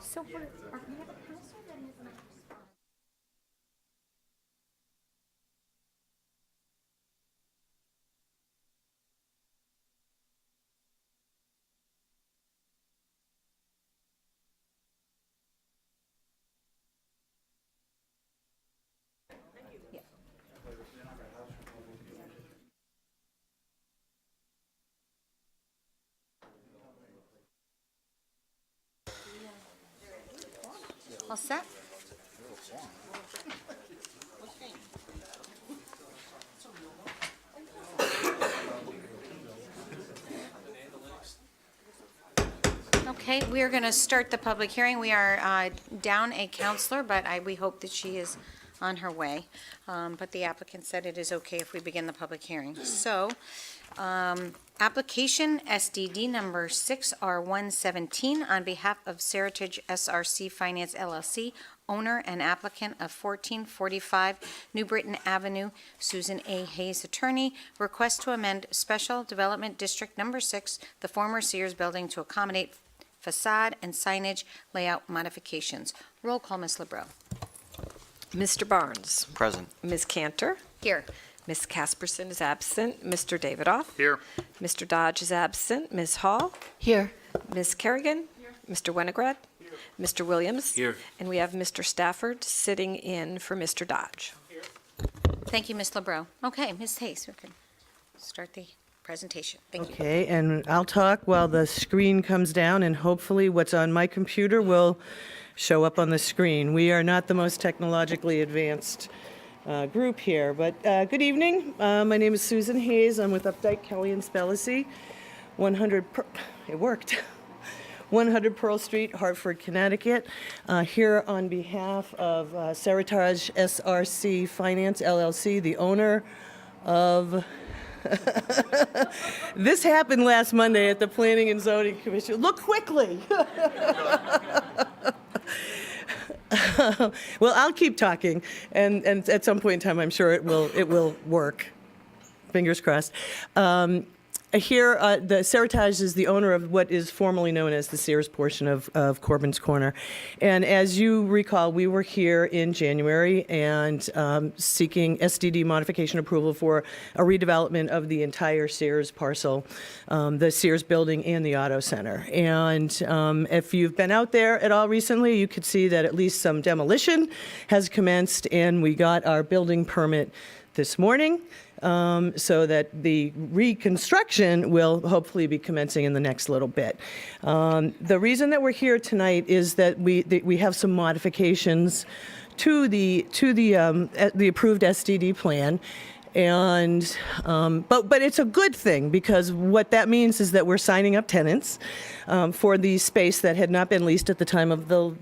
So we have a counselor that is not responding. All set? Okay, we are going to start the public hearing. We are down a counselor, but we hope that she is on her way. But the applicant said it is okay if we begin the public hearing. So, application SDD number 6R117 on behalf of Seritage SRC Finance LLC, owner and applicant of 1445 New Britain Avenue, Susan A. Hayes, attorney, request to amend Special Development District Number 6, the former Sears building, to accommodate facade and signage layout modifications. Roll call, Ms. LeBreau. Mr. Barnes. Present. Ms. Cantor. Here. Ms. Casperson is absent. Mr. Davidoff. Here. Mr. Dodge is absent. Ms. Hall. Here. Ms. Kerrigan. Mr. Winograd. Mr. Williams. Here. And we have Mr. Stafford sitting in for Mr. Dodge. Thank you, Ms. LeBreau. Okay, Ms. Hayes, we can start the presentation. Thank you. Okay, and I'll talk while the screen comes down, and hopefully what's on my computer will show up on the screen. We are not the most technologically advanced group here, but good evening. My name is Susan Hayes. I'm with Updike, Kelly and Spellacy. It worked. 100 Pearl Street, Hartford, Connecticut. Here on behalf of Seritage SRC Finance LLC, the owner of this happened last Monday at the Planning and Zoning Commission. Look quickly. Well, I'll keep talking, and at some point in time, I'm sure it will work. Fingers crossed. Here, the Seritage is the owner of what is formerly known as the Sears portion of Corbin's Corner. And as you recall, we were here in January and seeking SDD modification approval for a redevelopment of the entire Sears parcel, the Sears building and the auto center. And if you've been out there at all recently, you could see that at least some demolition has commenced, and we got our building permit this morning. So that the reconstruction will hopefully be commencing in the next little bit. The reason that we're here tonight is that we have some modifications to the approved SDD plan, and but it's a good thing, because what that means is that we're signing up tenants for the space that had not been leased at the time of the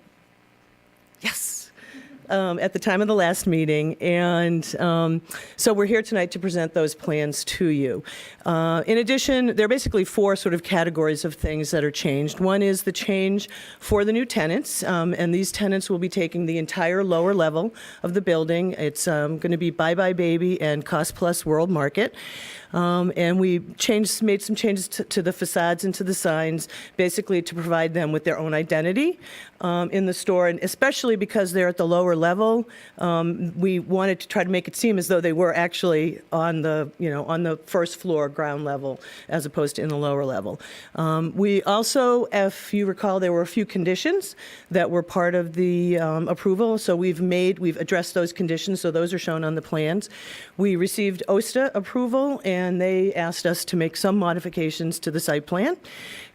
at the time of the last meeting, and so we're here tonight to present those plans to you. In addition, there are basically four sort of categories of things that are changed. One is the change for the new tenants, and these tenants will be taking the entire lower level of the building. It's going to be Bye Bye Baby and Cost Plus World Market. And we made some changes to the facades and to the signs, basically to provide them with their own identity in the store, and especially because they're at the lower level, we wanted to try to make it seem as though they were actually on the first floor, ground level, as opposed to in the lower level. We also, if you recall, there were a few conditions that were part of the approval, so we've addressed those conditions, so those are shown on the plans. We received OSTA approval, and they asked us to make some modifications to the site plan.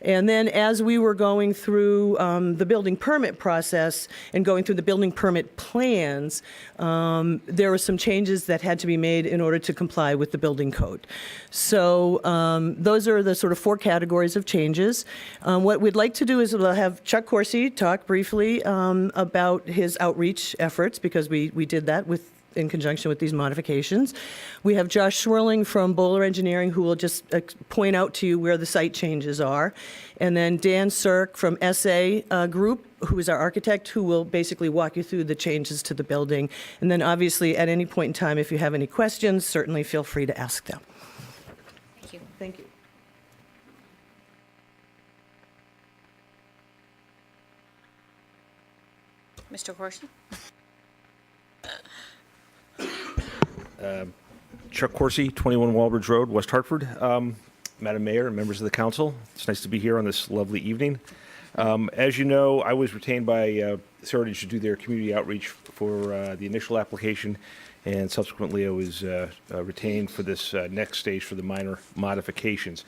And then as we were going through the building permit process and going through the building permit plans, there were some changes that had to be made in order to comply with the building code. So those are the sort of four categories of changes. What we'd like to do is we'll have Chuck Corsi talk briefly about his outreach efforts, because we did that in conjunction with these modifications. We have Josh Swirling from Bowler Engineering, who will just point out to you where the site changes are. And then Dan Sirk from SA Group, who is our architect, who will basically walk you through the changes to the building. And then obviously, at any point in time, if you have any questions, certainly feel free to ask them. Thank you. Thank you. Mr. Corsi? Chuck Corsi, 21 Walbridge Road, West Hartford. Madam Mayor and members of the council, it's nice to be here on this lovely evening. As you know, I was retained by Seritage to do their community outreach for the initial application, and subsequently I was retained for this next stage for the minor modifications.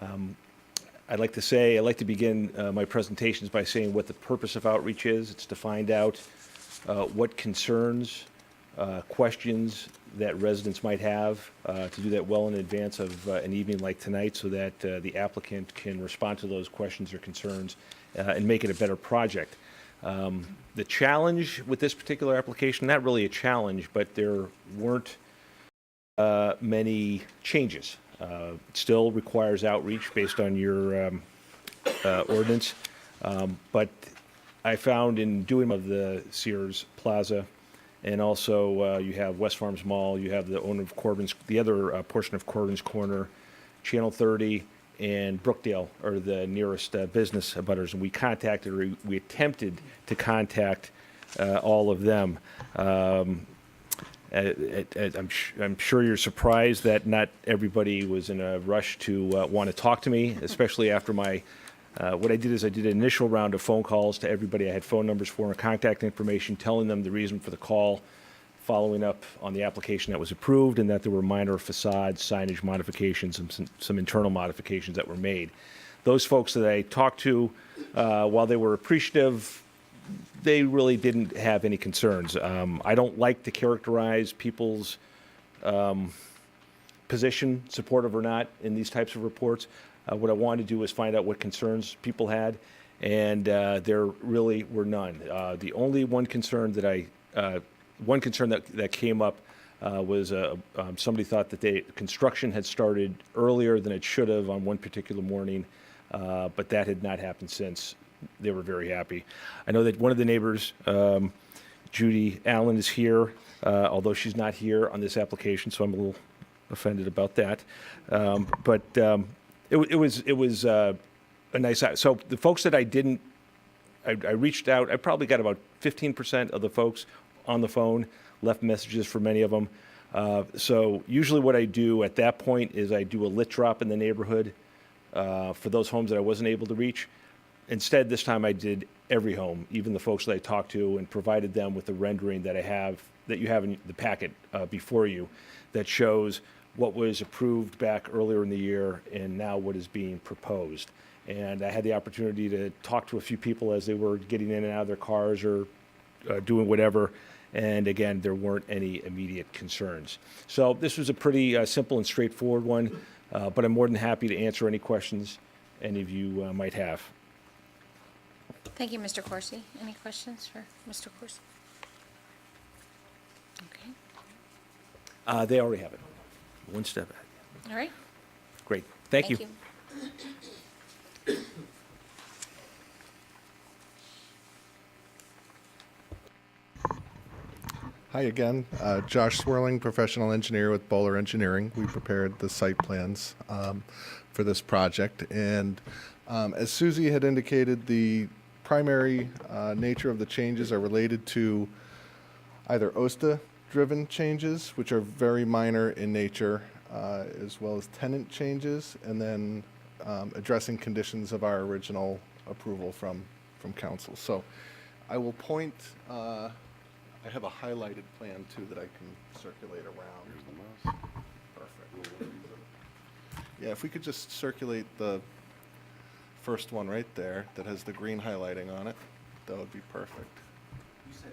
I'd like to begin my presentations by saying what the purpose of outreach is. It's to find out what concerns, questions that residents might have, to do that well in advance of an evening like tonight, so that the applicant can respond to those questions or concerns and make it a better project. The challenge with this particular application, not really a challenge, but there weren't many changes. It still requires outreach based on your ordinance, but I found in doing of the Sears Plaza, and also you have West Farms Mall, you have the owner of Corbin's, the other portion of Corbin's Corner, Channel 30, and Brookdale are the nearest business abutters, and we attempted to contact all of them. I'm sure you're surprised that not everybody was in a rush to want to talk to me, especially after my what I did is I did an initial round of phone calls to everybody I had phone numbers for and contact information, telling them the reason for the call, following up on the application that was approved, and that there were minor facade signage modifications and some internal modifications that were made. Those folks that I talked to, while they were appreciative, they really didn't have any concerns. I don't like to characterize people's position, supportive or not, in these types of reports. What I wanted to do was find out what concerns people had, and there really were none. The only one concern that came up was somebody thought that construction had started earlier than it should have on one particular morning, but that had not happened since. They were very happy. I know that one of the neighbors, Judy Allen, is here, although she's not here on this application, so I'm a little offended about that. It was a nice. So the folks that I reached out. I probably got about 15% of the folks on the phone, left messages for many of them. So usually what I do at that point is I do a lit drop in the neighborhood for those homes that I wasn't able to reach. Instead, this time I did every home, even the folks that I talked to, and provided them with the rendering that you have in the packet before you, that shows what was approved back earlier in the year and now what is being proposed. And I had the opportunity to talk to a few people as they were getting in and out of their cars or doing whatever. And again, there weren't any immediate concerns. So this was a pretty simple and straightforward one, but I'm more than happy to answer any questions any of you might have. Thank you, Mr. Corsi. Any questions for Mr. Corsi? Okay. They already have it. One step ahead. All right. Great. Thank you. Hi again, Josh Swirling, professional engineer with Bowler Engineering. We prepared the site plans for this project, and as Susie had indicated, the primary nature of the changes are related to either OSTA-driven changes, which are very minor in nature, as well as tenant changes, and then addressing conditions of our original approval from council. So I will point. I have a highlighted plan too that I can circulate around. Here's the mouse. Perfect. Yeah, if we could just circulate the first one right there that has the green highlighting on it, that would be perfect. You said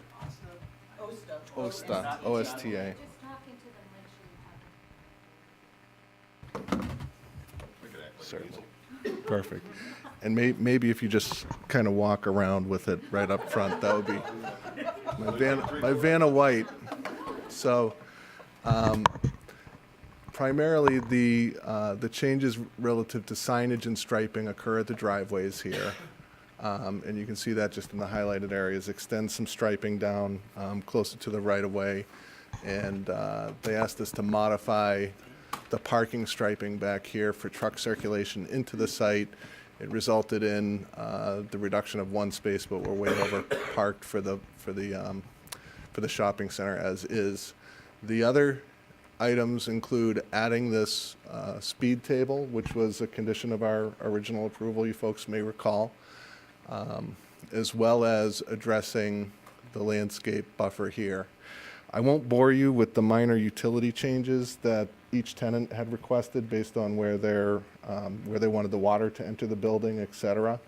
OSTA? OSTA, O-S-T-A. Certainly. Perfect. And maybe if you just kind of walk around with it right up front, that would be my Vanna White. So primarily the changes relative to signage and striping occur at the driveways here. And you can see that just in the highlighted areas. Extend some striping down closer to the right-of-way. And they asked us to modify the parking striping back here for truck circulation into the site. It resulted in the reduction of one space, but we're way over parked for the shopping center as is. The other items include adding this speed table, which was a condition of our original approval, you folks may recall, as well as addressing the landscape buffer here. I won't bore you with the minor utility changes that each tenant had requested based on where they wanted the water to enter the building, et cetera.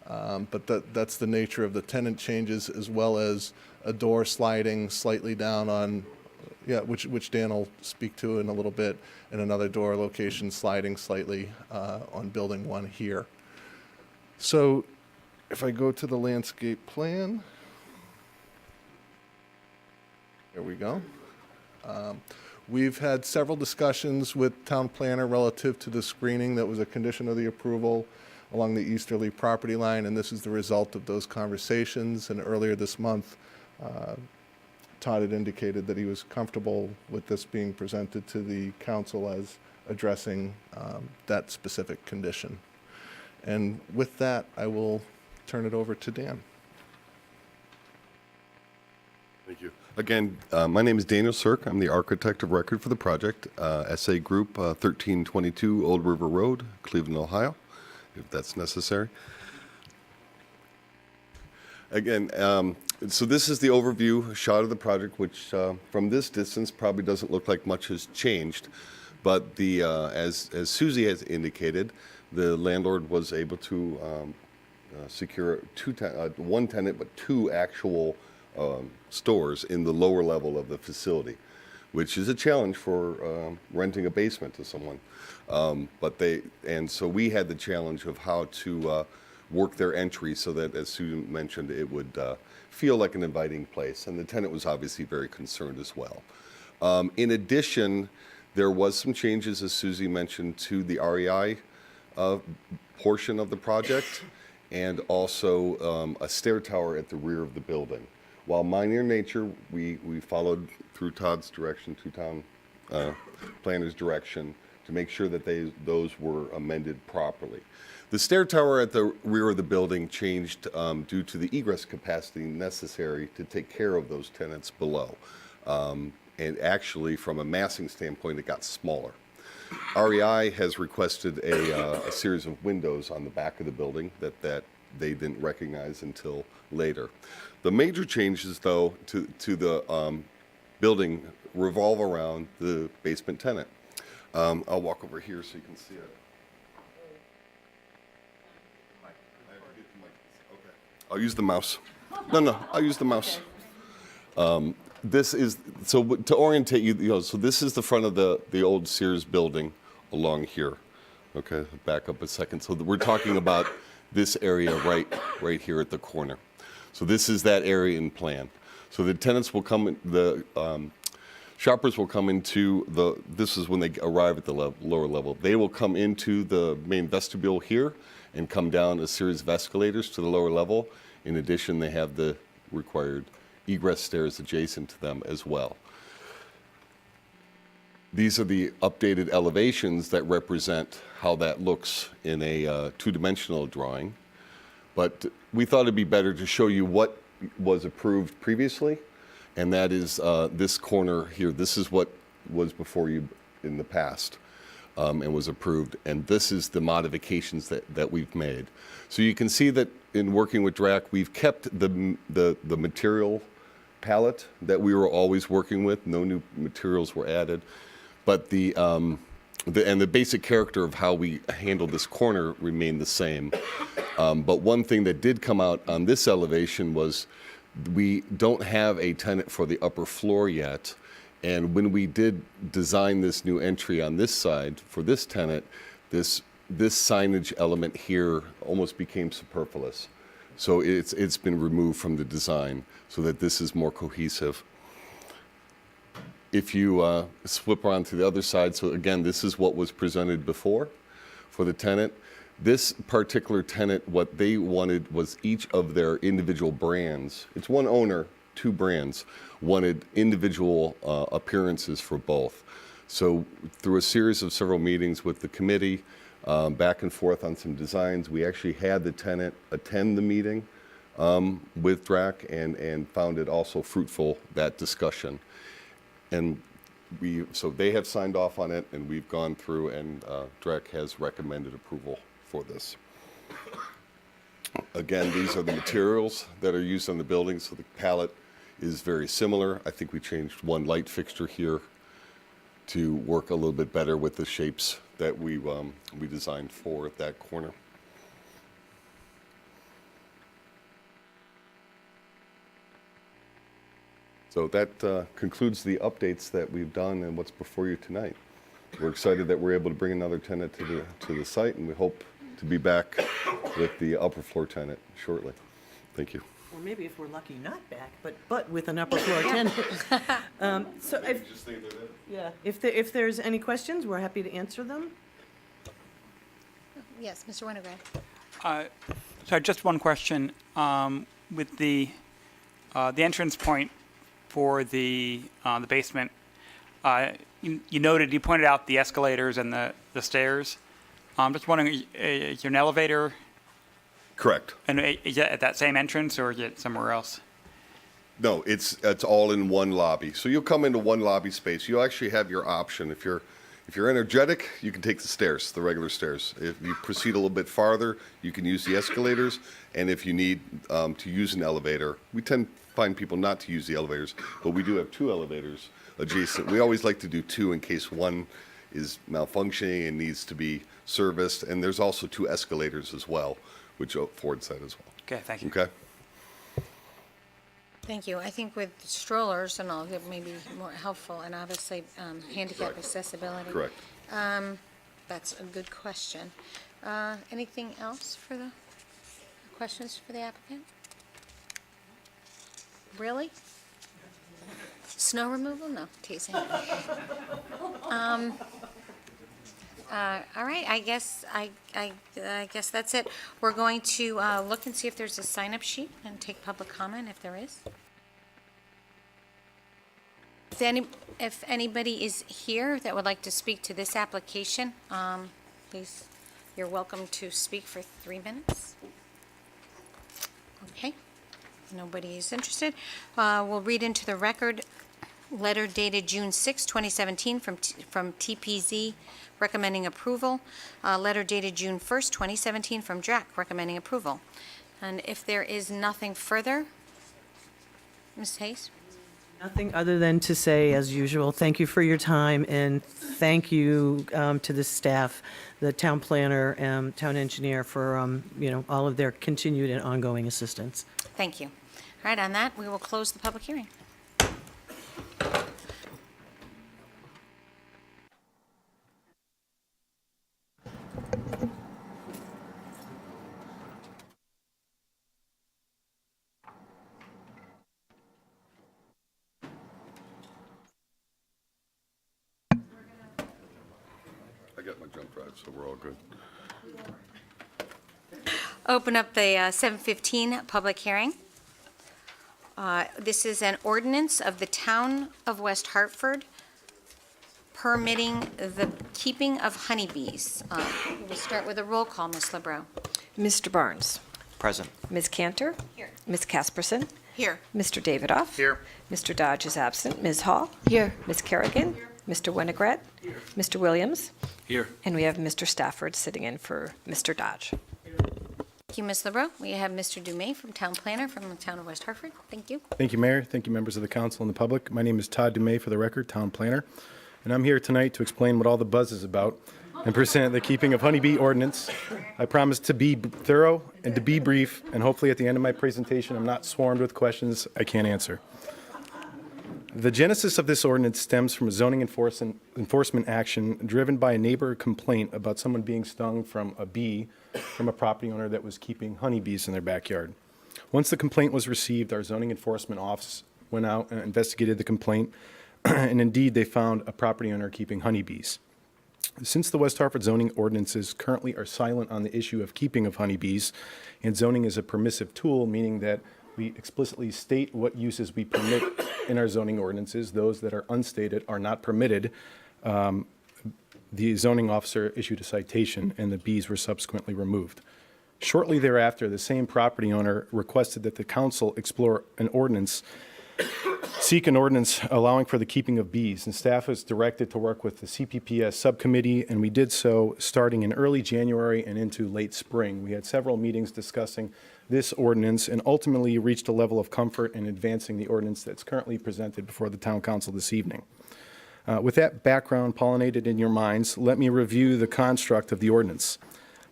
But that's the nature of the tenant changes, as well as a door sliding slightly down on, which Dan will speak to in a little bit, and another door location sliding slightly on building 1 here. So if I go to the landscape plan, there we go. We've had several discussions with town planner relative to the screening that was a condition of the approval along the easterly property line, and this is the result of those conversations. And earlier this month, Todd had indicated that he was comfortable with this being presented to the council as addressing that specific condition. And with that, I will turn it over to Dan. Thank you. Again, my name is Daniel Sirk. I'm the architect of record for the project, SA Group, 1322 Old River Road, Cleveland, Ohio, if that's necessary. Again, so this is the overview shot of the project, which from this distance probably doesn't look like much has changed. But the as Susie has indicated, the landlord was able to secure one tenant, but 2 actual stores in the lower level of the facility, which is a challenge for renting a basement to someone. So we had the challenge of how to work their entry so that, as Sue mentioned, it would feel like an inviting place. And the tenant was obviously very concerned as well. In addition, there was some changes, as Susie mentioned, to the REI portion of the project, and also a stair tower at the rear of the building. While minor in nature, we followed through Todd's direction, to town planner's direction, to make sure that those were amended properly. The stair tower at the rear of the building changed due to the egress capacity necessary to take care of those tenants below. And actually, from a massing standpoint, it got smaller. REI has requested a series of windows on the back of the building that they didn't recognize until later. The major changes, though, to the building revolve around the basement tenant. I'll walk over here so you can see it. Okay. I'll use the mouse. No, I'll use the mouse. This is, so to orientate you, so this is the front of the old Sears building along here. Okay, back up a second. So we're talking about this area right here at the corner. So this is that area in plan. So the tenants will come, the Shoppers will come into this is when they arrive at the lower level. They will come into the main vestibule here and come down a series of escalators to the lower level. In addition, they have the required egress stairs adjacent to them as well. These are the updated elevations that represent how that looks in a two-dimensional drawing. But we thought it'd be better to show you what was approved previously, and that is this corner here. This is what was before you in the past and was approved, and this is the modifications that we've made. So you can see that in working with DRAC, we've kept the material palette that we were always working with. No new materials were added. But the basic character of how we handled this corner remained the same. But one thing that did come out on this elevation was we don't have a tenant for the upper floor yet. And when we did design this new entry on this side for this tenant, this signage element here almost became superfluous. So it's been removed from the design so that this is more cohesive. If you flip around to the other side, so again, this is what was presented before for the tenant. This particular tenant, what they wanted was each of their individual brands. It's one owner, two brands, wanted individual appearances for both. So through a series of several meetings with the committee, back and forth on some designs, we actually had the tenant attend the meeting with DRAC and found it also fruitful, that discussion. And so they have signed off on it, and we've gone through, and DRAC has recommended approval for this. Again, these are the materials that are used on the building, so the palette is very similar. I think we changed one light fixture here to work a little bit better with the shapes that we designed for that corner. So that concludes the updates that we've done and what's before you tonight. We're excited that we're able to bring another tenant to the site, and we hope to be back with the upper floor tenant shortly. Thank you. Or maybe if we're lucky, not back, but with an upper floor tenant. So if there's any questions, we're happy to answer them. Yes, Mr. Winograd. So just one question. With the entrance point for the basement, you pointed out the escalators and the stairs. I'm just wondering, is there an elevator? Correct. And is it at that same entrance, or is it somewhere else? No, it's all in one lobby. So you'll come into one lobby space. You'll actually have your option. If you're energetic, you can take the stairs, the regular stairs. If you proceed a little bit farther, you can use the escalators. And if you need to use an elevator, we tend to find people not to use the elevators, but we do have two elevators adjacent. We always like to do two in case one is malfunctioning and needs to be serviced. And there's also two escalators as well, which affords that as well. Okay, thank you. Okay? Thank you. I think with strollers and all, it may be more helpful, and obviously handicap Correct. accessibility. Correct. That's a good question. Anything else for the questions for the applicant? Really? Snow removal? No, teasing. All right, I guess that's it. We're going to look and see if there's a sign-up sheet and take public comment if there is. If anybody is here that would like to speak to this application, please, you're welcome to speak for 3 minutes. Okay, nobody is interested. We'll read into the record letter dated June 6, 2017 from TPZ recommending approval. Letter dated June 1st, 2017 from DRAC recommending approval. And if there is nothing further, Ms. Hayes? Nothing other than to say, as usual, thank you for your time, and thank you to the staff, the town planner, town engineer for, all of their continued and ongoing assistance. Thank you. All right, on that, we will close the public hearing. jump drive, so we're all good. Open up the 7:15 public hearing. This is an ordinance of the Town of West Hartford permitting the keeping of honeybees. We'll start with a roll call, Ms. LeBreau. Mr. Barnes. Present. Ms. Cantor. Here. Ms. Casperson. Here. Mr. Davidoff. Here. Mr. Dodge is absent. Ms. Hall. Here. Ms. Kerrigan. Mr. Winograd. Mr. Williams. Here. And we have Mr. Stafford sitting in for Mr. Dodge. Thank you, Ms. LeBreau. We have Mr. Dumais from Town Planner from the Town of West Hartford. Thank you. Thank you, Mayor. Thank you, members of the council and the public. My name is Todd Dumais, for the record, Town Planner, and I'm here tonight to explain what all the buzz is about and present the keeping of honeybee ordinance. I promise to be thorough and to be brief, and hopefully at the end of my presentation, I'm not swarmed with questions I can't answer. The genesis of this ordinance stems from a zoning enforcement action driven by a neighbor complaint about someone being stung from a bee from a property owner that was keeping honeybees in their backyard. Once the complaint was received, our zoning enforcement office went out and investigated the complaint, and indeed they found a property owner keeping honeybees. Since the West Hartford zoning ordinances currently are silent on the issue of keeping of honeybees, and zoning is a permissive tool, meaning that we explicitly state what uses we permit in our zoning ordinances. Those that are unstated are not permitted. The zoning officer issued a citation, and the bees were subsequently removed. Shortly thereafter, the same property owner requested that the council explore an ordinance, seek an ordinance allowing for the keeping of bees, and staff was directed to work with the CPPS subcommittee, and we did so starting in early January and into late spring. We had several meetings discussing this ordinance and ultimately reached a level of comfort in advancing the ordinance that's currently presented before the town council this evening. With that background pollinated in your minds, let me review the construct of the ordinance.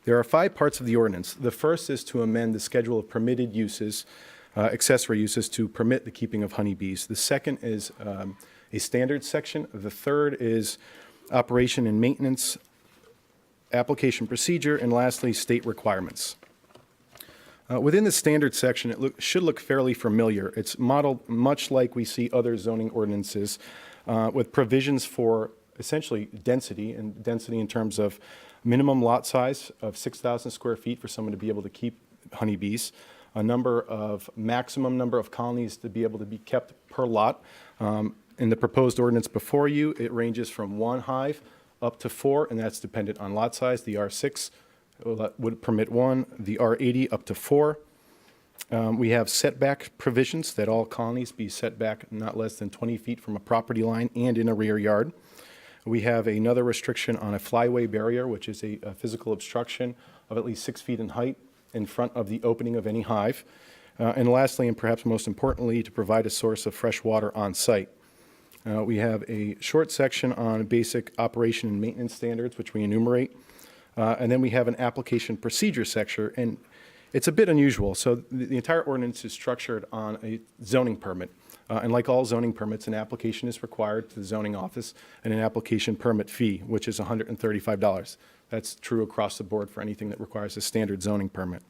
There are 5 parts of the ordinance. The first is to amend the schedule of permitted uses, accessory uses, to permit the keeping of honeybees. The second is a standards section. The third is operation and maintenance, application procedure, and lastly, state requirements. Within the standard section, it should look fairly familiar. It's modeled much like we see other zoning ordinances, with provisions for essentially density, and density in terms of minimum lot size of 6,000 square feet for someone to be able to keep honeybees, maximum number of colonies to be able to be kept per lot. In the proposed ordinance before you, it ranges from 1 hive up to 4, and that's dependent on lot size. The R6 would permit 1, the R80 up to 4. We have setback provisions that all colonies be set back not less than 20 feet from a property line and in a rear yard. We have another restriction on a flyway barrier, which is a physical obstruction of at least 6 feet in height in front of the opening of any hive. And lastly, and perhaps most importantly, to provide a source of fresh water on site. We have a short section on basic operation and maintenance standards, which we enumerate. And then we have an application procedure section, and it's a bit unusual. So the entire ordinance is structured on a zoning permit. And like all zoning permits, an application is required to the zoning office and an application permit fee, which is $135. That's true across the board for anything that requires a standard zoning permit.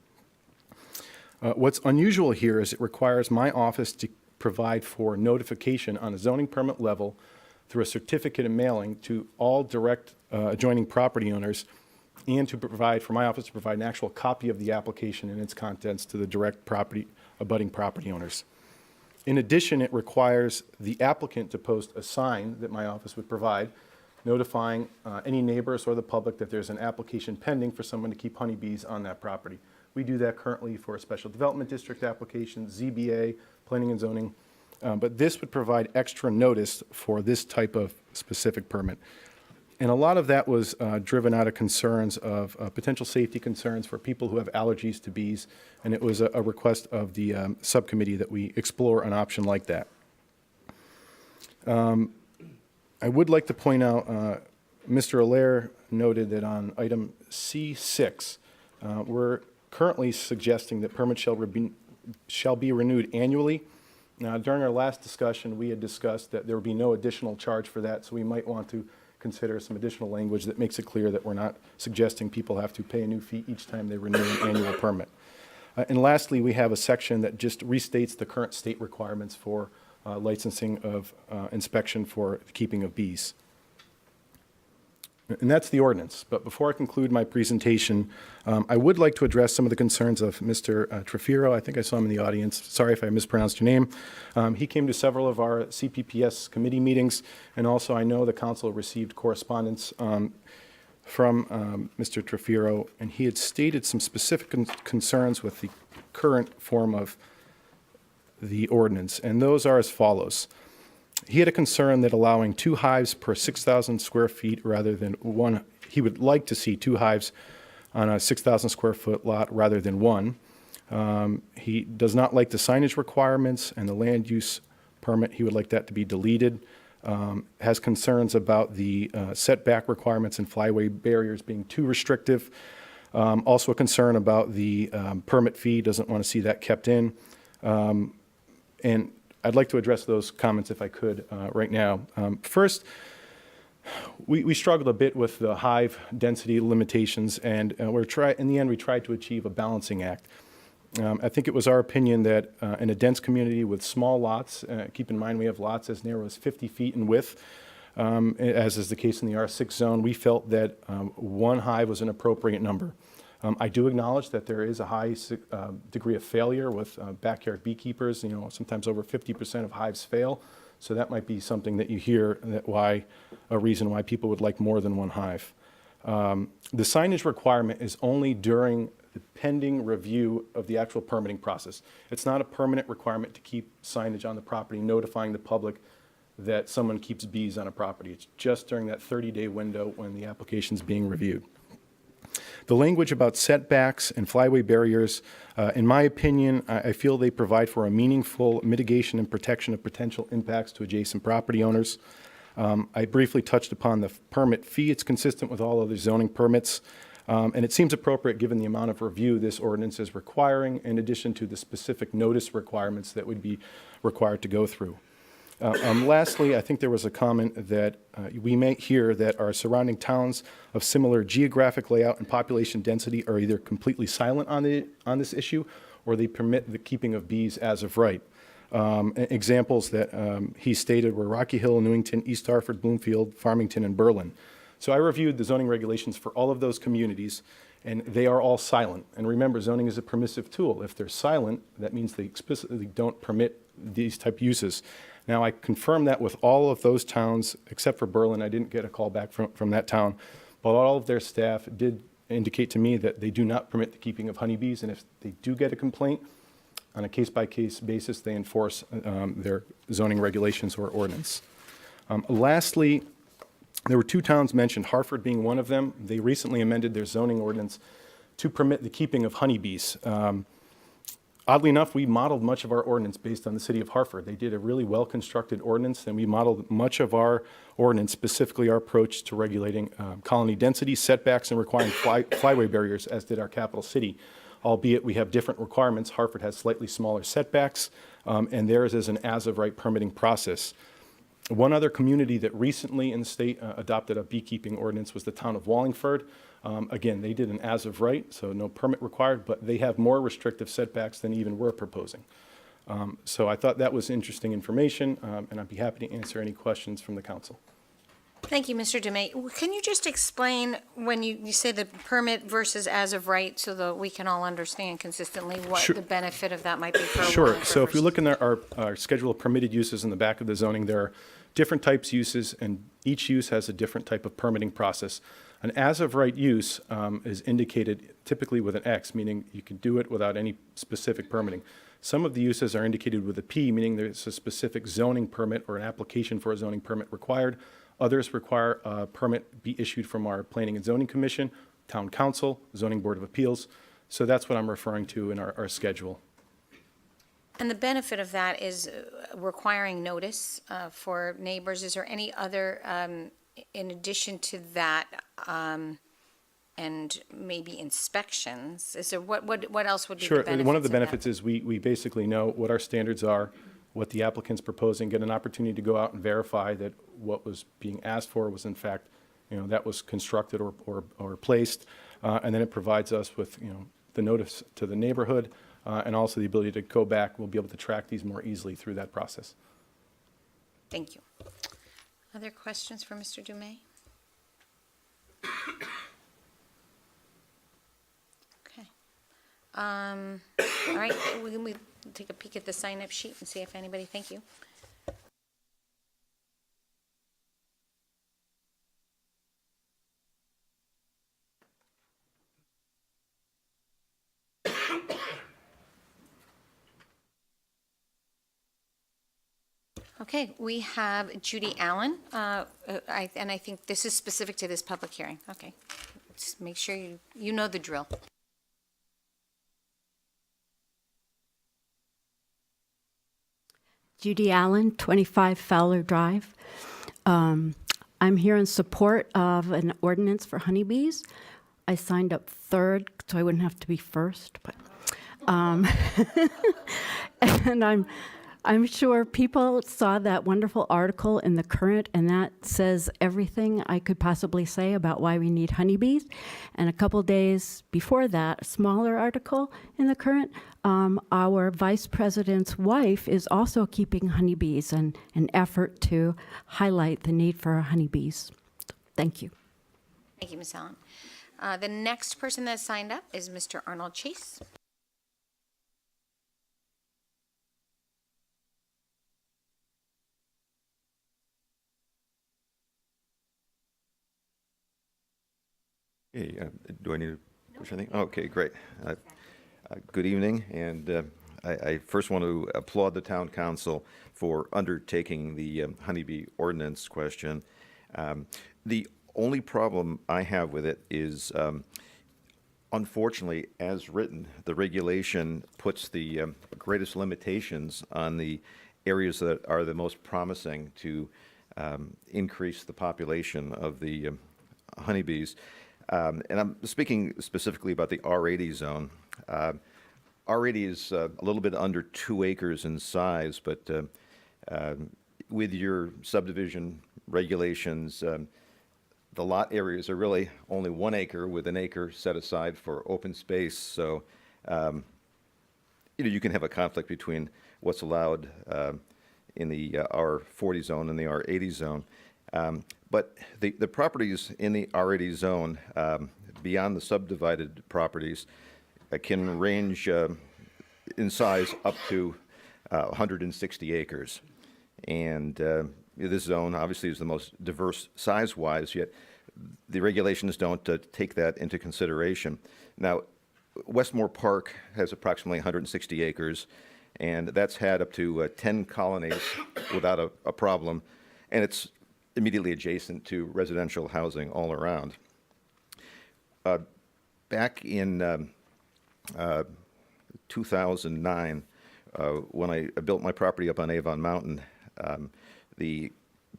What's unusual here is it requires my office to provide for notification on a zoning permit level through a certificate of mailing to all direct adjoining property owners, and to provide, for my office to provide an actual copy of the application and its contents to the direct abutting property owners. In addition, it requires the applicant to post a sign that my office would provide, notifying any neighbors or the public that there's an application pending for someone to keep honeybees on that property. We do that currently for a special development district application, ZBA, planning and zoning, but this would provide extra notice for this type of specific permit. And a lot of that was driven out of concerns of potential safety concerns for people who have allergies to bees, and it was a request of the subcommittee that we explore an option like that. I would like to point out, Mr. Allaire noted that on item C6, we're currently suggesting that permits shall be renewed annually. Now, during our last discussion, we had discussed that there would be no additional charge for that, so we might want to consider some additional language that makes it clear that we're not suggesting people have to pay a new fee each time they renew an annual permit. And lastly, we have a section that just restates the current state requirements for licensing of inspection for the keeping of bees. And that's the ordinance. But before I conclude my presentation, I would like to address some of the concerns of Mr. Trefiro. I think I saw him in the audience. Sorry if I mispronounced your name. He came to several of our CPPS committee meetings, and also I know the council received correspondence from Mr. Trefiro, and he had stated some specific concerns with the current form of the ordinance, and those are as follows. He had a concern that allowing 2 hives per 6,000 square feet rather than one, he would like to see 2 hives on a 6,000 square foot lot rather than one. He does not like the signage requirements and the land use permit. He would like that to be deleted. Has concerns about the setback requirements and flyway barriers being too restrictive. Also a concern about the permit fee, doesn't want to see that kept in. And I'd like to address those comments if I could right now. First, we struggled a bit with the hive density limitations, and in the end, we tried to achieve a balancing act. I think it was our opinion that in a dense community with small lots, keep in mind we have lots as narrow as 50 feet in width, as is the case in the R6 zone, we felt that 1 hive was an appropriate number. I do acknowledge that there is a high degree of failure with backyard beekeepers. Sometimes over 50% of hives fail. So that might be something that you hear, a reason why people would like more than 1 hive. The signage requirement is only during the pending review of the actual permitting process. It's not a permanent requirement to keep signage on the property, notifying the public that someone keeps bees on a property. It's just during that 30-day window when the application is being reviewed. The language about setbacks and flyway barriers, in my opinion, I feel they provide for a meaningful mitigation and protection of potential impacts to adjacent property owners. I briefly touched upon the permit fee. It's consistent with all other zoning permits, and it seems appropriate given the amount of review this ordinance is requiring, in addition to the specific notice requirements that would be required to go through. Lastly, I think there was a comment that we may hear that our surrounding towns of similar geographic layout and population density are either completely silent on this issue, or they permit the keeping of bees as of right. Examples that he stated were Rocky Hill, Newington, East Hartford, Bloomfield, Farmington, and Berlin. So I reviewed the zoning regulations for all of those communities, and they are all silent. And remember, zoning is a permissive tool. If they're silent, that means they explicitly don't permit these type uses. Now, I confirmed that with all of those towns, except for Berlin. I didn't get a call back from that town. But all of their staff did indicate to me that they do not permit the keeping of honeybees. And if they do get a complaint, on a case-by-case basis, they enforce their zoning regulations or ordinance. Lastly, there were 2 towns mentioned, Hartford being one of them. They recently amended their zoning ordinance to permit the keeping of honeybees. Oddly enough, we modeled much of our ordinance based on the city of Hartford. They did a really well-constructed ordinance, and we modeled much of our ordinance, specifically our approach to regulating colony density, setbacks, and requiring flyway barriers, as did our capital city. Albeit we have different requirements. Hartford has slightly smaller setbacks, and theirs is an as-of-right permitting process. One other community that recently in the state adopted a beekeeping ordinance was the town of Wallingford. Again, they did an as-of-right, so no permit required, but they have more restrictive setbacks than even we're proposing. So I thought that was interesting information, and I'd be happy to answer any questions from the council. Thank you, Mr. Dumais. Can you just explain when you say the permit versus as of right so that we can all understand consistently what Sure. the benefit of that might be for Sure. Wallingford So if you versus- look in our schedule of permitted uses in the back of the zoning, there are different types of uses, and each use has a different type of permitting process. An as-of-right use is indicated typically with an X, meaning you can do it without any specific permitting. Some of the uses are indicated with a P, meaning there's a specific zoning permit or an application for a zoning permit required. Others require a permit be issued from our Planning and Zoning Commission, Town Council, Zoning Board of Appeals. So that's what I'm referring to in our schedule. And the benefit of that is requiring notice for neighbors. Is there any other, in addition to that, and maybe inspections? Is there, what else would be the Sure. benefits And one of the of that? benefits is we basically know what our standards are, what the applicant's proposing, get an opportunity to go out and verify that what was being asked for was in fact, that was constructed or placed. And then it provides us with, the notice to the neighborhood and also the ability to go back. We'll be able to track these more easily through that process. Thank you. Other questions for Mr. Dumais? Okay. All right, we take a peek at the sign-up sheet and see if anybody, thank you. Okay, we have Judy Allen, and I think this is specific to this public hearing. Okay, just make sure you know the drill. Judy Allen, 25 Fowler Drive. I'm here in support of an ordinance for honeybees. I signed up third, so I wouldn't have to be first, but, and I'm sure people saw that wonderful article in The Current, and that says everything I could possibly say about why we need honeybees. And a couple days before that, a smaller article in The Current, our vice president's wife is also keeping honeybees, and an effort to highlight the need for honeybees. Thank you. Thank you, Ms. Allen. The next person that signed up is Mr. Arnold Chase. Hey, do I need to push anything? Okay, great. Good evening, and I first want to applaud the town council for undertaking the honeybee ordinance question. The only problem I have with it is, unfortunately, as written, the regulation puts the greatest limitations on the areas that are the most promising to increase the population of the honeybees. And I'm speaking specifically about the R80 zone. R80 is a little bit under 2 acres in size, but with your subdivision regulations, the lot areas are really only 1 acre with an acre set aside for open space. So, you can have a conflict between what's allowed in the R40 zone and the R80 zone. But the properties in the R80 zone, beyond the subdivided properties, can range in size up to 160 acres. And this zone obviously is the most diverse size-wise, yet the regulations don't take that into consideration. Now, Westmore Park has approximately 160 acres, and that's had up to 10 colonies without a problem. And it's immediately adjacent to residential housing all around. Back in 2009, when I built my property up on Avon Mountain, the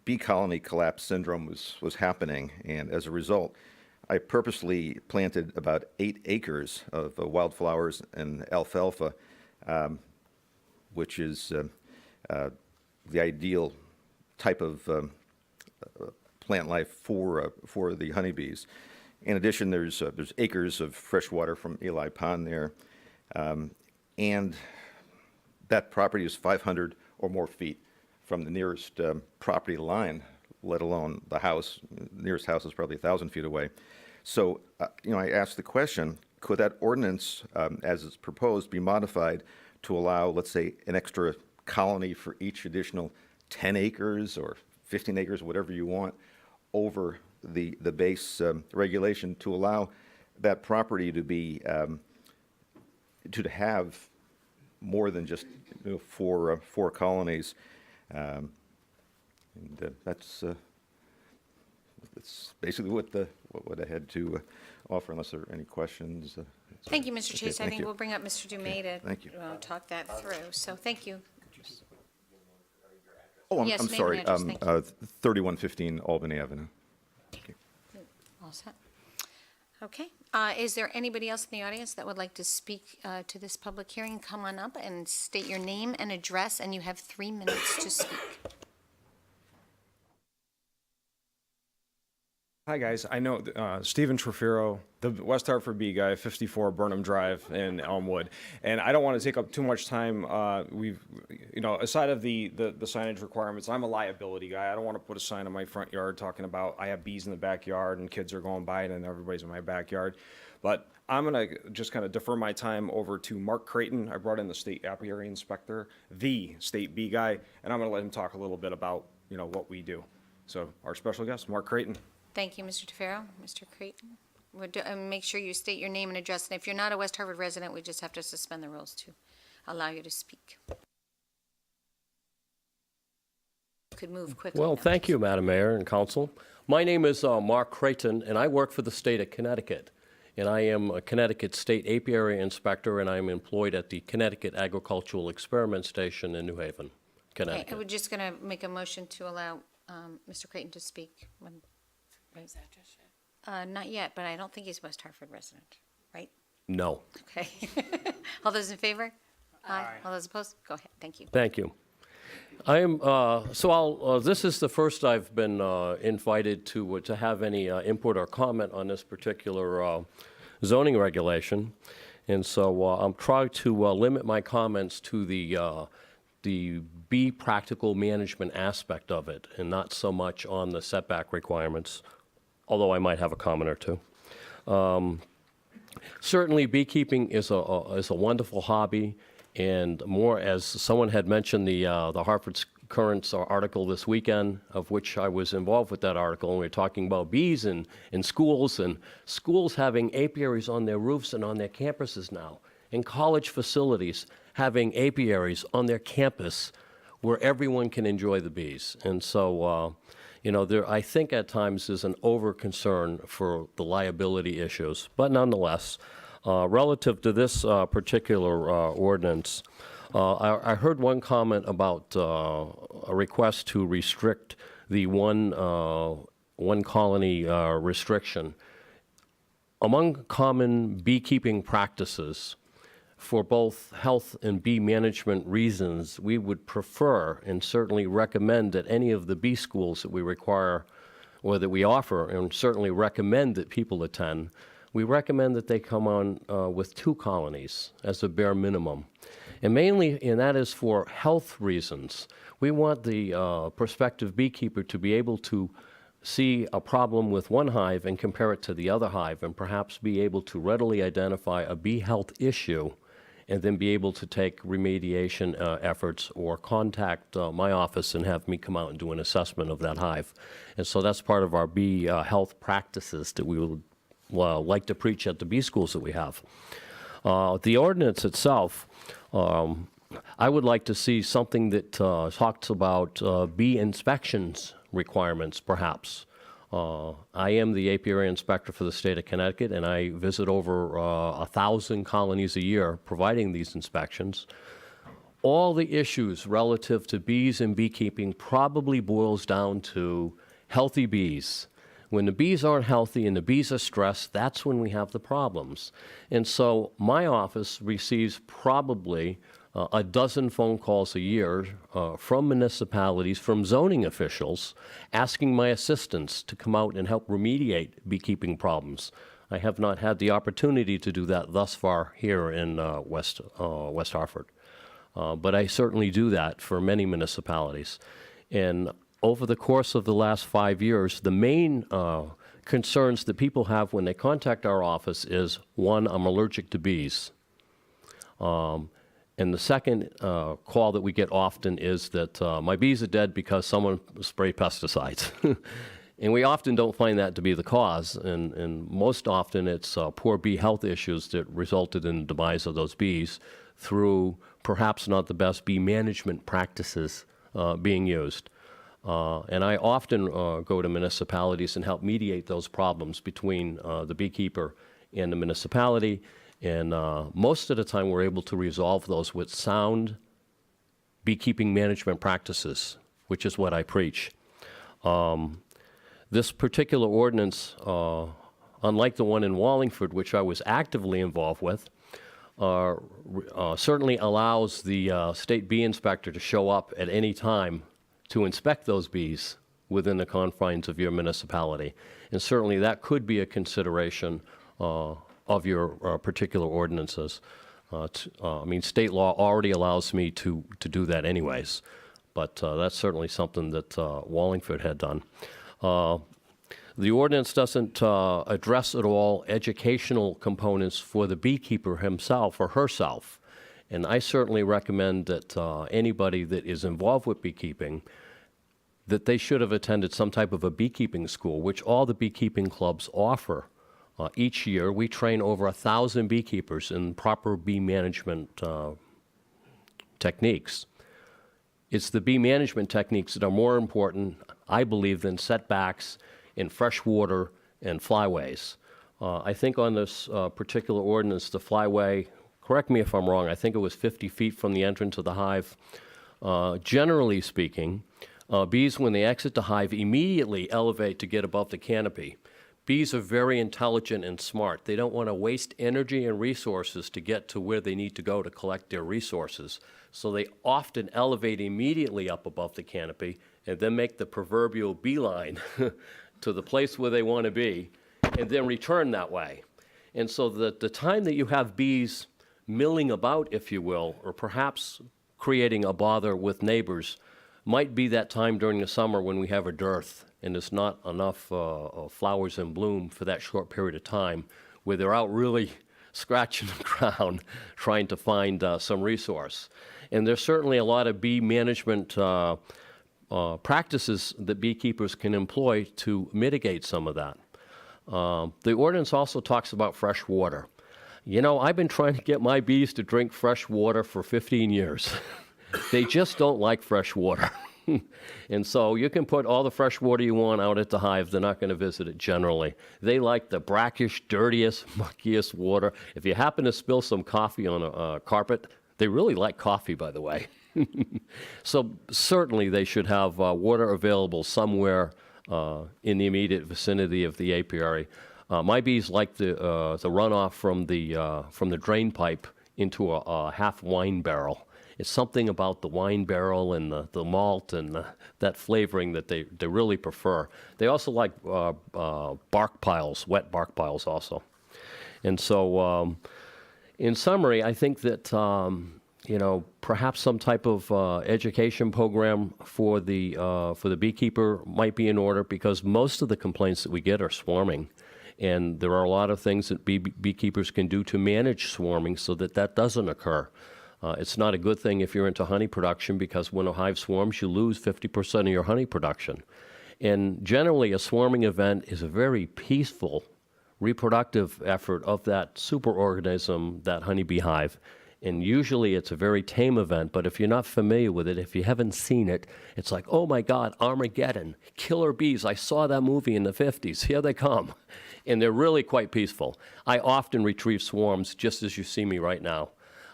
bee colony collapse syndrome was happening, and as a result, I purposely planted about 8 acres of wildflowers and alfalfa, which is the ideal type of plant life for the honeybees. In addition, there's acres of fresh water from Eli Pond there, and that property is 500 or more feet from the nearest property line, let alone the house. The nearest house is probably 1,000 feet away. So, I asked the question: could that ordinance, as it's proposed, be modified to allow, let's say, an extra colony for each additional 10 acres or 15 acres, whatever you want, over the base regulation, to allow that property to be to have more than just four colonies, and that's basically what I had to offer. Unless there are any questions. Thank you, Mr. Okay, Chase. I thank think you. we'll bring up Mr. Dumais to Thank you. talk that through. So thank you. Oh, I'm Yes, name and sorry. address, thank you. 3115 Albany Avenue. All set. Okay. Is there anybody else in the audience that would like to speak to this public hearing? Come on up and state your name and address, and you have 3 minutes to speak. Hi, guys. I know Stephen Trefiro, the West Hartford bee guy, 54 Burnham Drive in Elmwood. And I don't want to take up too much time. Aside of the signage requirements, I'm a liability guy. I don't want to put a sign in my front yard talking about I have bees in the backyard and kids are going by and everybody's in my backyard. But I'm going to just kind of defer my time over to Mark Creighton. I brought in the state apiary inspector, the state bee guy, and I'm going to let him talk a little bit about, what we do. So our special guest, Mark Creighton. Thank you, Mr. Tefero. Mr. Creighton, make sure you state your name and address, and if you're not a West Hartford resident, we just have to suspend the rules to allow you to speak. Could move quickly. Well, now. thank you, Madam Mayor and Council. My name is Mark Creighton, and I work for the state of Connecticut. And I am a Connecticut State Apiary Inspector, and I'm employed at the Connecticut Agricultural Experiment Station in New Haven, Okay, Connecticut. we're just going to make a motion to allow Mr. Creighton to speak. Not yet, but I don't think he's a West Hartford resident, right? No. Okay. All those in favor? Aye. All those opposed? Go ahead. Thank you. Thank you. I am, this is the first I've been invited to have any input or comment on this particular zoning regulation. And so I'm trying to limit my comments to the bee practical management aspect of it and not so much on the setback requirements, although I might have a comment or two. Certainly beekeeping is a wonderful hobby. And more, as someone had mentioned, the Hartford Courant article this weekend, of which I was involved with that article, and we were talking about bees in schools, and schools having apiaries on their roofs and on their campuses now, and college facilities having apiaries on their campus where everyone can enjoy the bees. And so, there, I think at times is an over-concern for the liability issues, but nonetheless, relative to this particular ordinance, I heard one comment about a request to restrict the one colony restriction. Among common beekeeping practices, for both health and bee management reasons, we would prefer and certainly recommend that any of the bee schools that we require or that we offer and certainly recommend that people attend, we recommend that they come on with 2 colonies as a bare minimum. And that is for health reasons. We want the prospective beekeeper to be able to see a problem with one hive and compare it to the other hive and perhaps be able to readily identify a bee health issue and then be able to take remediation efforts or contact my office and have me come out and do an assessment of that hive. And so that's part of our bee health practices that we would like to preach at the bee schools that we have. The ordinance itself, I would like to see something that talks about bee inspections requirements, perhaps. I am the apiary inspector for the state of Connecticut, and I visit over 1,000 colonies a year providing these inspections. All the issues relative to bees and beekeeping probably boils down to healthy bees. When the bees aren't healthy and the bees are stressed, that's when we have the problems. And so my office receives probably a dozen phone calls a year from municipalities, from zoning officials, asking my assistants to come out and help remediate beekeeping problems. I have not had the opportunity to do that thus far here in West Hartford. But I certainly do that for many municipalities. And over the course of the last 5 years, the main concerns that people have when they contact our office is, 1, I'm allergic to bees. And the second call that we get often is that my bees are dead because someone sprayed pesticides. And we often don't find that to be the cause, and most often it's poor bee health issues that resulted in the demise of those bees through perhaps not the best bee management practices being used. And I often go to municipalities and help mediate those problems between the beekeeper and the municipality. And most of the time, we're able to resolve those with sound beekeeping management practices, which is what I preach. This particular ordinance, unlike the one in Wallingford, which I was actively involved with, certainly allows the state bee inspector to show up at any time to inspect those bees within the confines of your municipality. And certainly that could be a consideration of your particular ordinances. I mean, state law already allows me to do that anyways, but that's certainly something that Wallingford had done. The ordinance doesn't address at all educational components for the beekeeper himself or herself. And I certainly recommend that anybody that is involved with beekeeping, that they should have attended some type of a beekeeping school, which all the beekeeping clubs offer. Each year, we train over 1,000 beekeepers in proper bee management techniques. It's the bee management techniques that are more important, I believe, than setbacks in fresh water and flyways. I think on this particular ordinance, the flyway, correct me if I'm wrong, I think it was 50 feet from the entrance of the hive. Generally speaking, bees, when they exit the hive, immediately elevate to get above the canopy. Bees are very intelligent and smart. They don't want to waste energy and resources to get to where they need to go to collect their resources. So they often elevate immediately up above the canopy and then make the proverbial beeline to the place where they want to be and then return that way. And so the time that you have bees milling about, if you will, or perhaps creating a bother with neighbors, might be that time during the summer when we have a dearth and there's not enough flowers in bloom for that short period of time, where they're out really scratching the ground trying to find some resource. And there's certainly a lot of bee management practices that beekeepers can employ to mitigate some of that. The ordinance also talks about fresh water. You know, I've been trying to get my bees to drink fresh water for 15 years. They just don't like fresh water. And so you can put all the fresh water you want out at the hive. They're not going to visit it generally. They like the brackish, dirtiest, muckiest water. If you happen to spill some coffee on a carpet, they really like coffee, by the way. So certainly they should have water available somewhere in the immediate vicinity of the apiary. My bees like the runoff from the drain pipe into a half wine barrel. It's something about the wine barrel and the malt and that flavoring that they really prefer. They also like bark piles, wet bark piles also. And so in summary, I think that perhaps some type of education program for the beekeeper might be in order, because most of the complaints that we get are swarming. And there are a lot of things that beekeepers can do to manage swarming so that that doesn't occur. It's not a good thing if you're into honey production, because when a hive swarms, you lose 50% of your honey production. And generally, a swarming event is a very peaceful reproductive effort of that superorganism, that honeybee hive. And usually it's a very tame event, but if you're not familiar with it, if you haven't seen it, it's like, oh my God, Armageddon, killer bees. I saw that movie in the 50s. Here they come. And they're really quite peaceful. I often retrieve swarms just as you see me right now.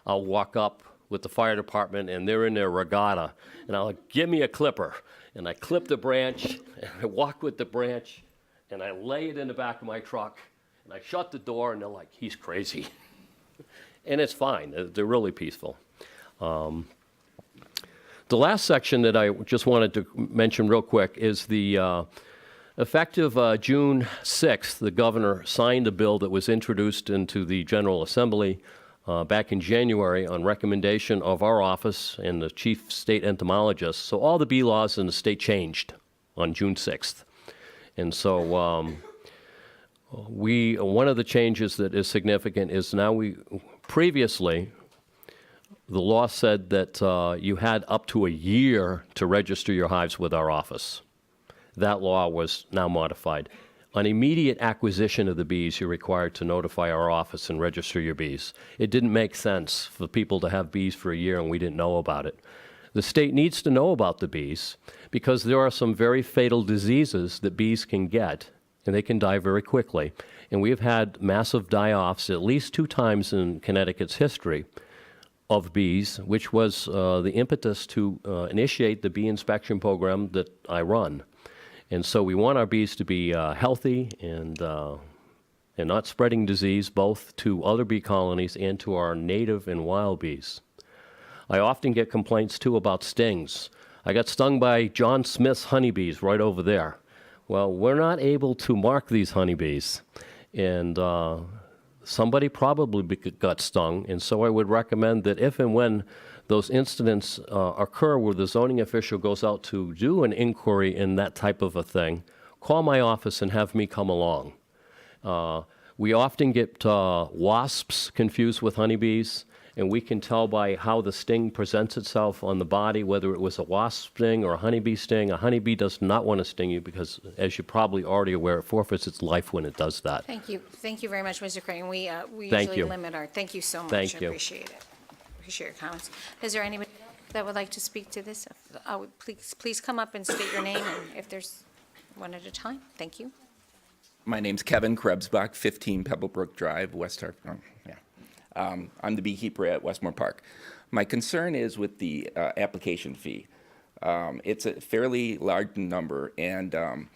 I'll walk up with the fire department and they're in their regatta, and I'll give me a clipper. And I clip the branch, and I walk with the branch, and I lay it in the back of my truck, and I shut the door, and they're like, he's crazy. And it's fine. They're really peaceful. The last section that I just wanted to mention real quick is the effective June 6th, the governor signed a bill that was introduced into the General Assembly back in January on recommendation of our office and the chief state entomologist. So all the bee laws in the state changed on June 6th. And so one of the changes that is significant is now previously, the law said that you had up to a year to register your hives with our office. That law was now modified. On immediate acquisition of the bees, you're required to notify our office and register your bees. It didn't make sense for people to have bees for a year and we didn't know about it. The state needs to know about the bees because there are some very fatal diseases that bees can get, and they can die very quickly. And we have had massive die-offs at least 2 times in Connecticut's history of bees, which was the impetus to initiate the bee inspection program that I run. And so we want our bees to be healthy and not spreading disease, both to other bee colonies and to our native and wild bees. I often get complaints, too, about stings. I got stung by John Smith's honeybees right over there. Well, we're not able to mark these honeybees, and somebody probably got stung, and so I would recommend that if and when those incidents occur where the zoning official goes out to do an inquiry in that type of a thing, call my office and have me come along. We often get wasps confused with honeybees, and we can tell by how the sting presents itself on the body, whether it was a wasp sting or a honeybee sting. A honeybee does not want to sting you because, as you're probably already aware, it forfeits its life when it does that. Thank you. Thank you very much, Mr. Crane. We Thank usually you. limit our, thank you so much. Thank I you. appreciate it. Appreciate your comments. Is there anybody that would like to speak to this? Please come up and state your name, and if there's one at a time. Thank you. My name's Kevin Krebsbach, 15 Pebblebrook Drive, West Hartford. I'm the beekeeper at Westmore Park. My concern is with the application fee. It's a fairly large number, and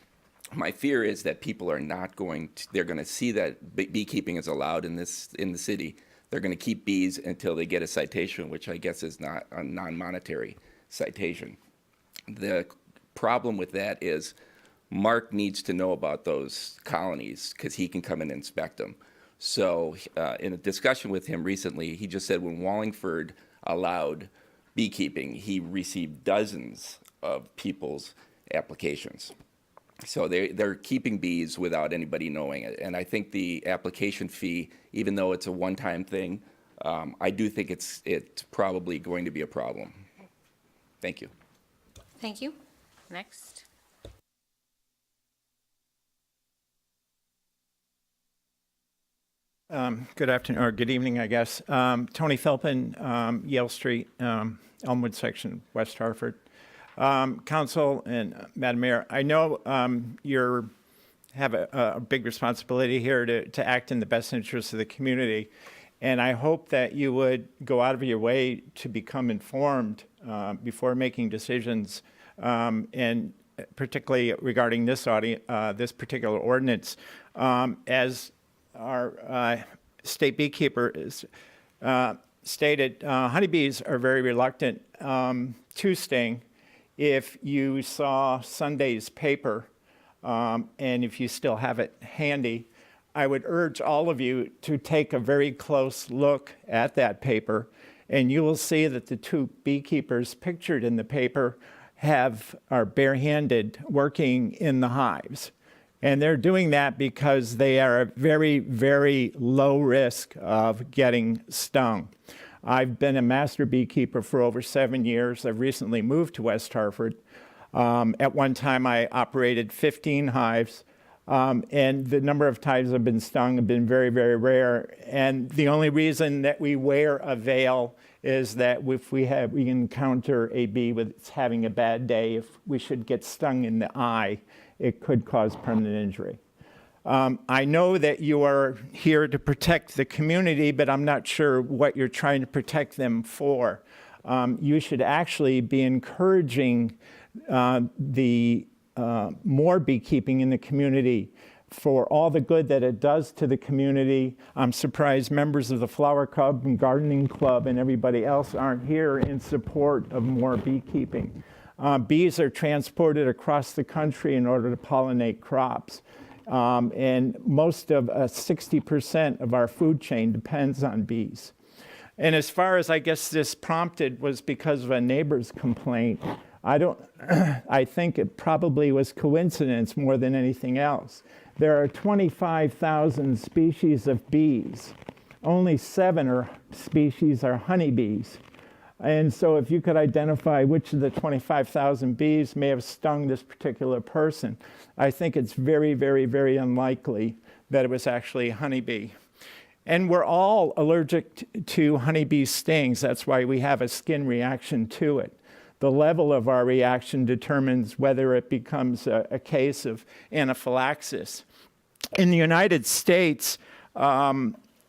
my fear is that people are not going to, they're going to see that beekeeping is allowed in the city. They're going to keep bees until they get a citation, which I guess is not a non-monetary citation. The problem with that is Mark needs to know about those colonies because he can come and inspect them. So in a discussion with him recently, he just said when Wallingford allowed beekeeping, he received dozens of people's applications. So they're keeping bees without anybody knowing it. And I think the application fee, even though it's a one-time thing, I do think it's probably going to be a problem. Thank you. Thank you. Next. Good afternoon, or good evening, I guess. Tony Felpin, Yale Street, Elmwood section, West Hartford. Council and Madam Mayor, I know you have a big responsibility here to act in the best interest of the community, and I hope that you would go out of your way to become informed before making decisions, and particularly regarding this particular ordinance. As our state beekeeper is stated, honeybees are very reluctant to sting. If you saw Sunday's paper, and if you still have it handy, I would urge all of you to take a very close look at that paper, and you will see that the two beekeepers pictured in the paper are barehanded working in the hives. And they're doing that because they are at very, very low risk of getting stung. I've been a master beekeeper for over 7 years. I've recently moved to West Hartford. At one time, I operated 15 hives, and the number of times I've been stung have been very, very rare. And the only reason that we wear a veil is that if we encounter a bee that's having a bad day, if we should get stung in the eye, it could cause permanent injury. I know that you are here to protect the community, but I'm not sure what you're trying to protect them for. You should actually be encouraging the more beekeeping in the community for all the good that it does to the community. I'm surprised members of the Flower Club and Gardening Club and everybody else aren't here in support of more beekeeping. Bees are transported across the country in order to pollinate crops. And most of 60% of our food chain depends on bees. And as far as I guess this prompted was because of a neighbor's complaint, I think it probably was coincidence more than anything else. There are 25,000 species of bees. Only 7 species are honeybees. And so if you could identify which of the 25,000 bees may have stung this particular person, I think it's very, very, very unlikely that it was actually a honeybee. And we're all allergic to honeybee stings. That's why we have a skin reaction to it. The level of our reaction determines whether it becomes a case of anaphylaxis. In the United States,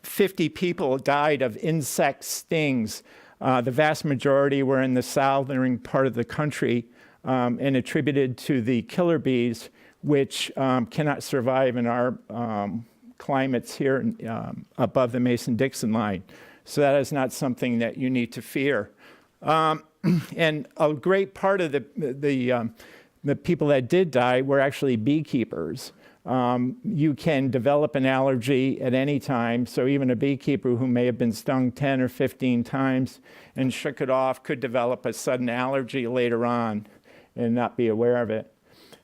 50 people died of insect stings. The vast majority were in the southern part of the country and attributed to the killer bees, which cannot survive in our climates here above the Mason-Dixon line. So that is not something that you need to fear. And a great part of the people that did die were actually beekeepers. You can develop an allergy at any time, so even a beekeeper who may have been stung 10 or 15 times and shook it off could develop a sudden allergy later on and not be aware of it.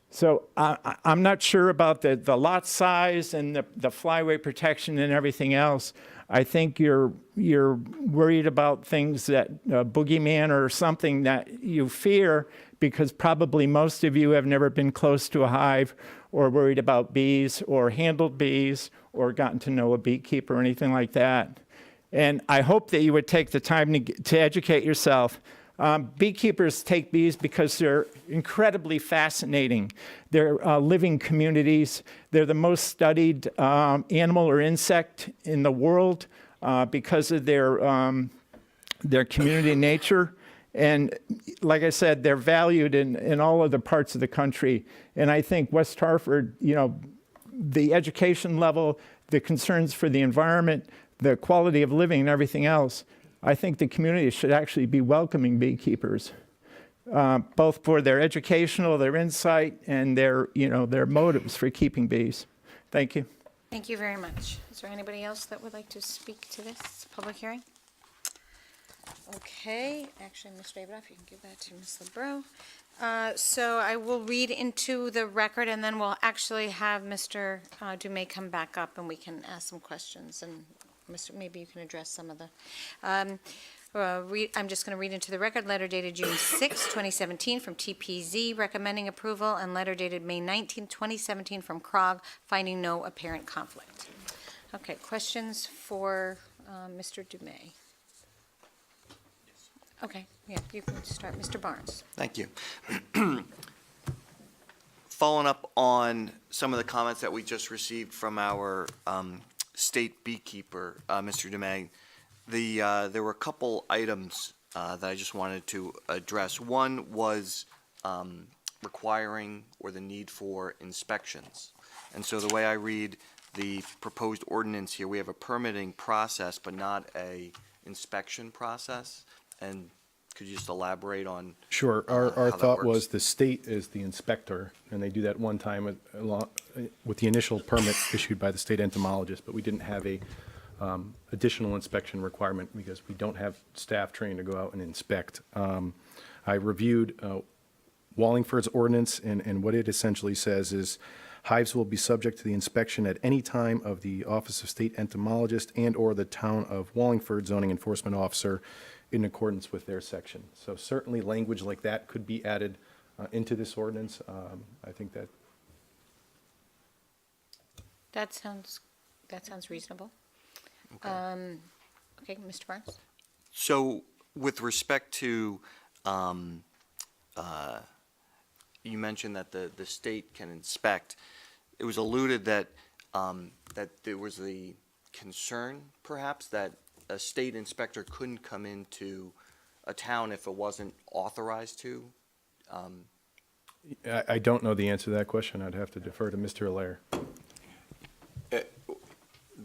So I'm not sure about the lot size and the flyway protection and everything else. I think you're worried about things that boogeyman or something that you fear, because probably most of you have never been close to a hive or worried about bees or handled bees or gotten to know a beekeeper or anything like that. And I hope that you would take the time to educate yourself. Beekeepers take bees because they're incredibly fascinating. They're living communities. They're the most studied animal or insect in the world because of their community nature. And like I said, they're valued in all other parts of the country. And I think West Hartford, the education level, the concerns for the environment, the quality of living and everything else, I think the community should actually be welcoming beekeepers, both for their educational, their insight, and their motives for keeping bees. Thank you. Thank you very much. Is there anybody else that would like to speak to this public hearing? Okay, actually, Ms. Davidoff, you can give that to Ms. LeBreau. So I will read into the record, and then we'll actually have Mr. Dumais come back up, and we can ask some questions, and maybe you can address some of the. I'm just going to read into the record, letter dated June 6, 2017 from TPZ recommending approval, and letter dated May 19, 2017 from CROG finding no apparent conflict. Okay, questions for Mr. Dumais? Okay, yeah, you can start. Mr. Barnes. Thank you. Following up on some of the comments that we just received from our state beekeeper, Mr. Dumais, there were a couple items that I just wanted to address. One was requiring or the need for inspections. And so the way I read the proposed ordinance here, we have a permitting process, but not a inspection process. And could you just elaborate on? Sure. Our how that thought works? was the state is the inspector, and they do that one time with the initial permit issued by the state entomologist, but we didn't have a additional inspection requirement because we don't have staff trained to go out and inspect. I reviewed Wallingford's ordinance, and what it essentially says is hives will be subject to the inspection at any time of the Office of State Entomologist and/or the Town of Wallingford Zoning Enforcement Officer in accordance with their section. So certainly language like that could be added into this ordinance. I think that. That sounds reasonable. Okay. Okay, Mr. Barnes? So with respect to, you mentioned that the state can inspect. It was alluded that there was the concern, perhaps, that a state inspector couldn't come into a town if it wasn't authorized to. I don't know the answer to that question. I'd have to defer to Mr. Allaire.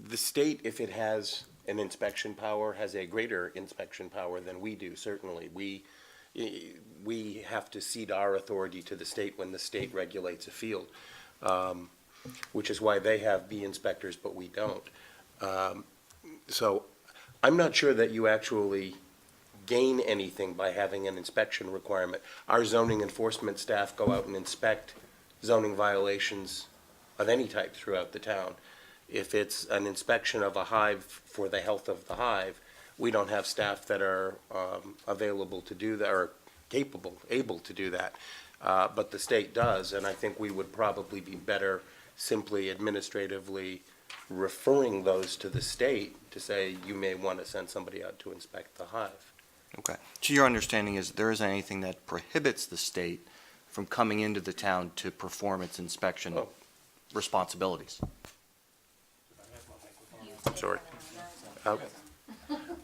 The state, if it has an inspection power, has a greater inspection power than we do, certainly. We have to cede our authority to the state when the state regulates a field, which is why they have bee inspectors, but we don't. So I'm not sure that you actually gain anything by having an inspection requirement. Our zoning enforcement staff go out and inspect zoning violations of any type throughout the town. If it's an inspection of a hive for the health of the hive, we don't have staff that are available to do that or able to do that. But the state does, and I think we would probably be better simply administratively referring those to the state to say, you may want to send somebody out to inspect the hive. Okay. So your understanding is there isn't anything that prohibits the state from coming into the town to perform its inspection responsibilities? Sorry.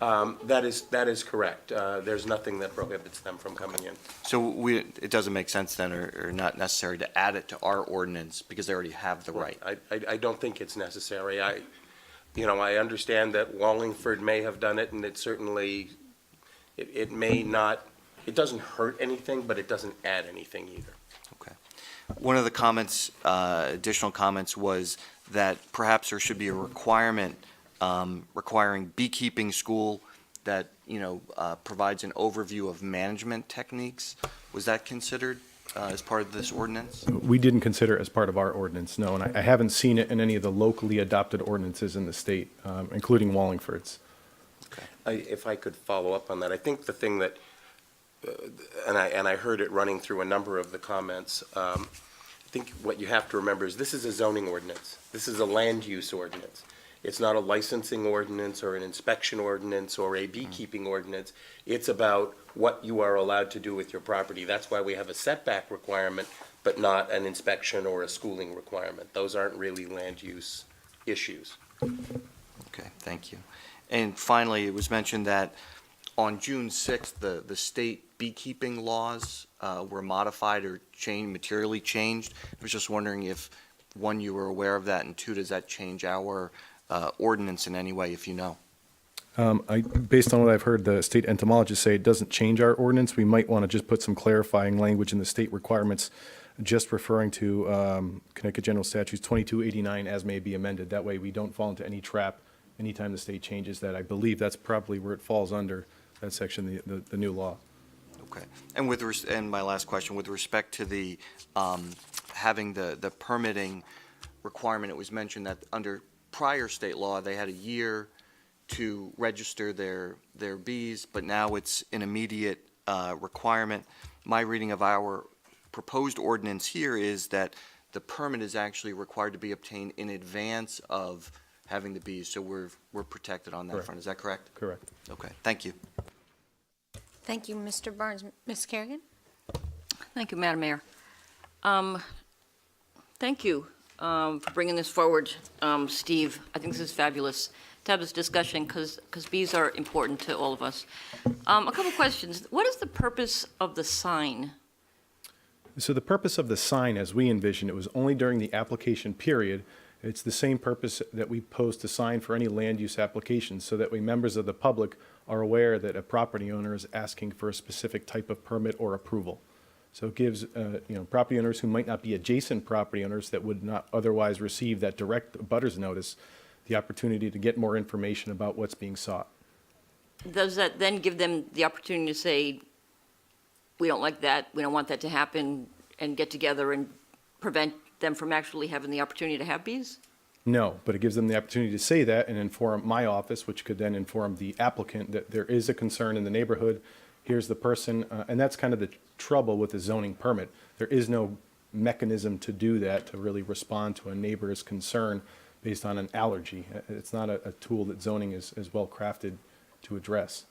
That is correct. There's nothing that prohibits them from coming in. So it doesn't make sense then, or not necessary to add it to our ordinance because they already have the right? I don't think it's necessary. I understand that Wallingford may have done it, and it certainly It may not, it doesn't hurt anything, but it doesn't add anything either. Okay. One of the comments, additional comments, was that perhaps there should be a requirement requiring beekeeping school that, provides an overview of management techniques. Was that considered as part of this ordinance? We didn't consider it as part of our ordinance, no, and I haven't seen it in any of the locally adopted ordinances in the state, including Wallingford's. If I could follow up on that, I think the thing that, and I heard it running through a number of the comments, I think what you have to remember is this is a zoning ordinance. This is a land use ordinance. It's not a licensing ordinance or an inspection ordinance or a beekeeping ordinance. It's about what you are allowed to do with your property. That's why we have a setback requirement, but not an inspection or a schooling requirement. Those aren't really land use issues. Okay, thank you. And finally, it was mentioned that on June 6th, the state beekeeping laws were modified or materially changed. I was just wondering if, one, you were aware of that, and two, does that change our ordinance in any way, if you know? Based on what I've heard the state entomologist say, it doesn't change our ordinance. We might want to just put some clarifying language in the state requirements, just referring to Connecticut General Statutes 2289 as may be amended. That way we don't fall into any trap anytime the state changes that. I believe that's probably where it falls under, that section, the new law. Okay. And and my last question, with respect to the having the permitting requirement, it was mentioned that under prior state law, they had a year to register their bees, but now it's an immediate requirement. My reading of our proposed ordinance here is that the permit is actually required to be obtained in advance of having the bees, so we're protected on that Correct. front. Is that correct? Correct. Okay, thank you. Thank you, Mr. Barnes. Ms. Kerrigan? Thank you, Madam Mayor. Thank you for bringing this forward, Steve. I think this is fabulous to have this discussion because bees are important to all of us. A couple questions. What is the purpose of the sign? So the purpose of the sign, as we envision it, was only during the application period. It's the same purpose that we post a sign for any land use application, so that way members of the public are aware that a property owner is asking for a specific type of permit or approval. So it gives, property owners who might not be adjacent property owners that would not otherwise receive that direct butters notice the opportunity to get more information about what's being sought. Does that then give them the opportunity to say, we don't like that, we don't want that to happen, and get together and prevent them from actually having the opportunity to have bees? No, but it gives them the opportunity to say that and inform my office, which could then inform the applicant that there is a concern in the neighborhood. Here's the person, and that's kind of the trouble with the zoning permit. There is no mechanism to do that, to really respond to a neighbor's concern based on an allergy. It's not a tool that zoning is well crafted to address.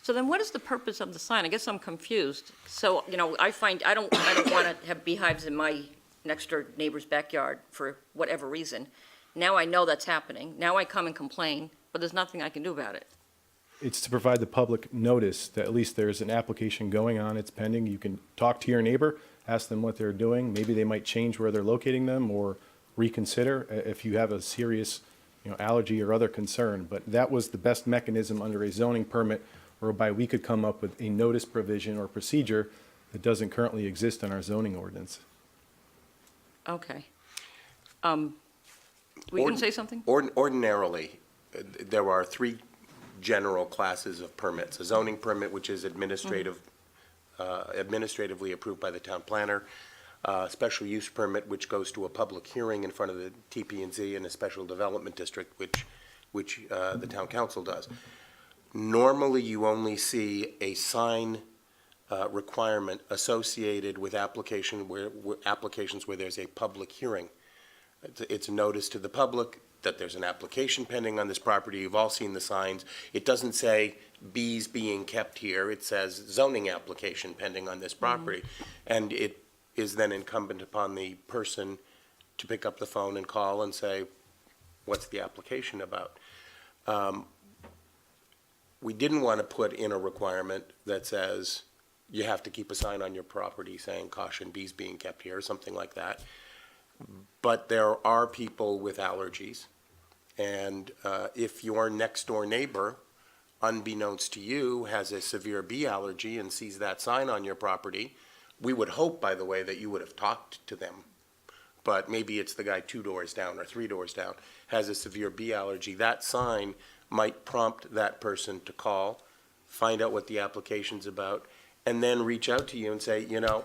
So then what is the purpose of the sign? I guess I'm confused. So, I don't want to have beehives in my next door neighbor's backyard for whatever reason. Now I know that's happening. Now I come and complain, but there's nothing I can do about it. It's to provide the public notice that at least there's an application going on, it's pending. You can talk to your neighbor, ask them what they're doing. Maybe they might change where they're locating them or reconsider if you have a serious, allergy or other concern. But that was the best mechanism under a zoning permit whereby we could come up with a notice provision or procedure that doesn't currently exist in our zoning ordinance. Okay. Were you going to say something? Ordinarily, there are three general classes of permits. A zoning permit, which is administratively approved by the town planner. Special use permit, which goes to a public hearing in front of the TP&Z, and a special development district, which the town council does. Normally, you only see a sign requirement associated with applications where there's a public hearing. It's a notice to the public that there's an application pending on this property. You've all seen the signs. It doesn't say bees being kept here. It says zoning application pending on this property. And it is then incumbent upon the person to pick up the phone and call and say, what's the application about? We didn't want to put in a requirement that says you have to keep a sign on your property saying caution, bees being kept here, or something like that. But there are people with allergies. And if your next door neighbor unbeknownst to you, has a severe bee allergy and sees that sign on your property, we would hope, by the way, that you would have talked to them. But maybe it's the guy 2 doors down or 3 doors down, has a severe bee allergy. That sign might prompt that person to call, find out what the application's about, and then reach out to you and say, you know,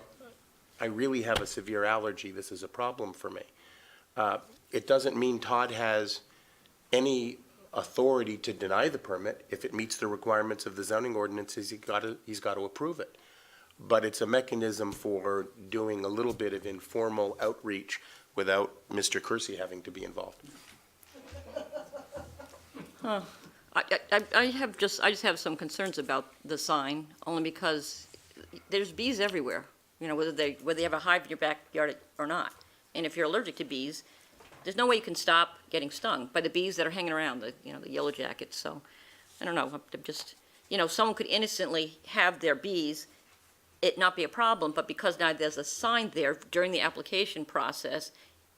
I really have a severe allergy. This is a problem for me. It doesn't mean Todd has any authority to deny the permit. If it meets the requirements of the zoning ordinances, he's got to approve it. But it's a mechanism for doing a little bit of informal outreach without Mr. Kersey having to be involved. I just have some concerns about the sign, only because there's bees everywhere, you know, whether they have a hive in your backyard or not. And if you're allergic to bees, there's no way you can stop getting stung by the bees that are hanging around, the yellow jackets. So, I don't know, I'm just, someone could innocently have their bees, it not be a problem, but because now there's a sign there during the application process,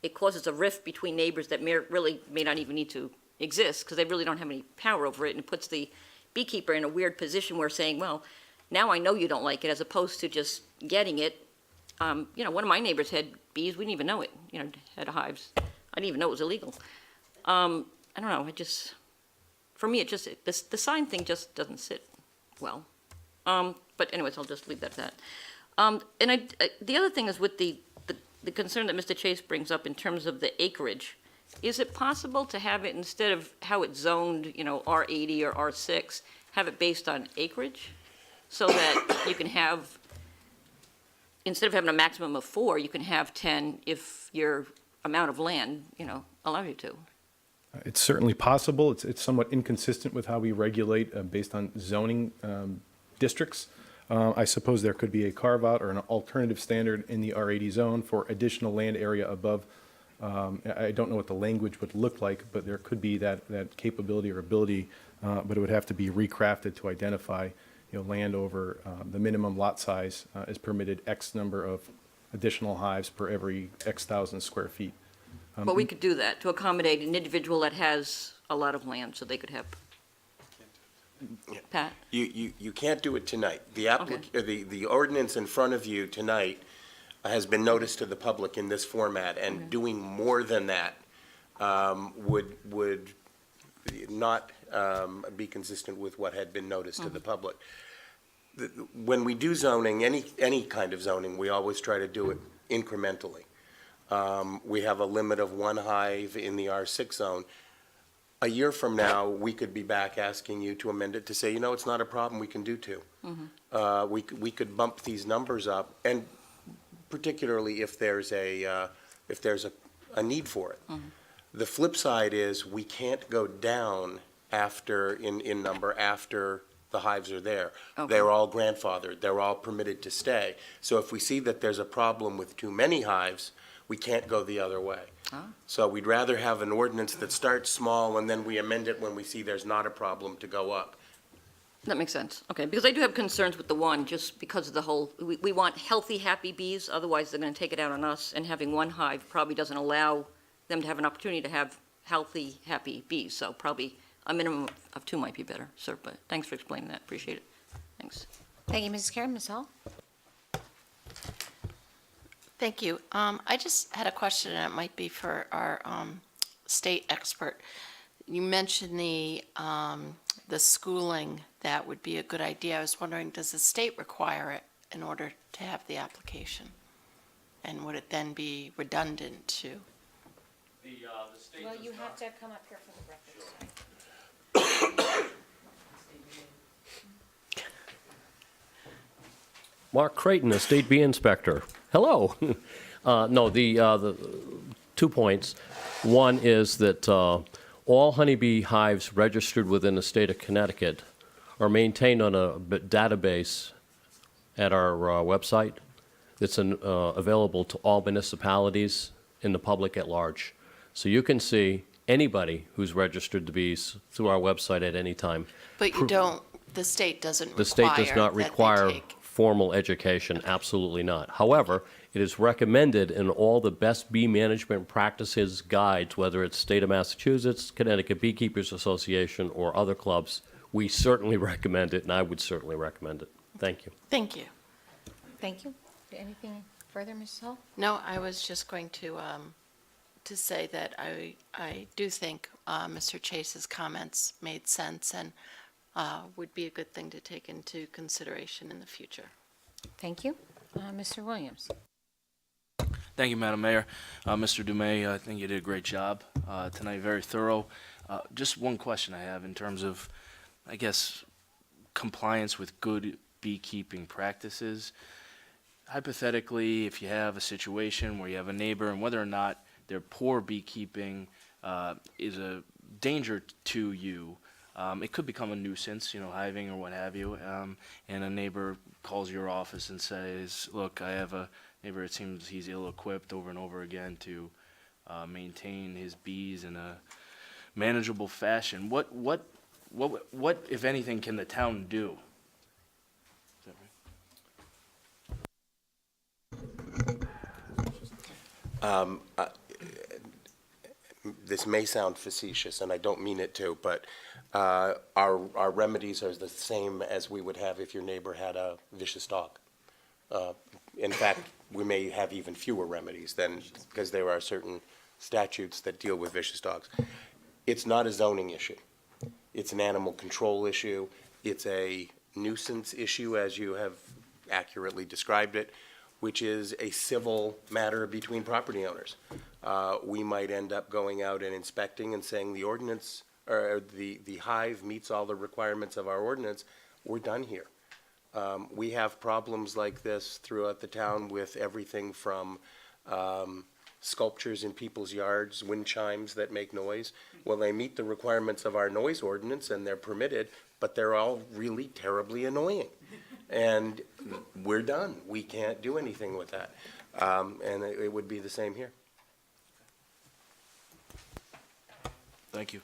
it causes a rift between neighbors that may not even need to exist, because they really don't have any power over it, and it puts the beekeeper in a weird position where saying, well, now I know you don't like it, as opposed to just getting it. One of my neighbors had bees, we didn't even know it, had hives. I didn't even know it was illegal. I don't know, for me, the sign thing just doesn't sit well. But anyways, I'll just leave that at that. The other thing is with the concern that Mr. Chase brings up in terms of the acreage. Is it possible to have it, instead of how it's zoned, R80 or R6, have it based on acreage? So that you can have, instead of having a maximum of 4, you can have 10 if your amount of land, allow you to. It's certainly possible. It's somewhat inconsistent with how we regulate based on zoning districts. I suppose there could be a carve-out or an alternative standard in the R80 zone for additional land area above. I don't know what the language would look like, but there could be that capability or ability, but it would have to be recrafted to identify, land over the minimum lot size is permitted X number of additional hives per every X thousand square feet. But we could do that to accommodate an individual that has a lot of land, so they could have. Pat? You can't do it tonight. The ordinance in front of you tonight has been noticed to the public in this format, and doing more than that would not be consistent with what had been noticed to the public. When we do zoning, any kind of zoning, we always try to do it incrementally. We have a limit of 1 hive in the R6 zone. A year from now, we could be back asking you to amend it to say, it's not a problem, we can do 2. We could bump these numbers up, and particularly if there's a need for it. The flip side is we can't go down in number after the hives are there. Okay. They're all grandfathered. They're all permitted to stay. So if we see that there's a problem with too many hives, we can't go the other way. So we'd rather have an ordinance that starts small and then we amend it when we see there's not a problem to go up. That makes sense. Okay, because I do have concerns with the one, just because of the whole, we want healthy, happy bees, otherwise they're going to take it out on us, and having 1 hive probably doesn't allow them to have an opportunity to have healthy, happy bees. So probably a minimum of 2 might be better, sir, but thanks for explaining that. Appreciate it. Thanks. Thank you, Mrs. Karen. Ms. Hall? Thank you. I just had a question, and it might be for our state expert. You mentioned the schooling. That would be a good idea. I was wondering, does the state require it in order to have the application? And would it then be redundant to? The state Well, you have to come up here for the record. Mark Creighton, the State Bee Inspector. Hello. No, the 2 points. One is that all honeybee hives registered within the state of Connecticut are maintained on a database at our website. It's available to all municipalities and the public at large. So you can see anybody who's registered the bees through our website at any time. But you don't, the state doesn't require. The state does not that they require take- formal education, absolutely not. However, it is recommended in all the best bee management practices guides, whether it's State of Massachusetts, Connecticut Beekeepers Association, or other clubs, we certainly recommend it, and I would certainly recommend it. Thank you. Thank you. Thank you. Anything further, Mrs. Hall? No, I was just going to say that I do think Mr. Chase's comments made sense and would be a good thing to take into consideration in the future. Thank you. Mr. Williams? Thank you, Madam Mayor. Mr. Dumais, I think you did a great job tonight, very thorough. Just one question I have in terms of, I guess, compliance with good beekeeping practices. Hypothetically, if you have a situation where you have a neighbor and whether or not their poor beekeeping is a danger to you, it could become a nuisance, hiving or what have you, and a neighbor calls your office and says, look, I have a neighbor, it seems he's ill-equipped over and over again to maintain his bees in a manageable fashion. What, if anything, can the town do? Is that right? This may sound facetious, and I don't mean it to, but our remedies are the same as we would have if your neighbor had a vicious dog. In fact, we may have even fewer remedies than, because there are certain statutes that deal with vicious dogs. It's not a zoning issue. It's an animal control issue. It's a nuisance issue, as you have accurately described it, which is a civil matter between property owners. We might end up going out and inspecting and saying the ordinance, or the hive meets all the requirements of our ordinance, we're done here. We have problems like this throughout the town with everything from sculptures in people's yards, wind chimes that make noise. Well, they meet the requirements of our noise ordinance and they're permitted, but they're all really terribly annoying. And we're done. We can't do anything with that. And it would be the same here. Thank you.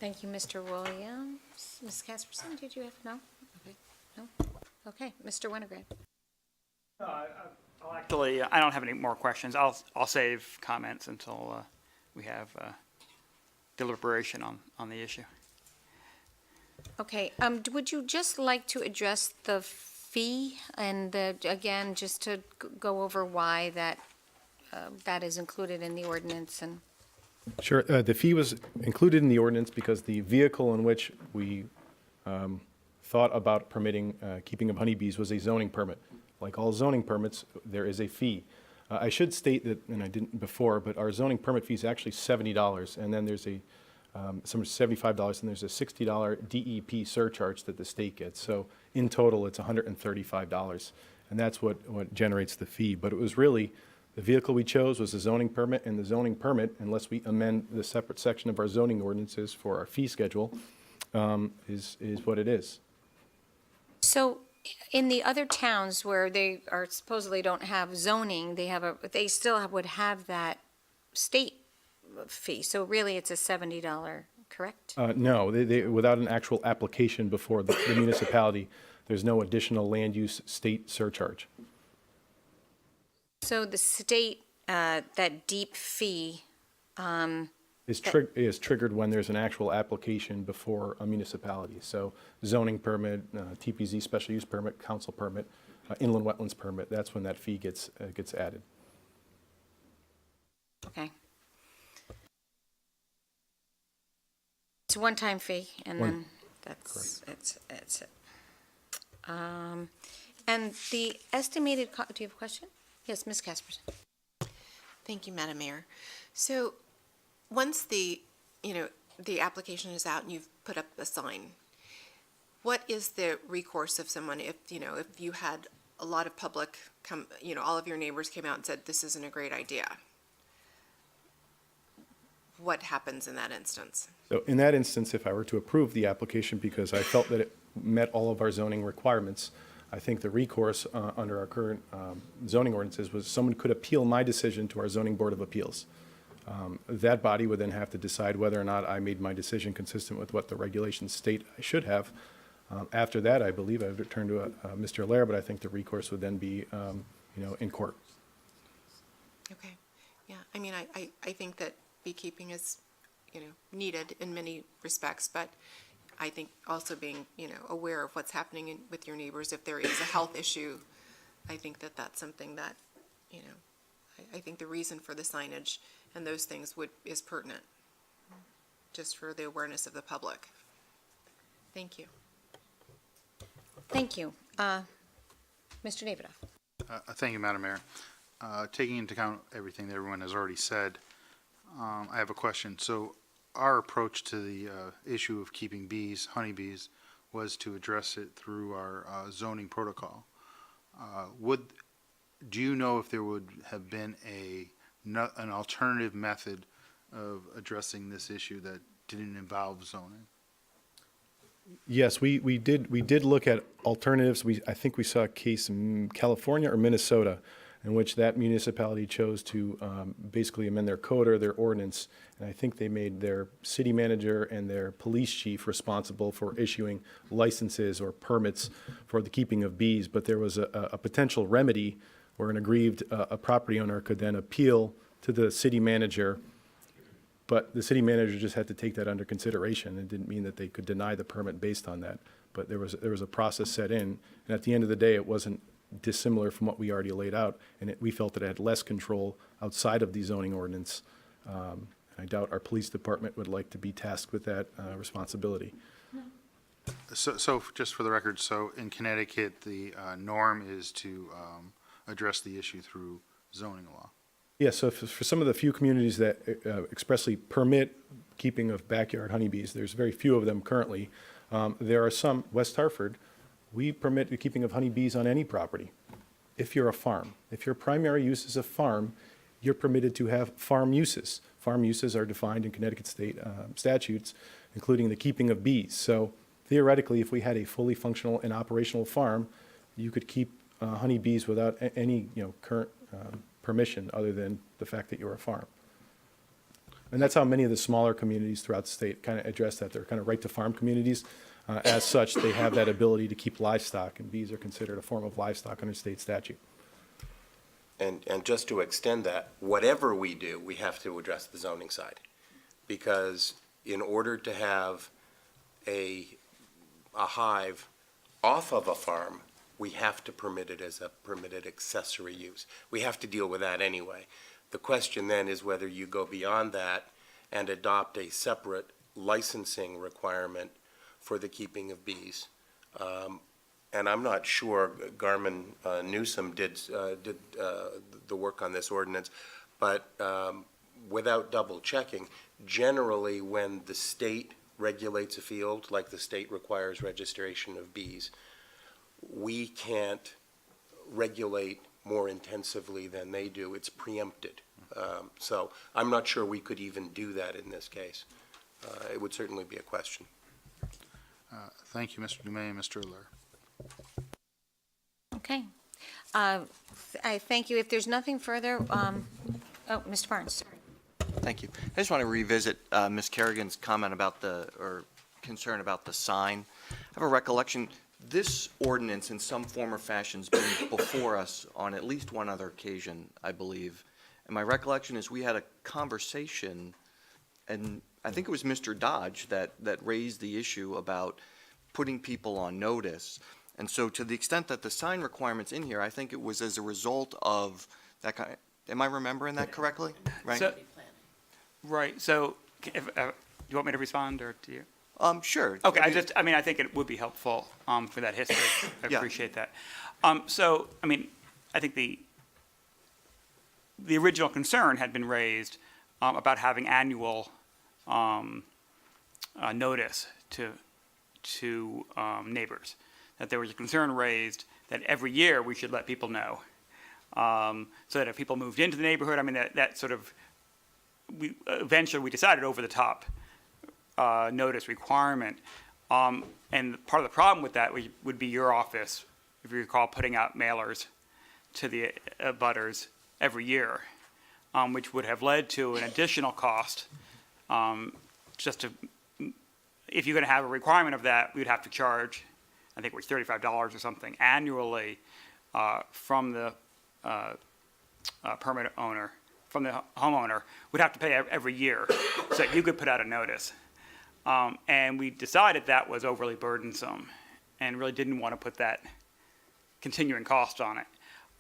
Thank you, Mr. Williams. Ms. Casperson, did you have, no? Okay. No? Okay, Mr. Winograd. Actually, I don't have any more questions. I'll save comments until we have deliberation on the issue. Okay, would you just like to address the fee and again, just to go over why that is included in the ordinance and? Sure. The fee was included in the ordinance because the vehicle in which we thought about permitting keeping of honeybees was a zoning permit. Like all zoning permits, there is a fee. I should state that, and I didn't before, but our zoning permit fee is actually $70, and then there's some $75, and there's a $60 DEP surcharge that the state gets. So in total, it's $135, and that's what generates the fee. But it was really, the vehicle we chose was a zoning permit, and the zoning permit, unless we amend the separate section of our zoning ordinances for our fee schedule, is what it is. So in the other towns where they are supposedly don't have zoning, they still would have that state fee. So really, it's a $70, correct? No, they, without an actual application before the municipality, there's no additional land use state surcharge. So the state, that deep fee, is triggered when there's an actual application before a municipality. So zoning permit, TPZ special use permit, council permit, inland wetlands permit, that's when that fee gets added. okay. It's a one-time fee, and then it's it. And the estimated, do you have a question? Yes, Ms. Casperson. Thank you, Madam Mayor. So once the application is out and you've put up a sign, what is the recourse of someone if you had a lot of public come, all of your neighbors came out and said, this isn't a great idea? What happens in that instance? So in that instance, if I were to approve the application because I felt that it met all of our zoning requirements, I think the recourse under our current zoning ordinances was someone could appeal my decision to our zoning board of appeals. That body would then have to decide whether or not I made my decision consistent with what the regulations state I should have. After that, I believe I would return to Mr. Allaire, but I think the recourse would then be, in court. Okay, yeah, I mean, I think that beekeeping is, needed in many respects, but I think also being, aware of what's happening with your neighbors, if there is a health issue, I think that that's something that, I think the reason for the signage and those things is pertinent, just for the awareness of the public. Thank you. Thank you. Mr. Davidoff. Thank you, Madam Mayor. Taking into account everything that everyone has already said, I have a question. So our approach to the issue of keeping bees, honeybees, was to address it through our zoning protocol. Do you know if there would have been an alternative method of addressing this issue that didn't involve zoning? Yes, we did look at alternatives. I think we saw a case in California or Minnesota in which that municipality chose to basically amend their code or their ordinance. And I think they made their city manager and their police chief responsible for issuing licenses or permits for the keeping of bees. But there was a potential remedy where an aggrieved a property owner could then appeal to the city manager. But the city manager just had to take that under consideration. It didn't mean that they could deny the permit based on that. But there was a process set in. And at the end of the day, it wasn't dissimilar from what we already laid out. And we felt that it had less control outside of the zoning ordinance. I doubt our police department would like to be tasked with that responsibility. So just for the record, so in Connecticut, the norm is to address the issue through zoning law. Yeah, so for some of the few communities that expressly permit keeping of backyard honeybees, there's very few of them currently. There are some, West Hartford, we permit the keeping of honeybees on any property if you're a farm. If your primary use is a farm, you're permitted to have farm uses. Farm uses are defined in Connecticut state statutes, including the keeping of bees. So theoretically, if we had a fully functional and operational farm, you could keep honeybees without any current permission other than the fact that you're a farm. And that's how many of the smaller communities throughout the state kind of address that. They're kind of right to farm communities. As such, they have that ability to keep livestock, and bees are considered a form of livestock under state statute. And just to extend that, whatever we do, we have to address the zoning side. Because in order to have a hive off of a farm, we have to permit it as a permitted accessory use. We have to deal with that anyway. The question then is whether you go beyond that and adopt a separate licensing requirement for the keeping of bees. And I'm not sure Garmin Newsom did the work on this ordinance, but without double checking, generally when the state regulates a field, like the state requires registration of bees, we can't regulate more intensively than they do. It's preempted. So I'm not sure we could even do that in this case. It would certainly be a question. Thank you, Mr. Dumais and Mr. Aller. Okay. I thank you. If there's nothing further, Mr. Barnes. Thank you. I just want to revisit Ms. Kerrigan's comment about or concern about the sign. I have a recollection, this ordinance in some form or fashion has been before us on at least one other occasion, I believe. And my recollection is we had a conversation, and I think it was Mr. Dodge that raised the issue about putting people on notice. And so to the extent that the sign requirement's in here, I think it was as a result of that kind. Am I remembering that correctly? Right. So, right. So, if, do you want me to respond, or do you? Sure. Okay. I think it would be helpful for that history. I appreciate that. So, I think the original concern had been raised about having annual notice to neighbors. That there was a concern raised that every year we should let people know, so that if people moved into the neighborhood, that sort of, eventually we decided over the top notice requirement. And part of the problem with that would be your office, if you recall, putting out mailers to the butters every year, which would have led to an additional cost. If you're going to have a requirement of that, we'd have to charge, I think it was $35 or something annually from the permit owner, from the homeowner, would have to pay every year so that you could put out a notice. And we decided that was overly burdensome and really didn't want to put that continuing cost on it.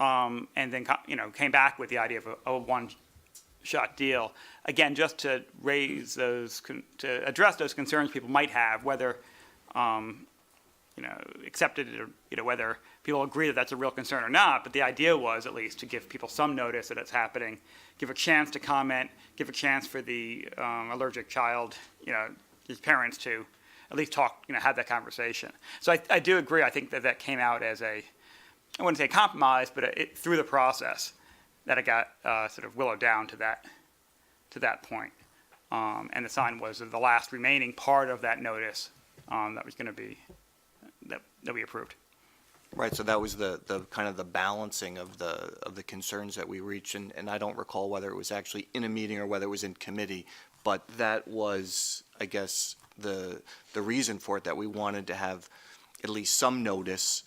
And then, came back with the idea of a one-shot deal. Again, just to raise those, to address those concerns people might have, whether, accepted it or, whether people agree that that's a real concern or not. But the idea was at least to give people some notice that it's happening, give a chance to comment, give a chance for the allergic child, his parents to at least talk, have that conversation. So I do agree. I think that came out as I wouldn't say compromise, but through the process that it got sort of willowed down to that point. And the sign was the last remaining part of that notice that was going to be, that we approved. Right, so that was the kind of the balancing of the concerns that we reached, and I don't recall whether it was actually in a meeting or whether it was in committee, but that was, I guess, the reason for it, that we wanted to have at least some notice,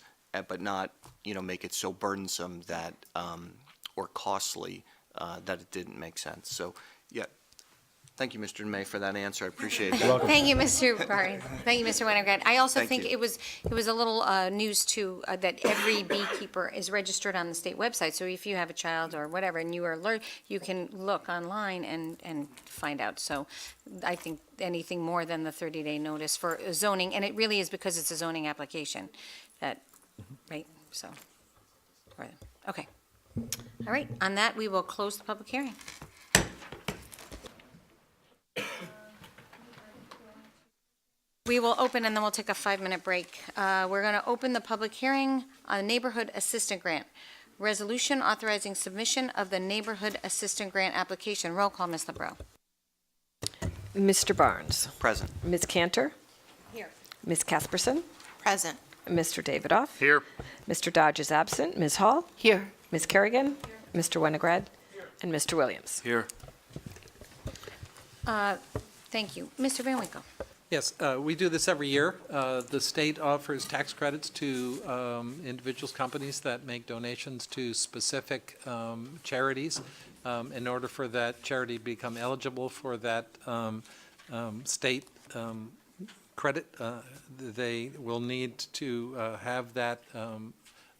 but not, make it so burdensome that, or costly, that it didn't make sense. So, yeah. Thank you, Mr. May, for that answer. I appreciate it. Thank you, Mr. Barton. Thank you, Mr. Winograd. I also Thank think you. it was a little news too, that every beekeeper is registered on the state website. So if you have a child or whatever and you are alert, you can look online and find out. So I think anything more than the 30-day notice for zoning, and it really is because it's a zoning application, that, right? So, right. Okay. All right. On that, we will close the public hearing. We will open and then we'll take a 5-minute break. We're going to open the public hearing on Neighborhood Assistant Grant. Resolution authorizing submission of the Neighborhood Assistant Grant application. Roll call, Ms. LeBrow. Mr. Barnes. Present. Ms. Cantor. Here. Ms. Casperson. Present. Mr. Davidoff. Here. Mr. Dodge is absent. Ms. Hall. Here. Ms. Kerrigan. Mr. Winograd. And Mr. Williams. Here. Thank you. Mr. Van Winkle. Yes, we do this every year. The state offers tax credits to individuals, companies that make donations to specific charities. In order for that charity to become eligible for that state credit, they will need to have that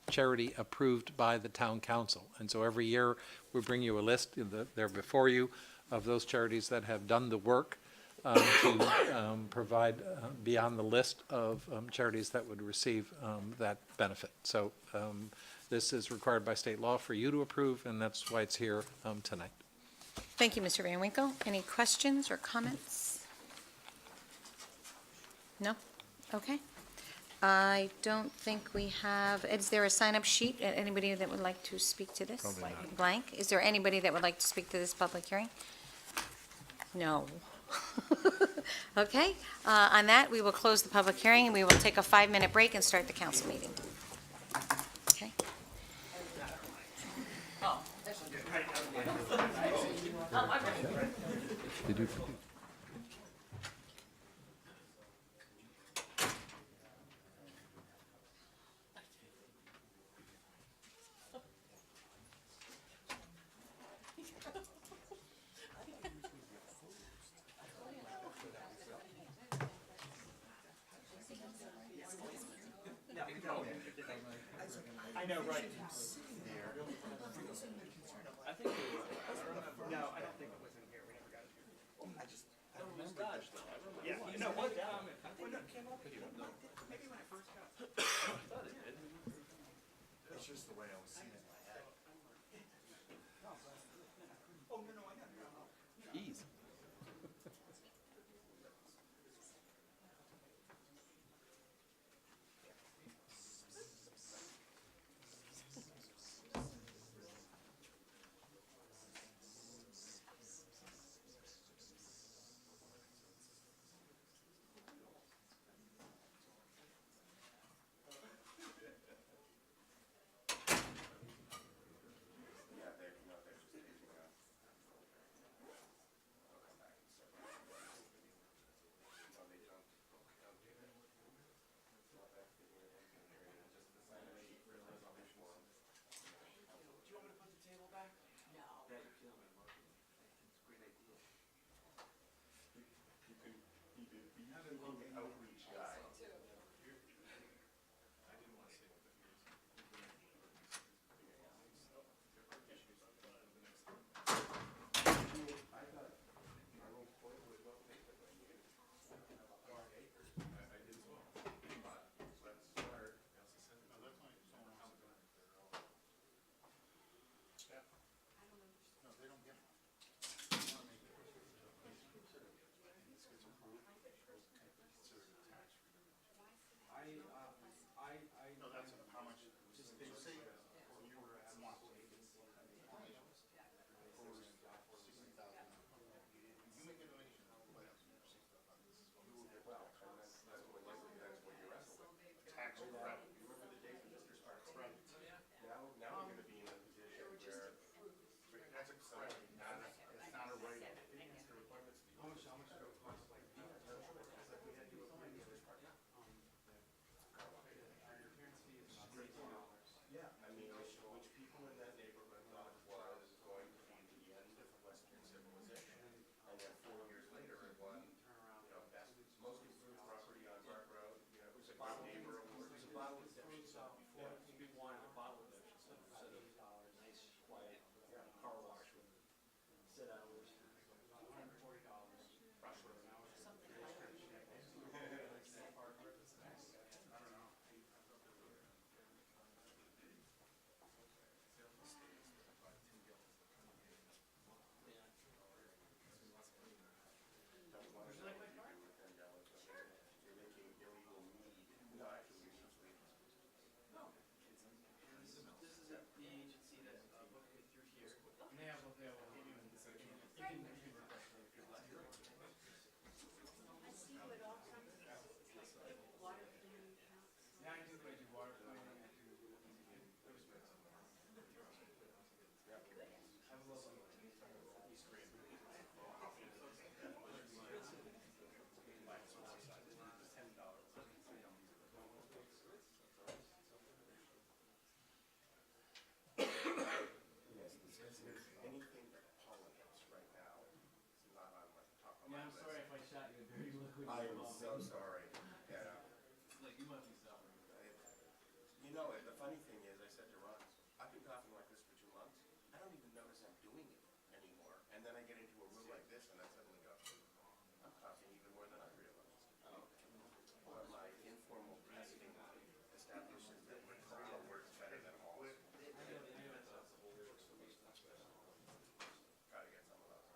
charity approved by the town council. And so every year, we bring you a list, they're before you, of those charities that have done the work to provide beyond the list of charities that would receive that benefit. So this is required by state law for you to approve, and that's why it's here tonight. Thank you, Mr. Van Winkle. Any questions or comments? No? Okay. I don't think we have, is there a sign-up sheet? Anybody that would like to speak to this? Probably not. Blank? Is there anybody that would like to speak to this public hearing? No. Okay, on that, we will close the public hearing, and we will take a 5-minute break and start the council meeting. Okay. I know, right? I think no, I don't think it was in here. We never got it here. I just dodged though. Yeah, you know what? I think it came up here. Maybe when I first got it. I thought it did. It's just the way I was seeing it in my head. Oh, no, I know. Easy. I am so sorry. Yeah. You must be suffering. You know, the funny thing is, I said to Ron, I've been coughing like this for 2 months. I don't even notice I'm doing it anymore. And then I get into a room like this, and I suddenly go, I'm coughing even more than I realized. But my informal testing establishes that Corona works better than all. Gotta get some of those.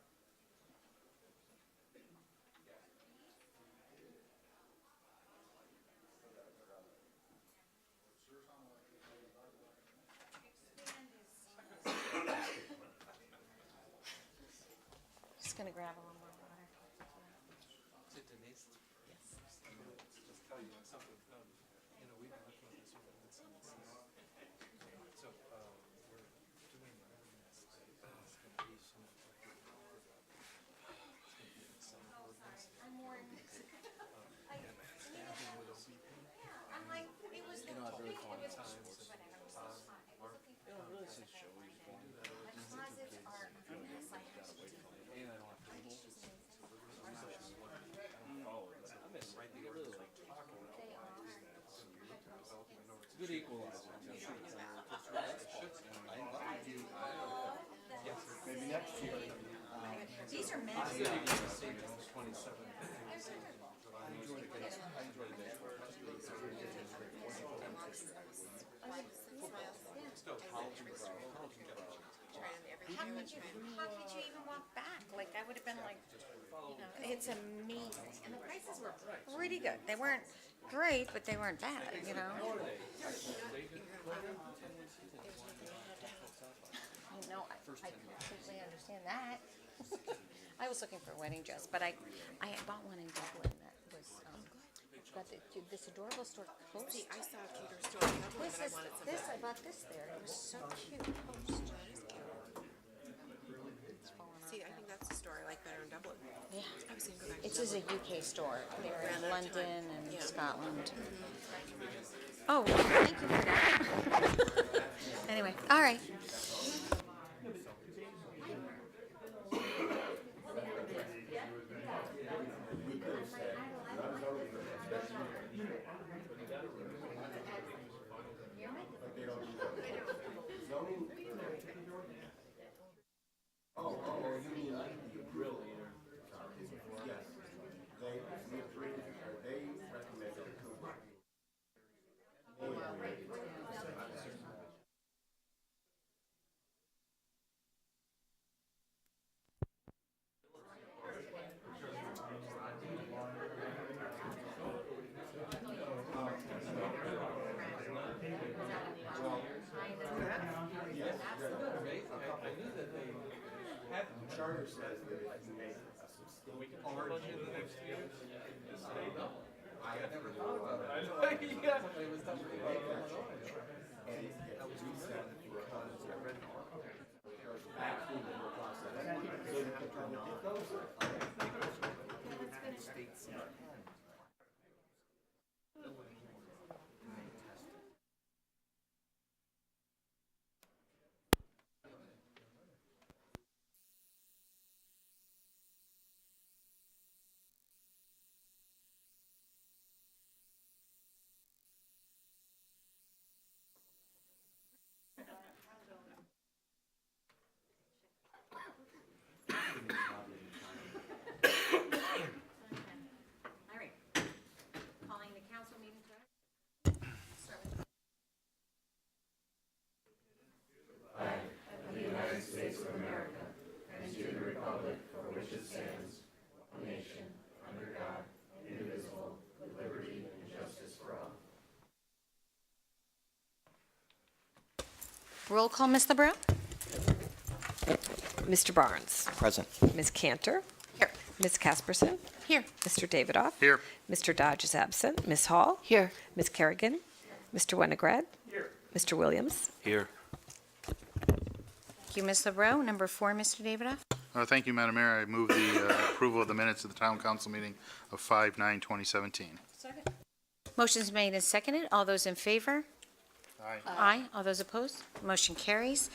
Just gonna grab a little more water. Is it Denise? Yes. Just tell you something, we've been looking at this ordinance and it's, so, we're doing an ordinance that is gonna be some, some ordinance. I'm more. I'm like, it was the. Deposits are a mess. I have to do. Good equalizer. Maybe next year. These are massive. How could you even walk back? Like, I would have been like, it's amazing. And the prices were pretty good. They weren't great, but they weren't bad, I completely understand that. I was looking for a wedding dress, but I bought one in Dublin that was, got this adorable store post. See, I saw a cuter store in Dublin, but I wanted some. I bought this there. It was so cute. Post. See, I think that's the store I like better in Dublin. Yeah. I was gonna go back to It is a Dublin. UK store. They're Around in that London time. and Yeah. Scotland. Oh, thank you for that. Anyway, all right. charter says that if you make I have never thought about it. All right. Calling the council meeting to order. Roll call, Ms. LeBrun? Mr. Barnes. Present. Ms. Cantor. Here. Ms. Casperson. Here. Mr. Davidoff. Here. Mr. Dodge is absent. Ms. Hall. Here. Ms. Kerrigan. Mr. Winograd. Here. Mr. Williams. Here. Thank you, Ms. LeBrun. Number 4, Mr. Davidoff. Thank you, Madam Mayor. I move the approval of the minutes of the Town Council meeting of 5/9/2017. Motion's made and seconded. All those in favor? Aye. Aye. All those opposed? Motion carries.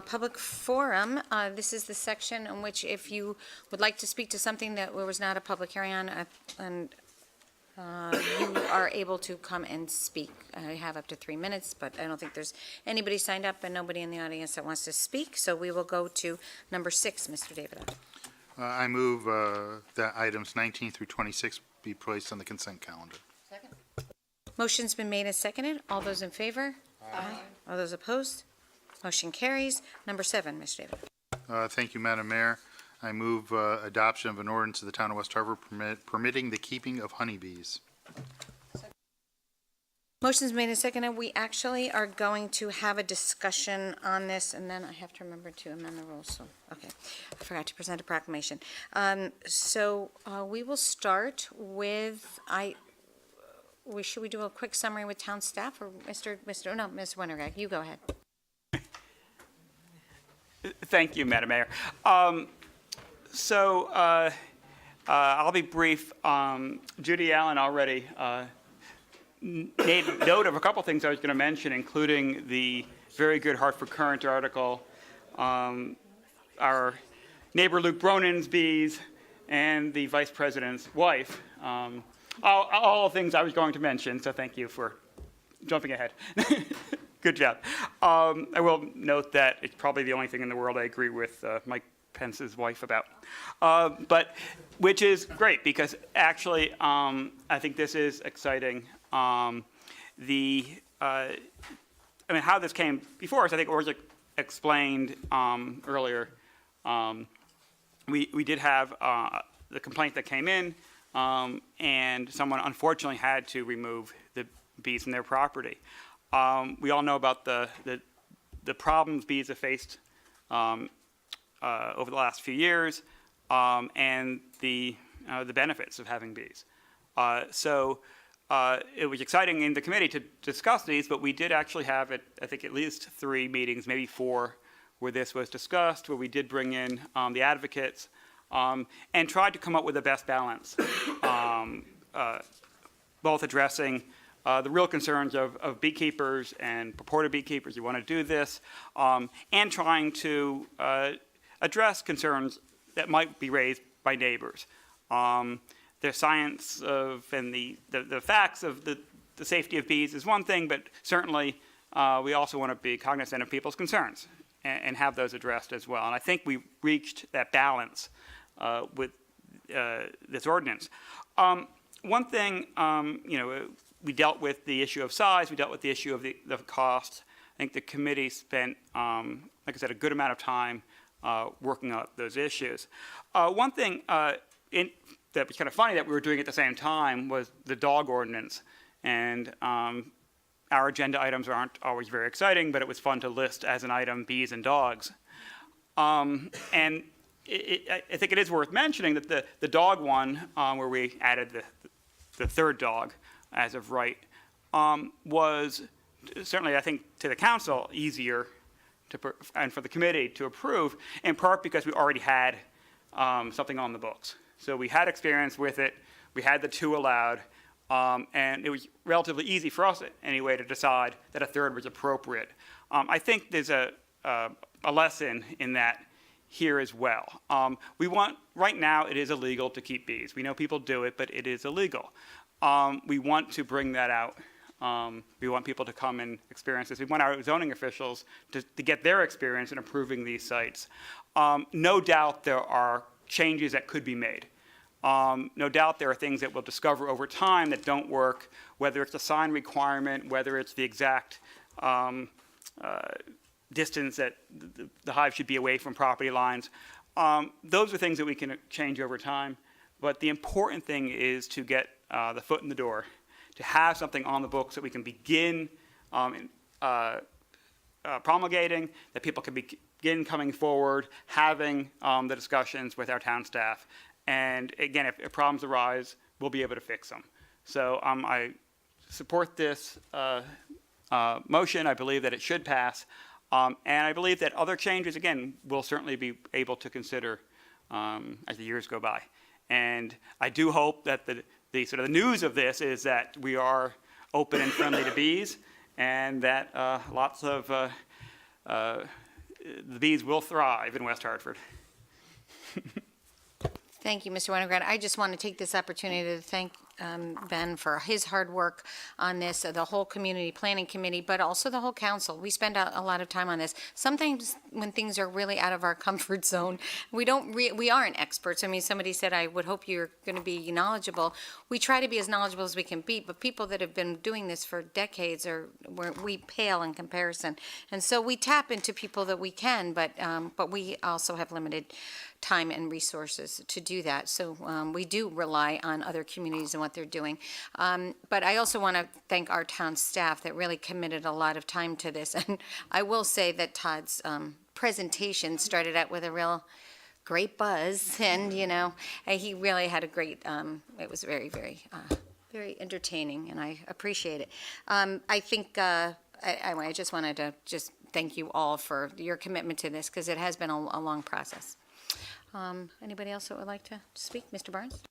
Public forum, this is the section in which if you would like to speak to something that there was not a public hearing on, and you are able to come and speak. I have up to 3 minutes, but I don't think there's anybody signed up and nobody in the audience that wants to speak, so we will go to number 6, Mr. Davidoff. I move that items 19 through 26 be placed on the consent calendar. Motion's been made and seconded. All those in favor? Aye. All those opposed? Motion carries. Number 7, Mr. Davidoff. Thank you, Madam Mayor. I move adoption of an ordinance of the Town of West Hartford permitting the keeping of honeybees. Motion's made and seconded. We actually are going to have a discussion on this, and then I have to remember to amend the rules, so, okay. I forgot to present a proclamation. We will start with, should we do a quick summary with town staff, or Ms. Winograd, you go ahead. Thank you, Madam Mayor. I'll be brief. Judy Allen already made note of a couple things I was going to mention, including the very good Hartford Current article, our neighbor Luke Bronin's bees, and the vice president's wife. All things I was going to mention, so thank you for jumping ahead. Good job. I will note that it's probably the only thing in the world I agree with Mike Pence's wife about, which is great because actually I think this is exciting. How this came before us, I think Orza explained earlier. We did have the complaint that came in, and someone unfortunately had to remove the bees from their property. We all know about the problems bees have faced over the last few years, and the benefits of having bees. It was exciting in the committee to discuss these, but we did actually have, I think, at least 3 meetings, maybe 4, where this was discussed, where we did bring in the advocates and tried to come up with the best balance, both addressing the real concerns of beekeepers and purported beekeepers who want to do this, and trying to address concerns that might be raised by neighbors. The science and the facts of the safety of bees is one thing, but certainly we also want to be cognizant of people's concerns and have those addressed as well. And I think we reached that balance with this ordinance. One thing, we dealt with the issue of size, we dealt with the issue of the cost. I think the committee spent, like I said, a good amount of time working out those issues. One thing that was kind of funny that we were doing at the same time was the dog ordinance. And our agenda items aren't always very exciting, but it was fun to list as an item bees and dogs. And I think it is worth mentioning that the dog one, where we added the third dog as of right, was certainly, I think, to the council easier and for the committee to approve, in part because we already had something on the books. So we had experience with it, we had the 2 allowed, and it was relatively easy for us anyway to decide that a third was appropriate. I think there's a lesson in that here as well. Right now it is illegal to keep bees. We know people do it, but it is illegal. We want to bring that out. We want people to come and experience this. We want our zoning officials to get their experience in approving these sites. No doubt there are changes that could be made. No doubt there are things that we'll discover over time that don't work, whether it's the sign requirement, whether it's the exact distance that the hive should be away from property lines. Those are things that we can change over time. But the important thing is to get the foot in the door, to have something on the books that we can begin promulgating, that people can begin coming forward, having the discussions with our town staff. And again, if problems arise, we'll be able to fix them. So I support this motion. I believe that it should pass. And I believe that other changes, again, we'll certainly be able to consider as the years go by. And I do hope that the sort of the news of this is that we are open and friendly to bees, and that lots of the bees will thrive in West Hartford. Thank you, Mr. Winograd. I just want to take this opportunity to thank Ben for his hard work on this, the whole community planning committee, but also the whole council. We spend a lot of time on this. Sometimes when things are really out of our comfort zone, we aren't experts. I mean, somebody said, I would hope you're going to be knowledgeable. We try to be as knowledgeable as we can be, but people that have been doing this for decades we pale in comparison. And so we tap into people that we can, but we also have limited time and resources to do that. So we do rely on other communities and what they're doing. But I also want to thank our town staff that really committed a lot of time to this. And I will say that Todd's presentation started out with a real great buzz, and he really had a great, it was very, very, very entertaining, and I appreciate it. I think, I just wanted to just thank you all for your commitment to this, because it has been a long process. Anybody else that would like to speak? Mr. Barnes?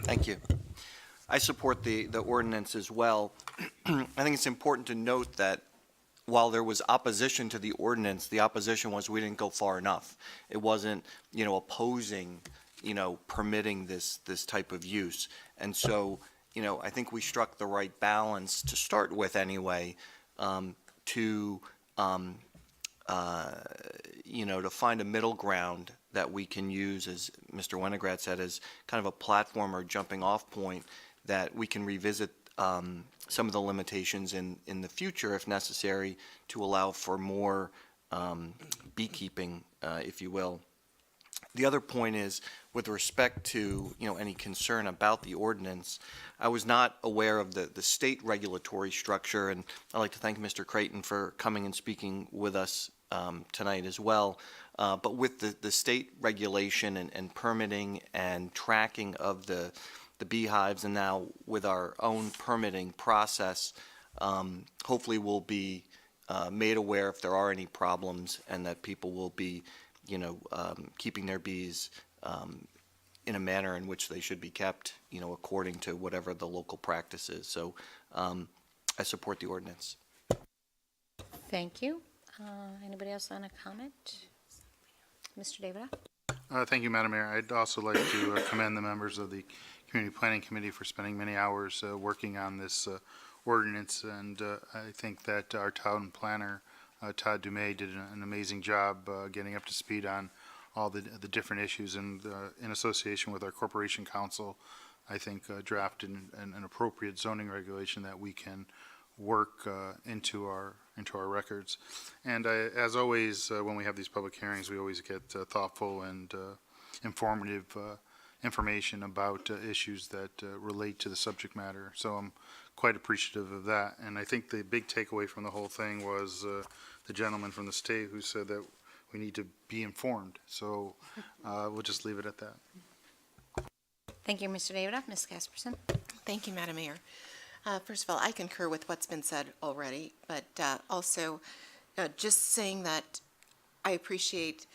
Thank you. I support the ordinance as well. I think it's important to note that while there was opposition to the ordinance, the opposition was we didn't go far enough. It wasn't, opposing, permitting this type of use. And so, I think we struck the right balance to start with anyway, to find a middle ground that we can use, as Mr. Winograd said, as kind of a platform or jumping off point that we can revisit some of the limitations in the future if necessary to allow for more beekeeping, if you will. The other point is, with respect to any concern about the ordinance, I was not aware of the state regulatory structure, and I'd like to thank Mr. Creighton for coming and speaking with us tonight as well. But with the state regulation and permitting and tracking of the beehives, and now with our own permitting process, hopefully we'll be made aware if there are any problems, and that people will be, keeping their bees in a manner in which they should be kept, according to whatever the local practice is. So I support the ordinance. Thank you. Anybody else on a comment? Mr. David? Thank you, Madam Mayor. I'd also like to commend the members of the Community Planning Committee for spending many hours working on this ordinance, and I think that our town planner, Todd Dumais, did an amazing job getting up to speed on all the different issues, and in association with our Corporation Council, I think drafted an appropriate zoning regulation that we can work into our records. And as always, when we have these public hearings, we always get thoughtful and informative information about issues that relate to the subject matter. So I'm quite appreciative of that. And I think the big takeaway from the whole thing was the gentleman from the state who said that we need to be informed. So we'll just leave it at that. Thank you, Mr. Davidoff. Ms. Casperson? Thank you, Madam Mayor. First of all, I concur with what's been said already, but also just saying that I appreciate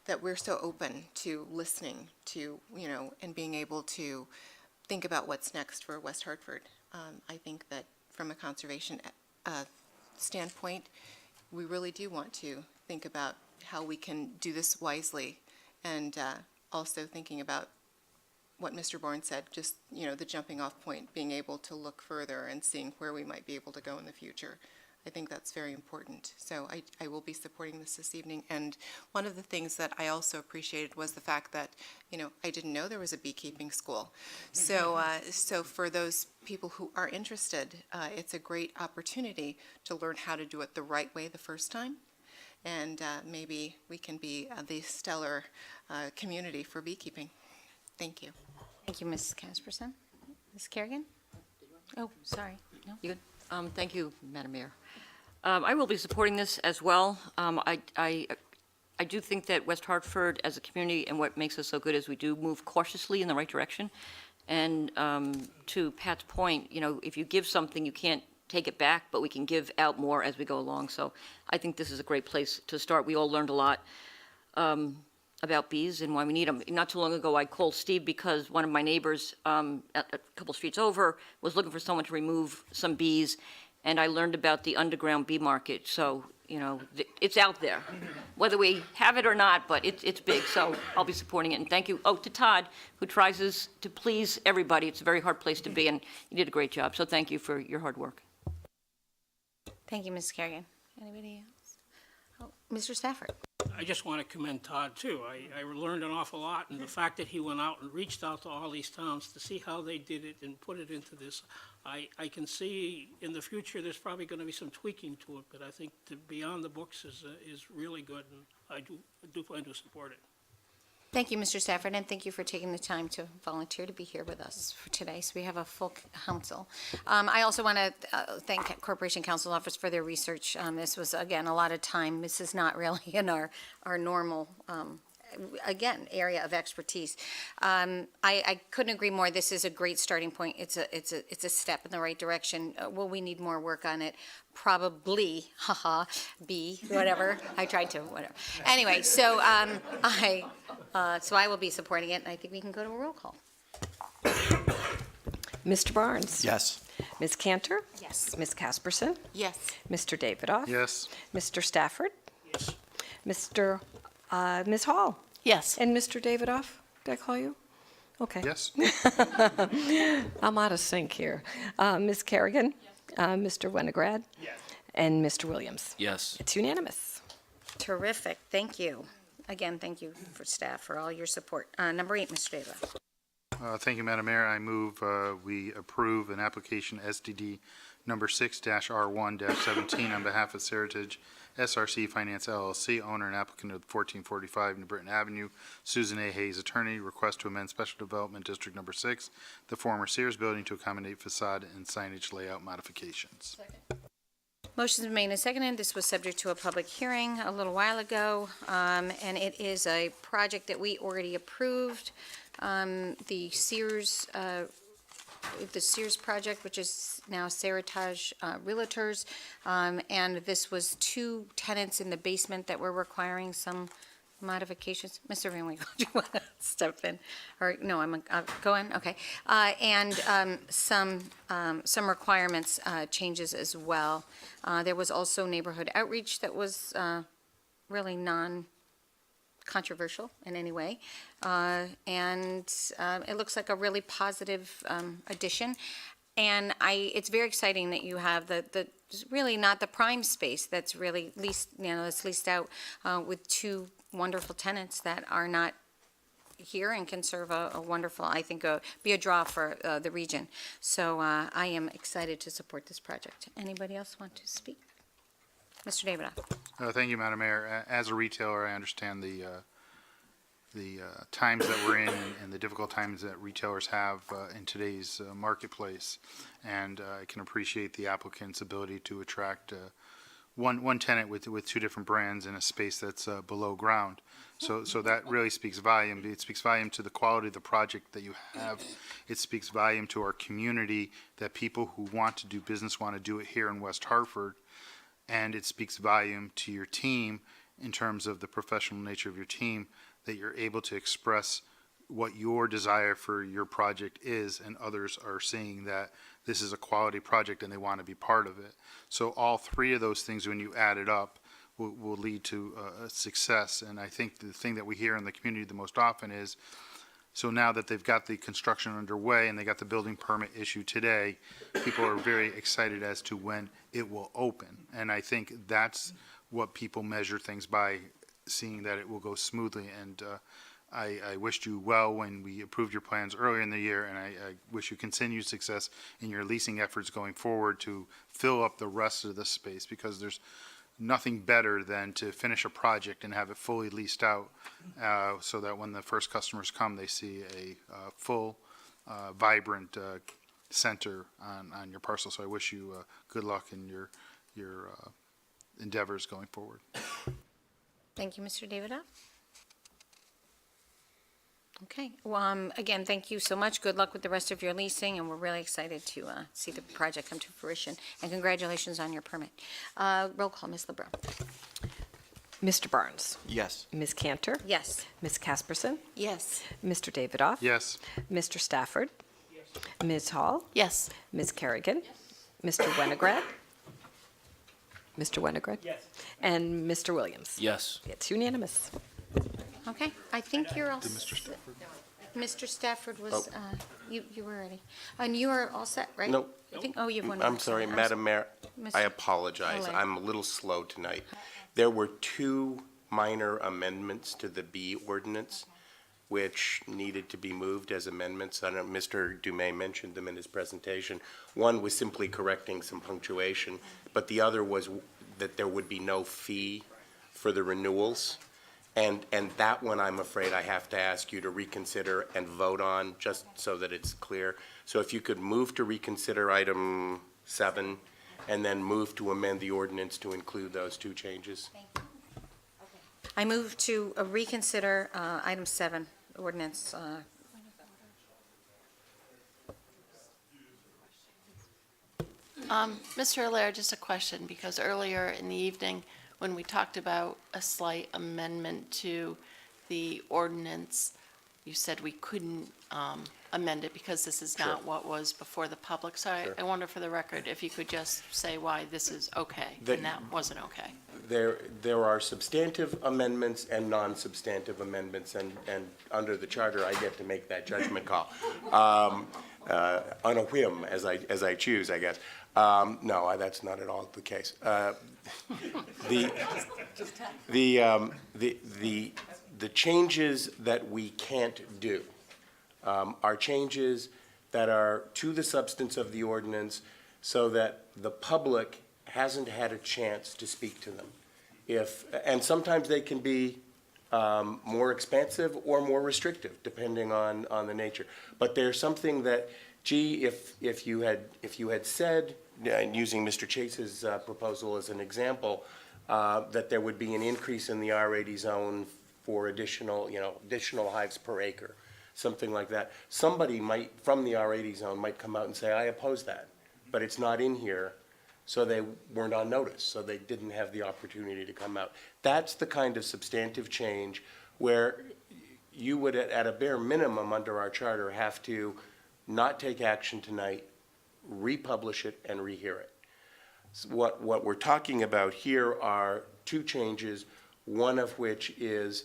that we're so open to listening to, and being able to think about what's next for West Hartford. I think that from a conservation standpoint, we really do want to think about how we can do this wisely, and also thinking about what Mr. Bourne said, just, the jumping off point, being able to look further and seeing where we might be able to go in the future. I think that's very important. So I will be supporting this evening. And one of the things that I also appreciated was the fact that, I didn't know there was a beekeeping school. So, so for those people who are interested, it's a great opportunity to learn how to do it the right way the first time. And maybe we can be the stellar community for beekeeping. Thank you. Thank you, Ms. Casperson. Ms. Kerrigan? Oh, sorry. No? You good? Thank you, Madam Mayor. I will be supporting this as well. I do think that West Hartford as a community, and what makes us so good is we do move cautiously in the right direction. And to Pat's point, if you give something, you can't take it back, but we can give out more as we go along. So I think this is a great place to start. We all learned a lot about bees and why we need them. Not too long ago, I called Steve because one of my neighbors a couple streets over was looking for someone to remove some bees, and I learned about the underground bee market. So, it's out there, whether we have it or not, but it's big, so I'll be supporting it. And thank you, to Todd, who tries to please everybody. It's a very hard place to be, and you did a great job, so thank you for your hard work. Thank you, Ms. Kerrigan. Anybody else? Oh, Mr. Stafford? I just want to commend Todd, too. I learned an awful lot, and the fact that he went out and reached out to all these towns to see how they did it and put it into this, I can see in the future there's probably going to be some tweaking to it, but I think to be on the books is really good, and I do plan to support it. Thank you, Mr. Stafford, and thank you for taking the time to volunteer to be here with us for today. So we have a full council. I also want to thank Corporation Council Office for their research. This was, again, a lot of time. This is not really in our normal, again, area of expertise. I couldn't agree more. This is a great starting point. It's a step in the right direction. Will we need more work on it? Probably, whatever. I tried to, whatever. Anyway, so I will be supporting it, and I think we can go to a roll call. Mr. Barnes? Yes. Ms. Cantor? Yes. Ms. Casperson? Yes. Mr. Davidoff? Yes. Mr. Stafford? Yes. Ms. Hall? Yes. And Mr. Davidoff? Did I call you? Okay. Yes. I'm out of sync here. Ms. Kerrigan? Mr. Winograd? Yes. And Mr. Williams? Yes. It's unanimous. Terrific. Thank you. Again, thank you for staff for all your support. Number 8, Mr. Davidoff. Thank you, Madam Mayor. I move we approve an application SDD number 6-R1-17 on behalf of Seritage SRC Finance LLC, owner and applicant of 1445 New Britain Avenue, Susan A. Hayes, attorney, request to amend Special Development District Number 6, the former Sears building, to accommodate facade and signage layout modifications. Motion's been made and seconded. This was subject to a public hearing a little while ago, and it is a project that we already approved. The Sears project, which is now Seritage Realtors, and this was 2 tenants in the basement that were requiring some modifications. Mr. Van Winkle, do you want to step in? Or, no, I'm going, okay. And some requirements changes as well. There was also neighborhood outreach that was really non-controversial in any way. And it looks like a really positive addition. And it's very exciting that you have the really not the prime space that's really that's leased out with 2 wonderful tenants that are not here and can serve a wonderful, I think, be a draw for the region. So I am excited to support this project. Anybody else want to speak? Mr. Davidoff. Thank you, Madam Mayor. As a retailer, I understand the times that we're in and the difficult times that retailers have in today's marketplace. And I can appreciate the applicant's ability to attract one tenant with two different brands in a space that's below ground. So that really speaks volume. It speaks volume to the quality of the project that you have. It speaks volume to our community that people who want to do business want to do it here in West Hartford. And it speaks volume to your team in terms of the professional nature of your team, that you're able to express what your desire for your project is, and others are seeing that this is a quality project and they want to be part of it. So all three of those things, when you add it up, will lead to success. And I think the thing that we hear in the community the most often is, so now that they've got the construction underway and they got the building permit issued today, people are very excited as to when it will open. And I think that's what people measure things by, seeing that it will go smoothly. And I wished you well when we approved your plans earlier in the year, and I wish you continued success in your leasing efforts going forward to fill up the rest of the space, because there's nothing better than to finish a project and have it fully leased out, so that when the first customers come, they see a full, vibrant center on your parcel. So I wish you good luck in your endeavors going forward. Thank you, Mr. Davidoff. Okay, well, again, thank you so much. Good luck with the rest of your leasing, and we're really excited to see the project come to fruition. And congratulations on your permit. Roll call, Ms. LeBron. Mr. Barnes? Yes. Ms. Cantor? Yes. Ms. Casperson? Yes. Mr. Davidoff? Yes. Mr. Stafford? Ms. Hall? Yes. Ms. Kerrigan? Mr. Winograd? Mr. Winograd? Yes. And Mr. Williams? Yes. It's unanimous. Okay, I think you're all. Did Mr. Stafford? Mr. Stafford was, you were ready. And you are all set, right? Nope. I think, oh, you have one more. I'm sorry, Madam Mayor, Ms. I apologize. Ole. I'm a little slow tonight. There were two minor amendments to the B ordinance which needed to be moved as amendments. I know Mr. Dumais mentioned them in his presentation. One was simply correcting some punctuation, but the other was that there would be no fee for the renewals. And that one, I'm afraid I have to ask you to reconsider and vote on, just so that it's clear. So if you could move to reconsider item 7, and then move to amend the ordinance to include those two changes. I move to reconsider item 7, ordinance. Mr. Allaire, just a question, because earlier in the evening, when we talked about a slight amendment to the ordinance, you said we couldn't amend it because this is not what was before the public. So I wonder, for the record, if you could just say why this is okay and that wasn't okay. There are substantive amendments and non-substantive amendments, and under the charter, I get to make that judgment call. On a whim, as I choose, I guess. No, that's not at all the case. The changes that we can't do are changes that are to the substance of the ordinance, so that the public hasn't had a chance to speak to them. And sometimes they can be more expansive or more restrictive, depending on the nature. But there's something that, gee, if you had said, and using Mr. Chase's proposal as an example, that there would be an increase in the R80 zone for additional hives per acre, something like that. Somebody from the R80 zone might come out and say, I oppose that, but it's not in here, so they weren't on notice, so they didn't have the opportunity to come out. That's the kind of substantive change where you would, at a bare minimum under our charter, have to not take action tonight, republish it, and rehear it. So what we're talking about here are two changes, one of which is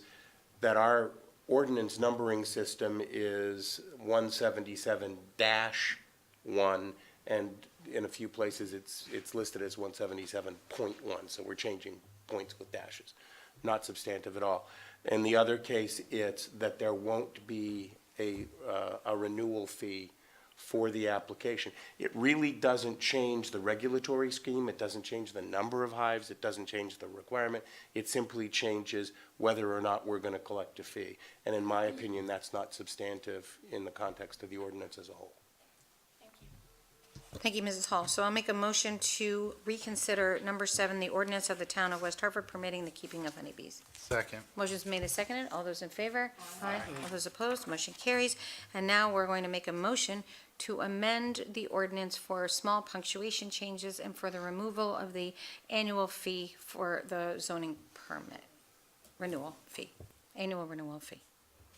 that our ordinance numbering system is 177-1, and in a few places it's listed as 177.1, so we're changing points with dashes, not substantive at all. In the other case, it's that there won't be a renewal fee for the application. It really doesn't change the regulatory scheme. It doesn't change the number of hives. It doesn't change the requirement. It simply changes whether or not we're going to collect a fee. And in my opinion, that's not substantive in the context of the ordinance as a whole. Thank you, Mrs. Hall. So I'll make a motion to reconsider number 7, the ordinance of the town of West Hartford permitting the keeping of honeybees. Second. Motion's made and seconded. All those in favor? Aye. All those opposed? Motion carries. And now we're going to make a motion to amend the ordinance for small punctuation changes and for the removal of the annual fee for the zoning permit, renewal fee, annual renewal fee.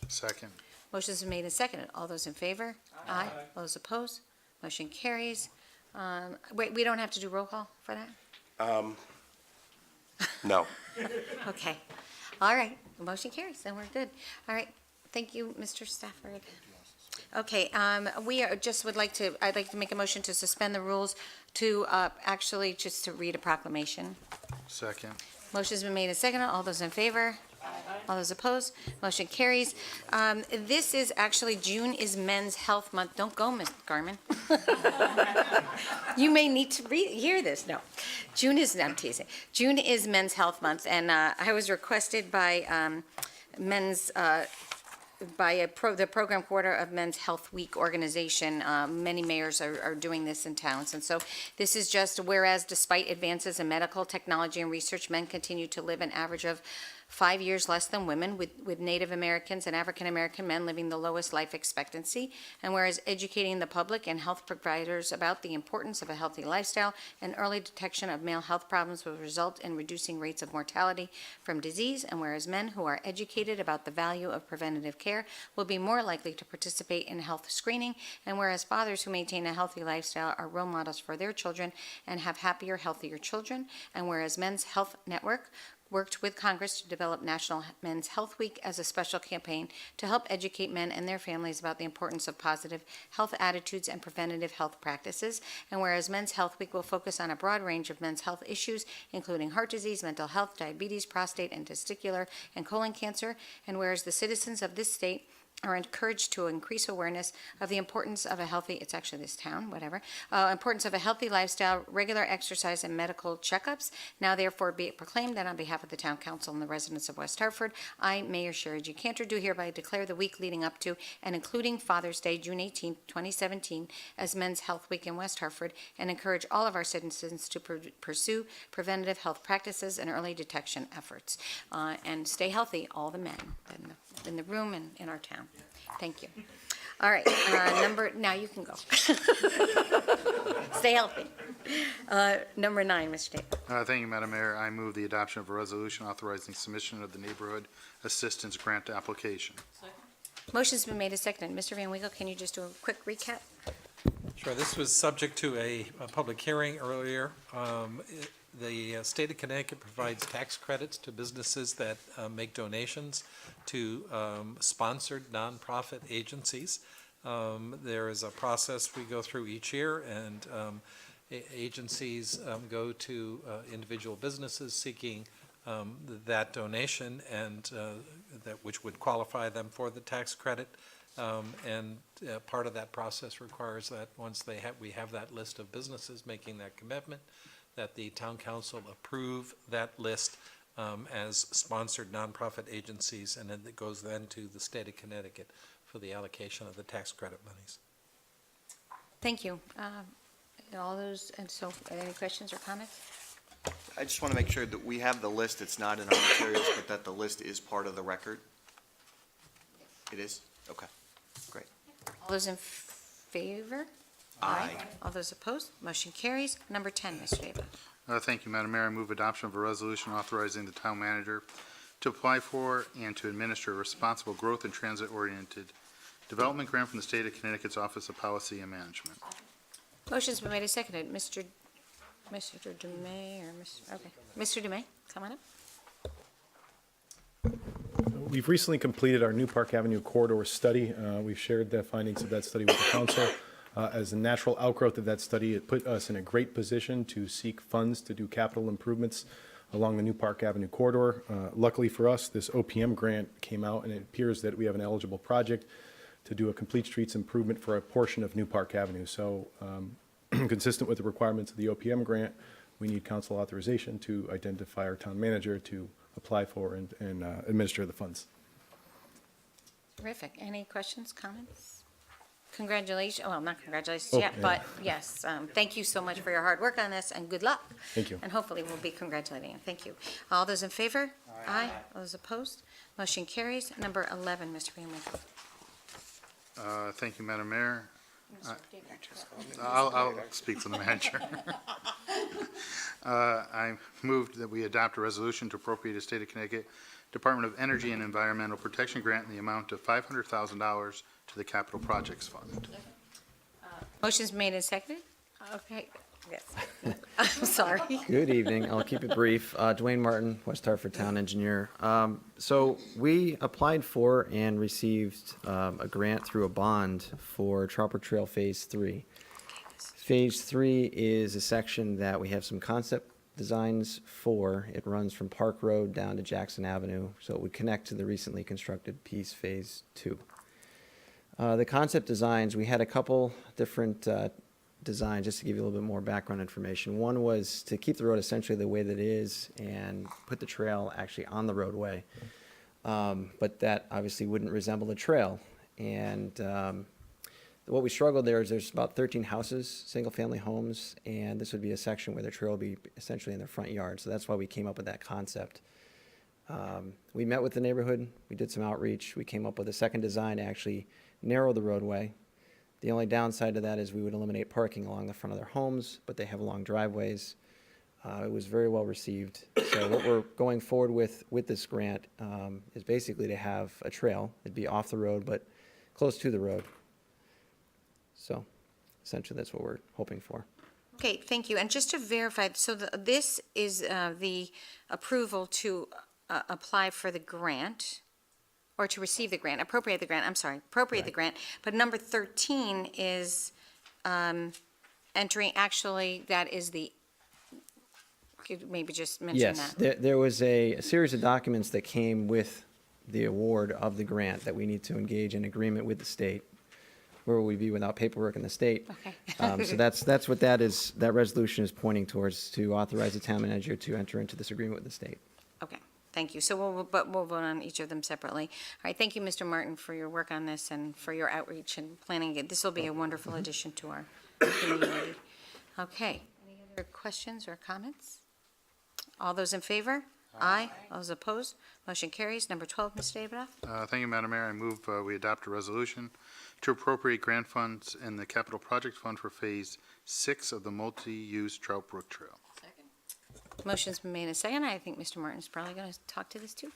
Second. Motion's been made and seconded. All those in favor? Aye. All those opposed? Motion carries. Wait, we don't have to do roll call for that? No. Okay. All right. The motion carries, then we're good. All right. Thank you, Mr. Stafford. Okay, I'd like to make a motion to suspend the rules to, actually, just to read a proclamation. Second. Motion's been made and seconded. All those in favor? All those opposed? Motion carries. This is actually, June is Men's Health Month. Don't go, Ms. Garman. You may need to hear this. No. I'm teasing. June is Men's Health Month, and I was requested by the program quarter of Men's Health Week organization. Many mayors are doing this in towns. And so this is just, whereas despite advances in medical technology and research, men continue to live an average of 5 years less than women, with Native Americans and African American men living the lowest life expectancy. And whereas educating the public and health providers about the importance of a healthy lifestyle and early detection of male health problems will result in reducing rates of mortality from disease. And whereas men who are educated about the value of preventative care will be more likely to participate in health screening. And whereas fathers who maintain a healthy lifestyle are role models for their children and have happier, healthier children. And whereas Men's Health Network worked with Congress to develop National Men's Health Week as a special campaign to help educate men and their families about the importance of positive health attitudes and preventative health practices. And whereas Men's Health Week will focus on a broad range of men's health issues, including heart disease, mental health, diabetes, prostate and testicular and colon cancer. And whereas the citizens of this state are encouraged to increase awareness of the importance of a healthy, it's actually this town, whatever, importance of a healthy lifestyle, regular exercise, and medical checkups. Now therefore be it proclaimed that on behalf of the Town Council and the residents of West Hartford, I, Mayor Sherry G. Cantor, do hereby declare the week leading up to and including Father's Day, June 18, 2017, as Men's Health Week in West Hartford, and encourage all of our citizens to pursue preventative health practices and early detection efforts. And stay healthy, all the men in the room and in our town. Thank you. All right, now you can go. Stay healthy. Number 9, Mr. Tate. Thank you, Madam Mayor. I move the adoption of a resolution authorizing submission of the Neighborhood Assistance Grant application. Motion's been made and seconded. Mr. Van Winkle, can you just do a quick recap? Sure, this was subject to a public hearing earlier. The state of Connecticut provides tax credits to businesses that make donations to sponsored nonprofit agencies. There is a process we go through each year, and agencies go to individual businesses seeking that donation, and which would qualify them for the tax credit. And part of that process requires that once we have that list of businesses making that commitment, that the town council approve that list as sponsored nonprofit agencies, and then it goes then to the state of Connecticut for the allocation of the tax credit monies. Thank you. All those, and so, any questions or comments? I just want to make sure that we have the list, it's not in our materials, but that the list is part of the record? It is? Okay, great. All those in favor? Aye. All those opposed? Motion carries. Number 10, Mr. Deva. Thank you, Madam Mayor. I move adoption of a resolution authorizing the town manager to apply for and to administer a responsible growth and transit-oriented development grant from the state of Connecticut's Office of Policy and Management. Motion's been made and seconded. Mr. Dumay or Mr. Dumay, come on up. We've recently completed our New Park Avenue corridor study. We've shared the findings of that study with the council. As a natural outgrowth of that study, it put us in a great position to seek funds to do capital improvements along the New Park Avenue corridor. Luckily for us, this OPM grant came out, and it appears that we have an eligible project to do a complete streets improvement for a portion of New Park Avenue. So consistent with the requirements of the OPM grant, we need council authorization to identify our town manager to apply for and administer the funds. Terrific. Any questions, comments? congratulations, well, not congratulations Oh, yet, yeah. but yes, thank you so much for your hard work on this, and good luck. Thank you. And hopefully we'll be congratulating you. Thank you. All those in favor? Aye. All those opposed? Motion carries. Number 11, Mr. Van Winkle. Thank you, Madam Mayor. I'll speak for the manager. I moved that we adopt a resolution to appropriate a State of Connecticut Department of Energy and Environmental Protection grant in the amount of $500,000 to the Capital Projects Fund. Motion's made and seconded? Okay, yes. I'm sorry. Good evening. I'll keep it brief. Dwayne Martin, West Hartford Town Engineer. So we applied for and received a grant through a bond for Trout Brook Trail Phase 3. Phase 3 is a section that we have some concept designs for. It runs from Park Road down to Jackson Avenue, so it would connect to the recently constructed piece, Phase 2. The concept designs, we had a couple different designs, just to give you a little bit more background information. One was to keep the road essentially the way that it is and put the trail actually on the roadway. But that obviously wouldn't resemble a trail. And what we struggled there is there's about 13 houses, single-family homes, and this would be a section where the trail would be essentially in their front yard. So that's why we came up with that concept. We met with the neighborhood, we did some outreach, we came up with a second design to actually narrow the roadway. The only downside to that is we would eliminate parking along the front of their homes, but they have long driveways. It was very well received. So what we're going forward with this grant is basically to have a trail. It'd be off the road, but close to the road. So essentially that's what we're hoping for. Okay, thank you. And just to verify, so this is the approval to apply for the grant, or to receive the grant, appropriate the grant. But number 13 is entering, actually, that is the, could you maybe just mention that? Yes, there was a series of documents that came with the award of the grant that we need to engage in agreement with the state. Where will we be without paperwork in the state? Okay. So that's what that is, that resolution is pointing towards, to authorize the town manager to enter into this agreement with the state. Okay, thank you. So we'll vote on each of them separately. All right, thank you, Mr. Martin, for your work on this and for your outreach and planning it. This will be a wonderful addition to our community. Okay, any other questions or comments? All those in favor? Aye. All those opposed? Motion carries. Number 12, Mr. Davidoff. Thank you, Madam Mayor. I move we adopt a resolution to appropriate grant funds in the Capital Project Fund for Phase 6 of the multi-use Trout Brook Trail. Motion's been made and seconded. I think Mr. Martin's probably going to talk to this too.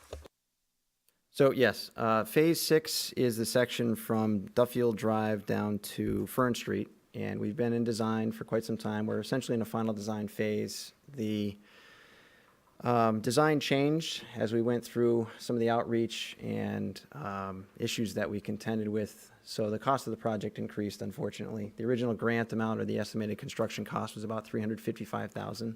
So yes, Phase 6 is the section from Duffield Drive down to Fern Street, and we've been in design for quite some time. We're essentially in a final design phase. The design changed as we went through some of the outreach and issues that we contended with. So the cost of the project increased, unfortunately. The original grant amount, or the estimated construction cost, was about $355,000.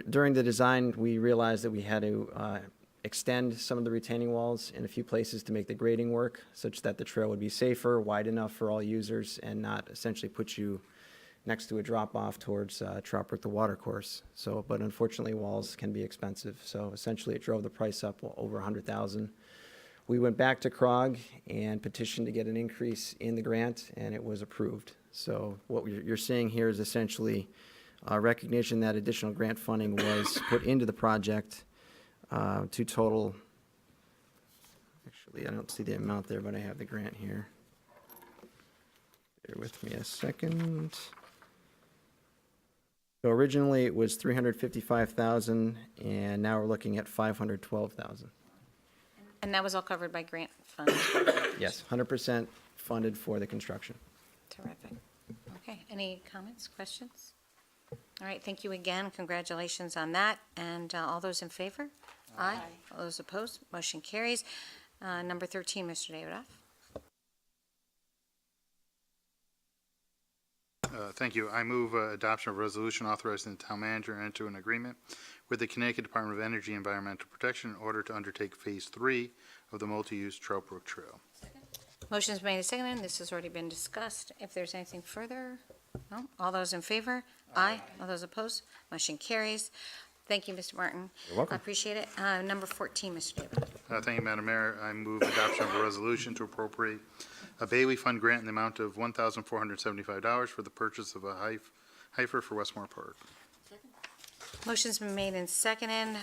During the design, we realized that we had to extend some of the retaining walls in a few places to make the grading work, such that the trail would be safer, wide enough for all users, and not essentially put you next to a drop-off towards Trout Brook, the watercourse. So, but unfortunately, walls can be expensive. So essentially, it drove the price up over $100,000. We went back to CROG and petitioned to get an increase in the grant, and it was approved. So what you're seeing here is essentially recognition that additional grant funding was put into the project to total, actually, I don't see the amount there, but I have the grant here. Bear with me a second. So originally it was $355,000, and now we're looking at $512,000. And that was all covered by grant funds. Yes, 100% funded for the construction. Terrific. Okay, any comments, questions? All right, thank you again. Congratulations on that. And all those in favor? Aye. All those opposed? Motion carries. Number 13, Mr. Davidoff. Thank you. I move adoption of a resolution authorizing the town manager to enter an agreement with the Connecticut Department of Energy and Environmental Protection in order to undertake Phase 3 of the multi-use Trout Brook Trail. Motion's made and seconded. This has already been discussed. If there's anything further, no? All those in favor? Aye. All those opposed? Motion carries. Thank you, Mr. Martin. You're welcome. I appreciate it. Number 14, Mr. Davidoff. Thank you, Madam Mayor. I move adoption of a resolution to appropriate a Bailey Fund grant in the amount of $1,475 for the purchase of a heifer for Westmore Park. Motion's been made and seconded.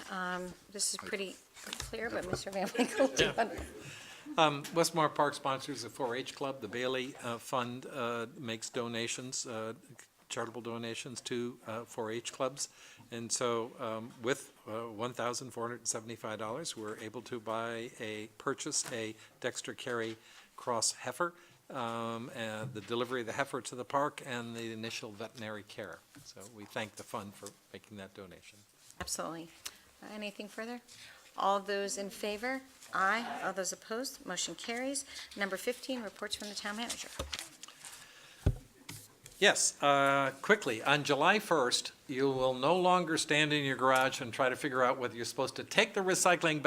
This is pretty clear, but Mr. Van Winkle, do you want- Westmore Park sponsors a 4-H club. The Bailey Fund makes donations, charitable donations to 4-H clubs. And so with $1,475, we're able to purchase a Dexter Carey Cross heifer, and the delivery of the heifer to the park, and the initial veterinary care. So we thank the fund for making that donation. Absolutely. Anything further? All those in favor? Aye. All those opposed? Motion carries. Number 15, reports from the town manager. Yes, quickly, on July 1st, you will no longer stand in your garage and try to figure out whether you're supposed to take the recycling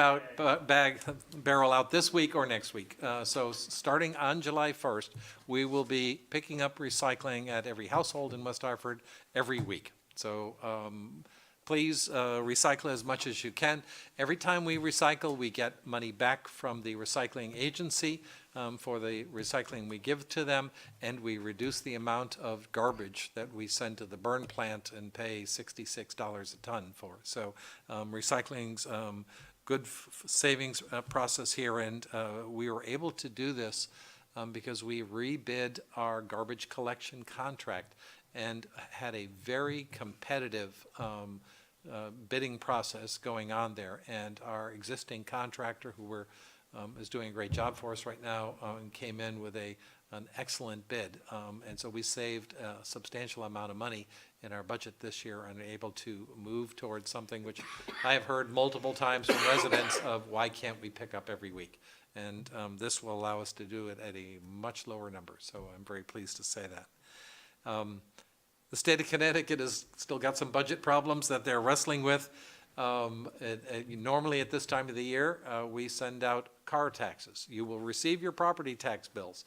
barrel out this week or next week. So starting on July 1st, we will be picking up recycling at every household in West Hartford every week. So please recycle as much as you can. Every time we recycle, we get money back from the recycling agency for the recycling we give to them, and we reduce the amount of garbage that we send to the burn plant and pay $66 a ton for. So recycling's good savings process here, and we were able to do this because we rebid our garbage collection contract and had a very competitive bidding process going on there. And our existing contractor, who is doing a great job for us right now, came in with an excellent bid. And so we saved a substantial amount of money in our budget this year and are able to move towards something which I have heard multiple times from residents of, why can't we pick up every week? And this will allow us to do it at a much lower number. So I'm very pleased to say that. The state of Connecticut has still got some budget problems that they're wrestling with. Normally at this time of the year, we send out car taxes. You will receive your property tax bills,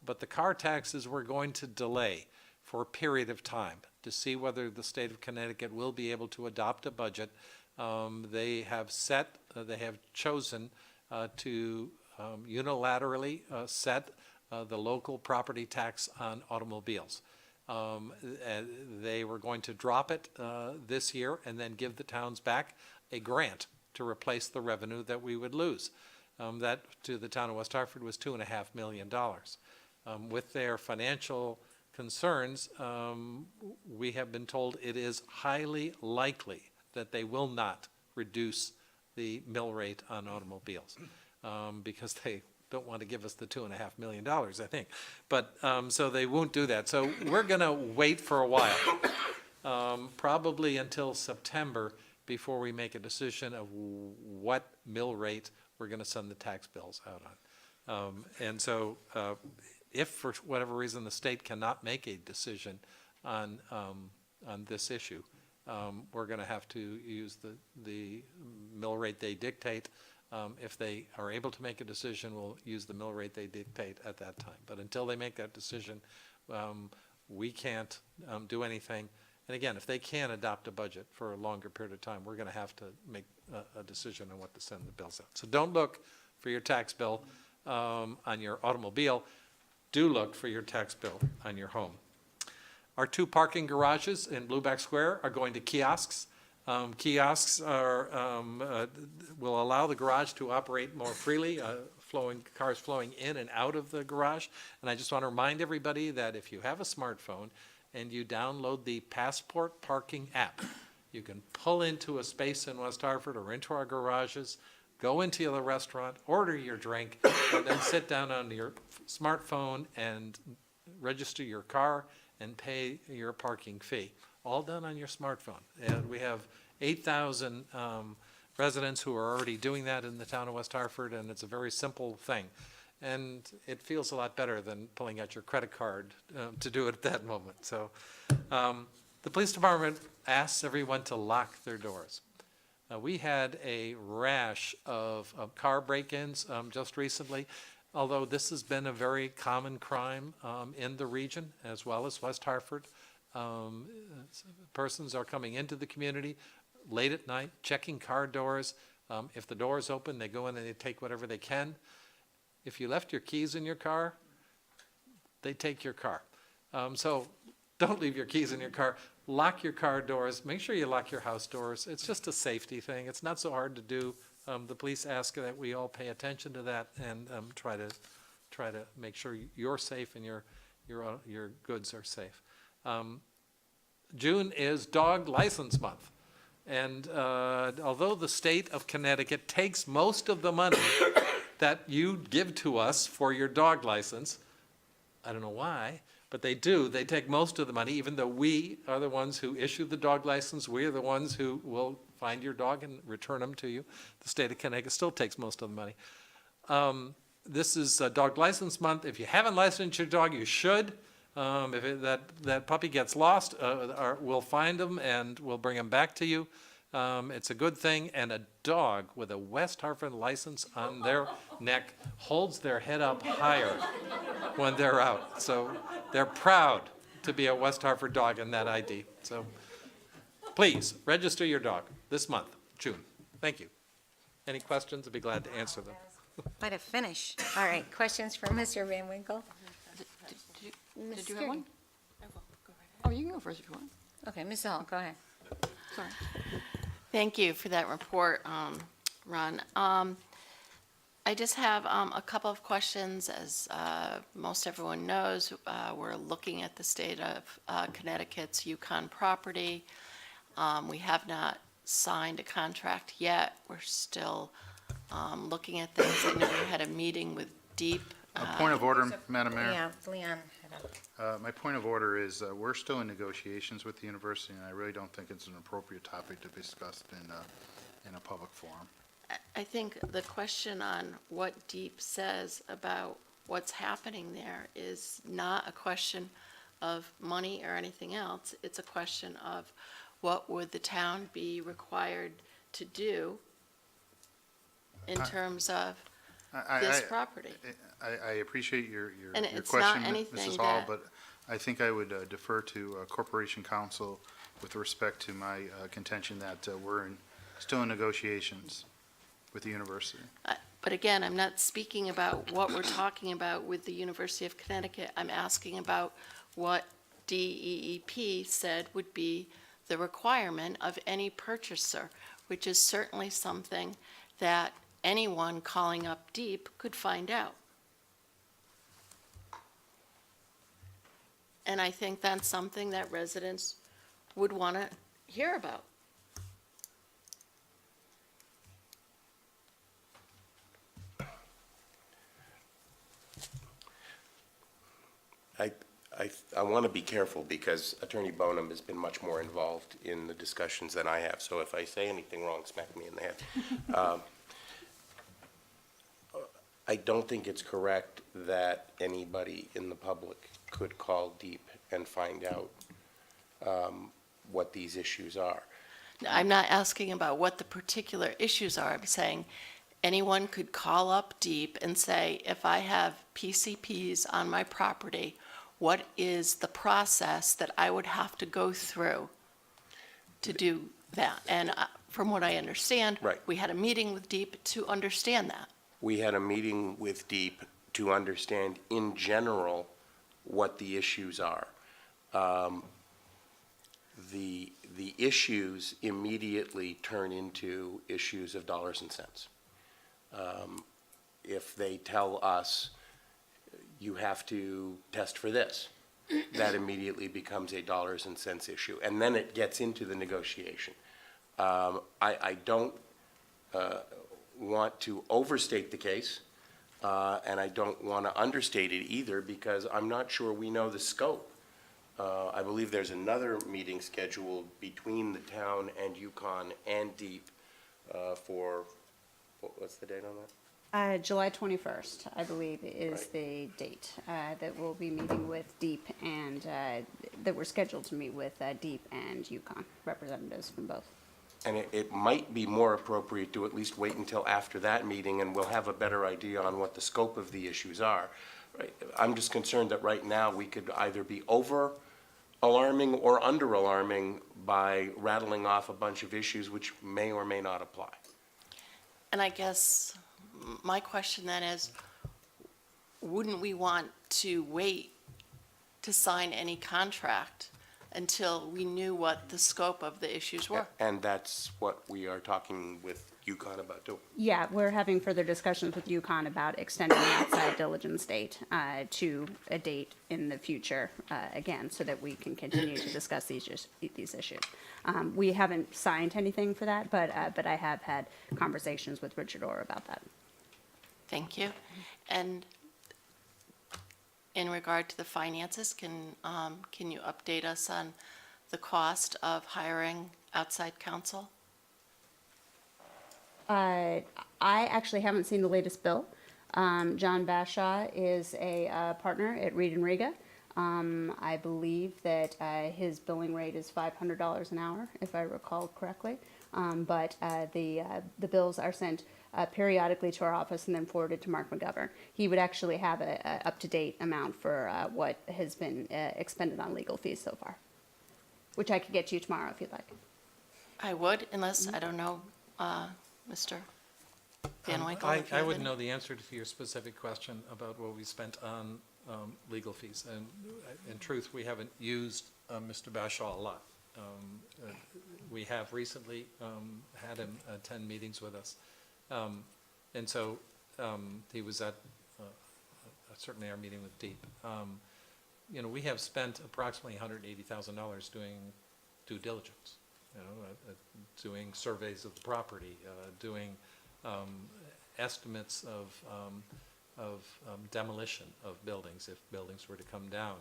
but the car taxes we're going to delay for a period of time to see whether the state of Connecticut will be able to adopt a budget. They have chosen to unilaterally set the local property tax on automobiles. They were going to drop it this year and then give the towns back a grant to replace the revenue that we would lose. That to the town of West Hartford was $2.5 million. With their financial concerns, we have been told it is highly likely that they will not reduce the mill rate on automobiles because they don't want to give us the $2.5 million, I think. But so they won't do that. So we're going to wait for a while, probably until September, before we make a decision of what mill rate we're going to send the tax bills out on. And so if for whatever reason the state cannot make a decision on this issue, we're going to have to use the mill rate they dictate. If they are able to make a decision, we'll use the mill rate they dictate at that time. But until they make that decision, we can't do anything. And again, if they can adopt a budget for a longer period of time, we're going to have to make a decision on what to send the bills out. So don't look for your tax bill on your automobile. Do look for your tax bill on your home. Our 2 parking garages in Blueback Square are going to kiosks. Kiosks will allow the garage to operate more freely, cars flowing in and out of the garage. And I just want to remind everybody that if you have a smartphone and you download the Passport Parking app, you can pull into a space in West Hartford or into our garages, go into the restaurant, order your drink, and then sit down on your smartphone and register your car and pay your parking fee. All done on your smartphone. And we have 8,000 residents who are already doing that in the town of West Hartford, and it's a very simple thing. And it feels a lot better than pulling out your credit card to do it at that moment. So the police department asks everyone to lock their doors. We had a rash of car break-ins just recently, although this has been a very common crime in the region as well as West Hartford. Persons are coming into the community late at night, checking car doors. If the door is open, they go in and they take whatever they can. If you left your keys in your car, they take your car. So don't leave your keys in your car. Lock your car doors. Make sure you lock your house doors. It's just a safety thing. It's not so hard to do. The police ask that we all pay attention to that and try to make sure you're safe and your goods are safe. June is Dog License Month. And although the state of Connecticut takes most of the money that you give to us for your dog license, I don't know why, but they do. They take most of the money, even though we are the ones who issue the dog license. We are the ones who will find your dog and return them to you. The state of Connecticut still takes most of the money. This is Dog License Month. If you haven't licensed your dog, you should. If that puppy gets lost, we'll find them and we'll bring them back to you. It's a good thing. And a dog with a West Hartford license on their neck holds their head up higher when they're out. So they're proud to be a West Hartford dog in that ID. So please register your dog this month, June. Thank you. Any questions? I'd be glad to answer them. Quite a finish. All right, questions for Mr. Van Winkle? Did you have one? Oh, you can go first if you want. Okay, Ms. Hall, go ahead. Sorry. Thank you for that report, Ron. I just have a couple of questions. As most everyone knows, we're looking at the state of Connecticut's Yukon property. We have not signed a contract yet. We're still looking at things. I know we had a meeting with Deep. A point of order, Madam Mayor. Yeah, Leon. My point of order is we're still in negotiations with the university, and I really don't think it's an appropriate topic to be discussed in a public forum. I think the question on what Deep says about what's happening there is not a question of money or anything else. It's a question of what would the town be required to do in terms of this property. I appreciate your And it's question, not anything Mrs. Hall, that- but I think I would defer to Corporation Counsel with respect to my contention that we're still in negotiations with the university. But again, I'm not speaking about what we're talking about with the University of Connecticut. I'm asking about what DEEP said would be the requirement of any purchaser, which is certainly something that anyone calling up Deep could find out. And I think that's something that residents would want to hear about. I want to be careful because Attorney Bonham has been much more involved in the discussions than I have. So if I say anything wrong, smack me in the head. I don't think it's correct that anybody in the public could call Deep and find out what these issues are. I'm not asking about what the particular issues are. I'm saying anyone could call up Deep and say, if I have PCPs on my property, what is the process that I would have to go through to do that? And from what I understand, Right. we had a meeting with Deep to understand that. We had a meeting with Deep to understand in general what the issues are. The issues immediately turn into issues of dollars and cents. If they tell us, you have to test for this, that immediately becomes a dollars and cents issue. And then it gets into the negotiation. I don't want to overstate the case, and I don't want to understate it either, because I'm not sure we know the scope. I believe there's another meeting scheduled between the town and Yukon and Deep for, what's the date on that? July 21st, I believe, is the date that we'll be meeting with Deep and that we're scheduled to meet with Deep and Yukon representatives from both. And it might be more appropriate to at least wait until after that meeting, and we'll have a better idea on what the scope of the issues are. Right? I'm just concerned that right now we could either be over-alarming or under-alarming by rattling off a bunch of issues which may or may not apply. And I guess my question then is, wouldn't we want to wait to sign any contract until we knew what the scope of the issues were. And that's what we are talking with UConn about doing. Yeah, we're having further discussions with UConn about extending the outside diligence date to a date in the future, again, so that we can continue to discuss these issues. We haven't signed anything for that, but I have had conversations with Richard Orr about that. Thank you. And in regard to the finances, can you update us on the cost of hiring outside counsel? I actually haven't seen the latest bill. John Bashaw is a partner at Reed and Riga. I believe that his billing rate is $500 an hour, if I recall correctly. But the bills are sent periodically to our office and then forwarded to Mark McGovern. He would actually have a up-to-date amount for what has been expended on legal fees so far, which I could get to you tomorrow if you'd like. I would, unless, I don't know, Mr. Van Winkle. if you I have wouldn't any- know the answer to your specific question about what we spent on legal fees. And in truth, we haven't used Mr. Bashaw a lot. We have recently had him attend meetings with us. And so he was at certainly our meeting with Deep. You know, we have spent approximately $180,000 doing due diligence, you know, doing surveys of the property, doing estimates of demolition of buildings if buildings were to come down,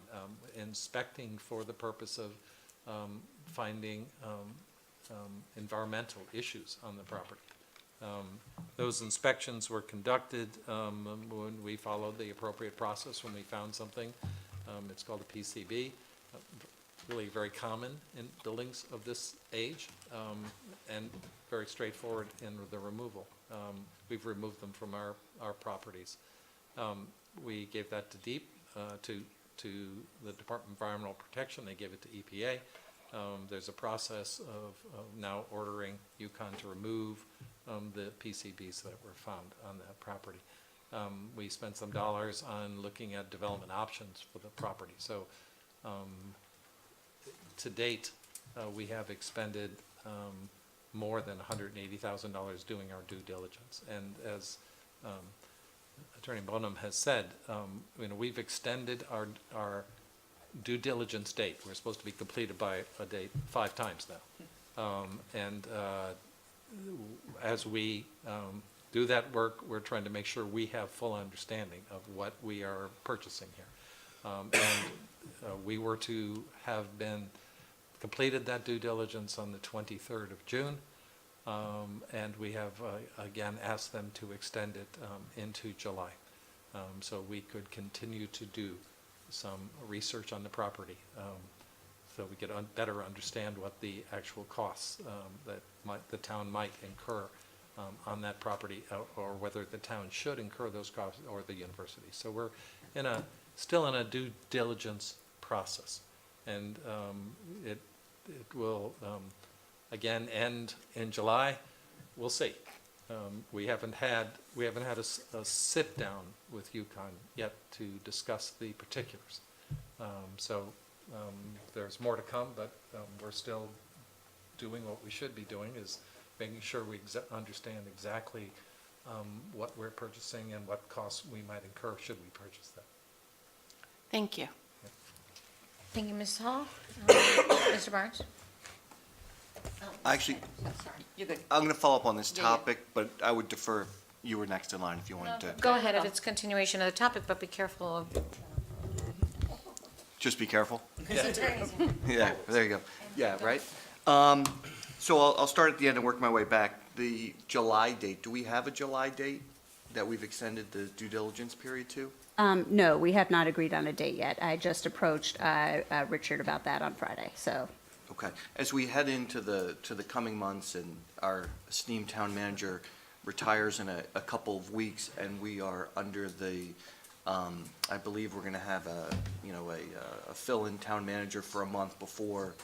inspecting for the purpose of finding environmental issues on the property. Those inspections were conducted when we followed the appropriate process when we found something. It's called a PCB, really very common in buildings of this age, and very straightforward in the removal. We've removed them from our properties. We gave that to DEEP, to the Department of Environmental Protection. They gave it to EPA. There's a process of now ordering UConn to remove the PCBs that were found on that property. We spent some dollars on looking at development options for the property. So to date, we have expended more than $180,000 doing our due diligence. And as Attorney Bonham has said, you know, we've extended our due diligence date. We're supposed to be completed by a date 5 times now. As we do that work, we're trying to make sure we have full understanding of what we are purchasing here. We were to have been completed that due diligence on the 23rd of June, and we have again asked them to extend it into July, so we could continue to do some research on the property, so we could better understand what the actual costs that the town might incur on that property, or whether the town should incur those costs or the university. So we're still in a due diligence process, and it will again end in July. We'll see. We haven't had a sit down with UConn yet to discuss the particulars. So there's more to come, but we're still doing what we should be doing, is making sure we understand exactly what we're purchasing and what costs we might incur should we purchase that. Thank you. Thank you, Ms. Hall. Mr. Barnes? Actually, You're good. I'm going to follow up on this Yeah, yeah. topic, but I would defer, you were next in line if you wanted to. Go ahead if it's continuation of the topic, but be careful of. Just be careful. His attorneys. Yeah, there you go. Yeah, right? So I'll start at the end and work my way back. The July date, do we have a July date that we've extended the due diligence period to? No, we have not agreed on a date yet. I just approached Richard about that on Friday, so. Okay. As we head into the coming months and our esteemed town manager retires in a couple of weeks, and we are under the, I believe we're going to have a fill-in town manager for a month before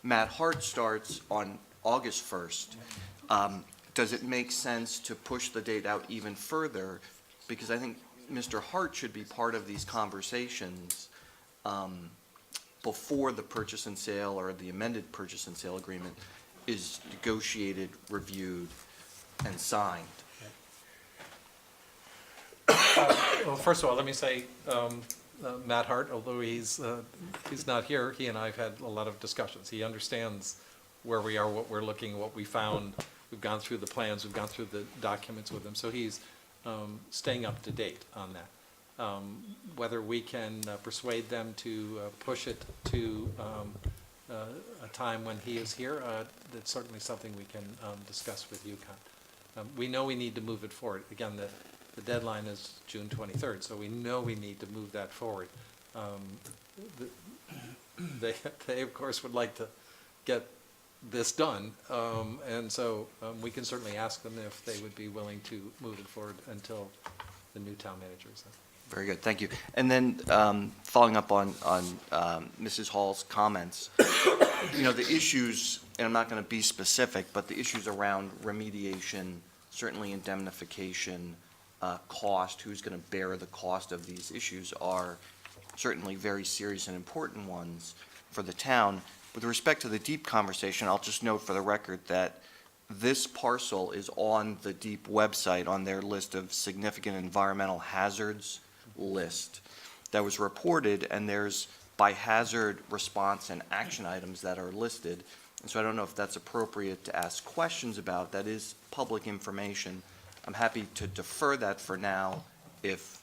Matt Hart starts on August 1st. Does it make sense to push the date out even further? Because I think Mr. Hart should be part of these conversations before the purchase and sale or the amended purchase and sale agreement is negotiated, reviewed, and signed. Well, first of all, let me say, Matt Hart, although he's not here, he and I have had a lot of discussions. He understands where we are, what we're looking, what we found. We've gone through the plans, we've gone through the documents with him, so he's staying up to date on that. Whether we can persuade them to push it to a time when he is here, that's certainly something we can discuss with UConn. We know we need to move it forward. Again, the deadline is June 23rd, so we know we need to move that forward. They of course would like to get this done, and so we can certainly ask them if they would be willing to move it forward until the new town manager is in. Very good, thank you. And then following up on Mrs. Hall's comments, you know, the issues, and I'm not going to be specific, but the issues around remediation, certainly indemnification, cost, who's going to bear the cost of these issues are certainly very serious and important ones for the town. With respect to the DEEP conversation, I'll just note for the record that this parcel is on the DEEP website on their list of significant environmental hazards list that was reported, and there's by hazard response and action items that are listed. And so I don't know if that's appropriate to ask questions about. That is public information. I'm happy to defer that for now if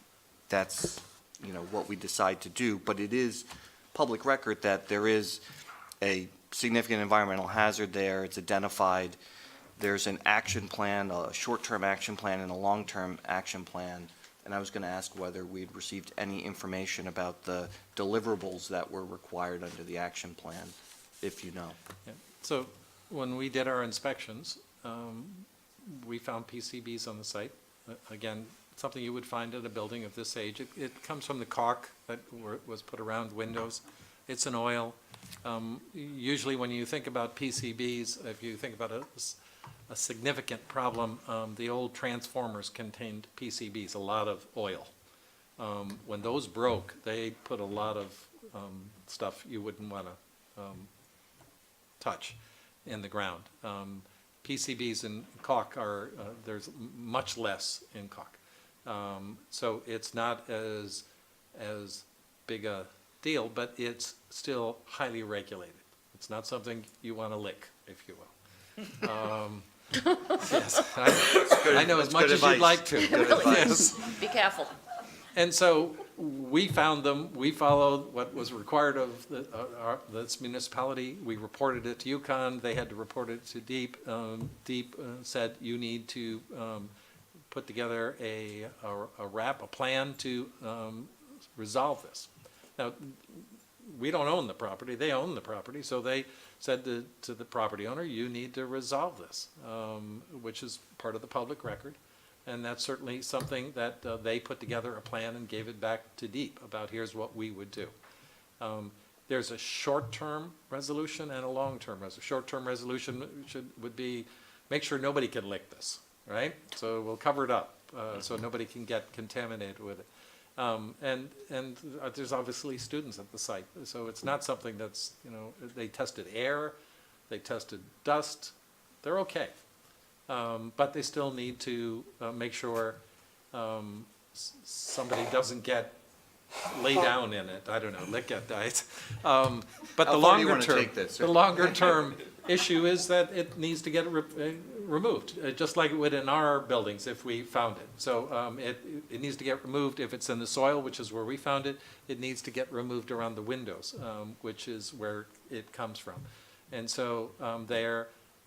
that's, you know, what we decide to do. But it is public record that there is a significant environmental hazard there. It's identified. There's an action plan, a short-term action plan and a long-term action plan. And I was going to ask whether we'd received any information about the deliverables that were required under the action plan, if you know. Yeah. So when we did our inspections, we found PCBs on the site. Again, something you would find in a building of this age. It comes from the caulk that was put around windows. It's an oil. Usually when you think about PCBs, if you think about a significant problem, the old transformers contained PCBs, a lot of oil. When those broke, they put a lot of stuff you wouldn't want to touch in the ground. PCBs and caulk are, there's much less in caulk. So it's not as big a deal, but it's still highly regulated. It's not something you want to lick, if you will. Yes, I know as much as you'd like to. Yes. Be careful. And so we found them, we followed what was required of this municipality. We reported it to UConn, they had to report it to DEEP. DEEP said you need to put together a plan to resolve this. Now, we don't own the property, they own the property, so they said to the property owner, you need to resolve this, which is part of the public record. And that's certainly something that they put together a plan and gave it back to DEEP about here's what we would do. There's a short-term resolution and a long-term resolution. Short-term resolution would be make sure nobody can lick this, right? So we'll cover it up so nobody can get contaminated with it. And there's obviously students at the site, so it's not something that's, you know, they tested air, they tested dust, they're okay. But they still need to make sure somebody doesn't get lay down in it. I don't know, lick it, right? But the longer term issue is that it needs to get removed, just like it would in our buildings if we found it. So it needs to get removed if it's in the soil, which is where we found it. It needs to get removed around the windows, which is where it comes from. And so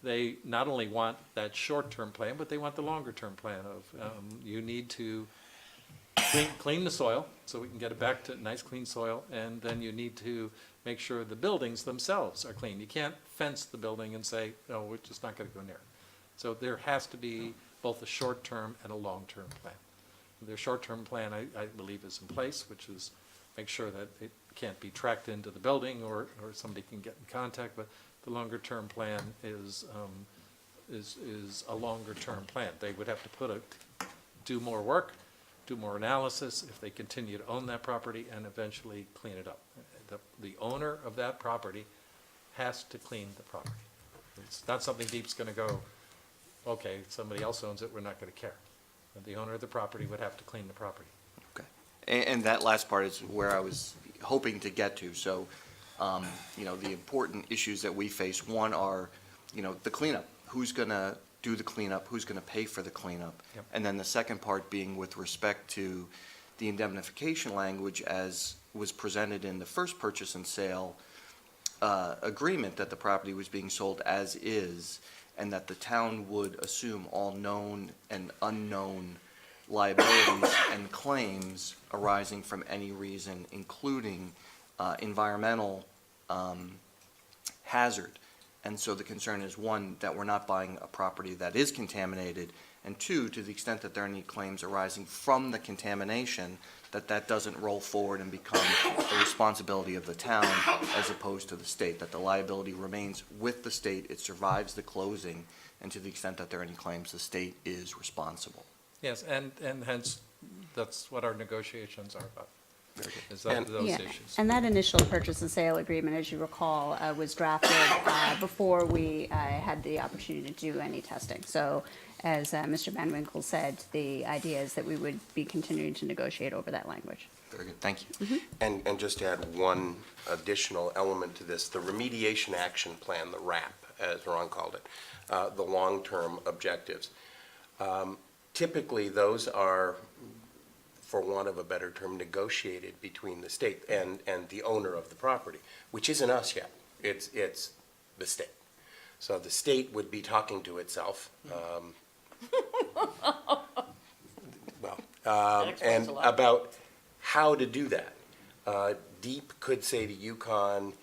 they not only want that short-term plan, but they want the longer-term plan of you need to clean the soil so we can get it back to nice clean soil, and then you need to make sure the buildings themselves are clean. You can't fence the building and say, no, we're just not going to go near it. So there has to be both a short-term and a long-term plan. Their short-term plan, I believe, is in place, which is make sure that it can't be tracked into the building or somebody can get in contact, but the longer-term plan is a longer-term plan. They would have to do more work, do more analysis if they continue to own that property and eventually clean it up. the owner of that property has to clean the property. It's not something Deep's gonna go, okay, somebody else owns it, we're not gonna care. But the owner of the property would have to clean the property. And that last part is where I was hoping to get to. So, you know, the important issues that we face, one are, you know, the cleanup. Who's going to do the cleanup? Who's going to pay for the cleanup? Yep. And then the second part being with respect to the indemnification language as was presented in the first purchase and sale agreement, that the property was being sold as is, and that the town would assume all known and unknown liabilities and claims arising from any reason, including environmental hazard. And so the concern is, one, that we're not buying a property that is contaminated, and two, to the extent that there are any claims arising from the contamination, that doesn't roll forward and become the responsibility of the town as opposed to the state, that the liability remains with the state, it survives the closing, and to the extent that there are any claims, the state is responsible. Yes, and hence, that's what our negotiations are about, is And- those Yeah, issues. and that initial purchase and sale agreement, as you recall, was drafted before we had the opportunity to do any testing. So, as Mr. Van Winkle said, the idea is that we would be continuing to negotiate over that language. Very good, thank you. And just to add one additional element to this, the Remediation Action Plan, the RAP, as Ron called it, the long-term objectives. Typically, those are, for want of a better term, negotiated between the state and the owner of the property, which isn't us yet. It's the state. So the state would be talking to itself. And about how to do that. DEEP could say to UConn,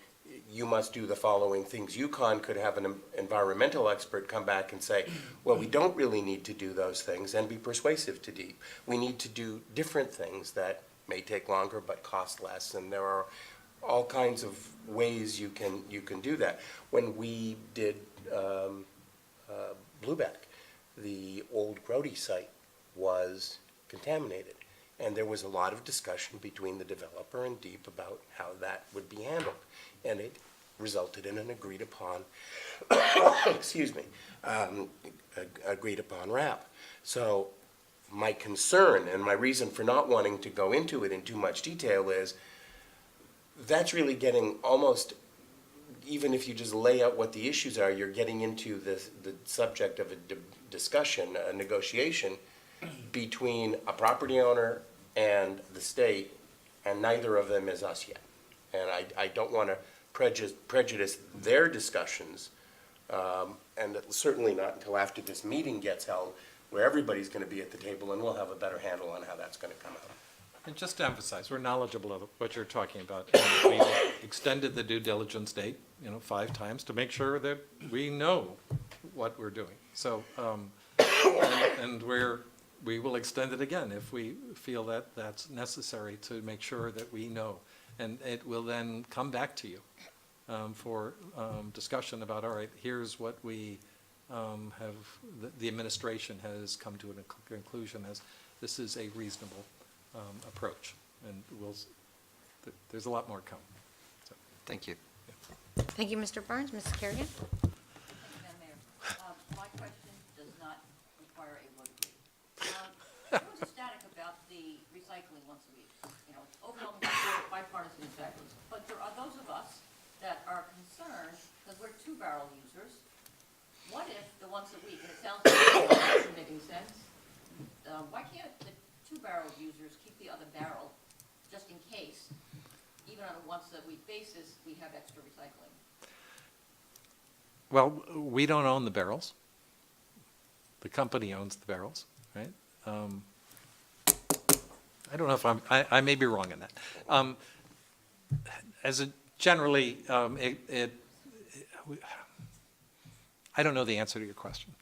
you must do the following things. UConn could have an environmental expert come back and say, well, we don't really need to do those things, and be persuasive to DEEP. We need to do different things that may take longer but cost less, and there are all kinds of ways you can do that. When we did Blueback, the old Grody site was contaminated, and there was a lot of discussion between the developer and DEEP about how that would be handled. And it resulted in an agreed upon, excuse me, agreed upon RAP. So my concern and my reason for not wanting to go into it in too much detail is that's really getting almost, even if you just lay out what the issues are, you're getting into the subject of a discussion, a negotiation between a property owner and the state, and neither of them is us yet. And I don't want to prejudice their discussions, and certainly not until after this meeting gets held, where everybody's going to be at the table, and we'll have a better handle on how that's going to come out. And just to emphasize, we're knowledgeable of what you're talking about. And we extended the due diligence date, 5 times to make sure that we know what we're doing. So, and we will extend it again if we feel that that's necessary to make sure that we know. And it will then come back to you for discussion about, all right, here's what we the administration has come to a conclusion as this is a reasonable approach. And there's a lot more coming. So. Thank you. Thank you, Mr. Barnes. Mrs. Kerrigan? Madam Mayor, my question does not require a vote. There was a static about the recycling once a week. It's overwhelmingly bipartisan exactly. But there are those of us that are concerned, because we're 2-barrel users. What if the once a week, and it sounds like it isn't making sense, why can't the 2-barrel users keep the other barrel just in case, even on a once a week basis, we have extra recycling? Well, we don't own the barrels. The company owns the barrels, right? I don't know if I may be wrong in that. As a generally, I don't know the answer to your question.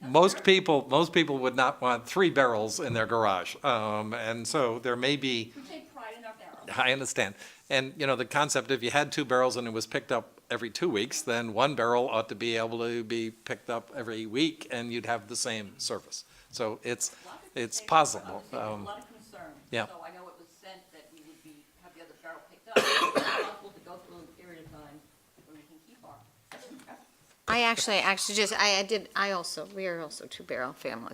Most people would not want 3 barrels in their garage, and so there may be. We take pride in our barrels. I understand, and the concept, if you had 2 barrels and it was picked up every 2 weeks, then 1 barrel ought to be able to be picked up every week, and you'd have the same service. So it's possible. A lot of concern. Yeah. So I know it was sent that we would have the other barrel picked up. possible to go through a period of time when we can keep our. We are also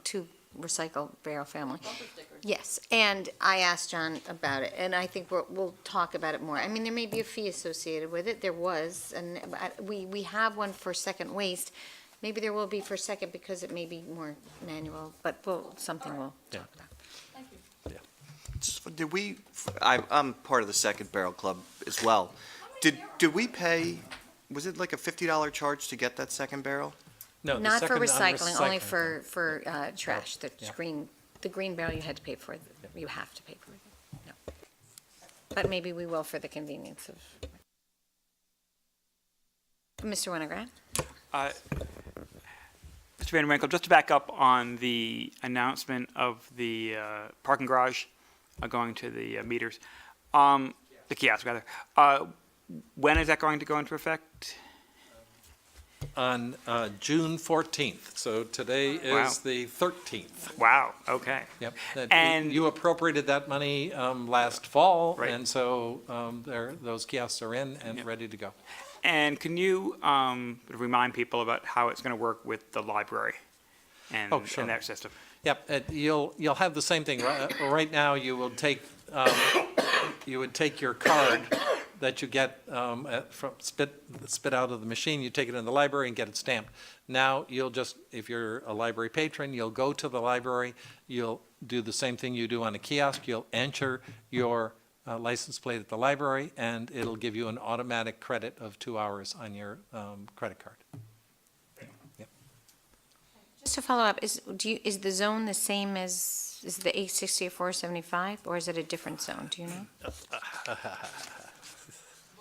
two recycle barrel family. Bumper stickers. Yes, and I asked John about it, and I think we'll talk about it more. I mean, there may be a fee associated with it, there was, and we have one for second waste. Maybe there will be for second because it may be more manual, but something we'll talk about. Thank you. Did we, I'm part of the Second Barrel Club as well. Did we pay, was it like a $50 charge to get that second barrel? No, the Not for second on recycling, only recycling. for trash, the Yeah. green barrel you had to pay for, you have to pay for it. No. But maybe we will for the convenience of. Mr. Winograd? Mr. Van Winkle, just to back up on the announcement of the parking garage going to the meters, the kiosk rather, when is that going to go into effect? On June 14th, so today Wow. is the 13th. Wow, okay. Yep. And- You appropriated that money last fall, Right. and so those kiosks are in and ready to go. And can you remind people about how it's going to work with the library and, Oh, sure. and their system? Yep, you'll have the same thing. Right now, you will take, you would take your card that you get spit out of the machine, you take it in the library and get it stamped. Now, you'll just, if you're a library patron, you'll go to the library, you'll do the same thing you do on a kiosk, you'll enter your license plate at the library, and it'll give you an automatic credit of 2 hours on your credit card. Just to follow up, is the zone the same as, is the 860 or 475, or is it a different zone, do you know?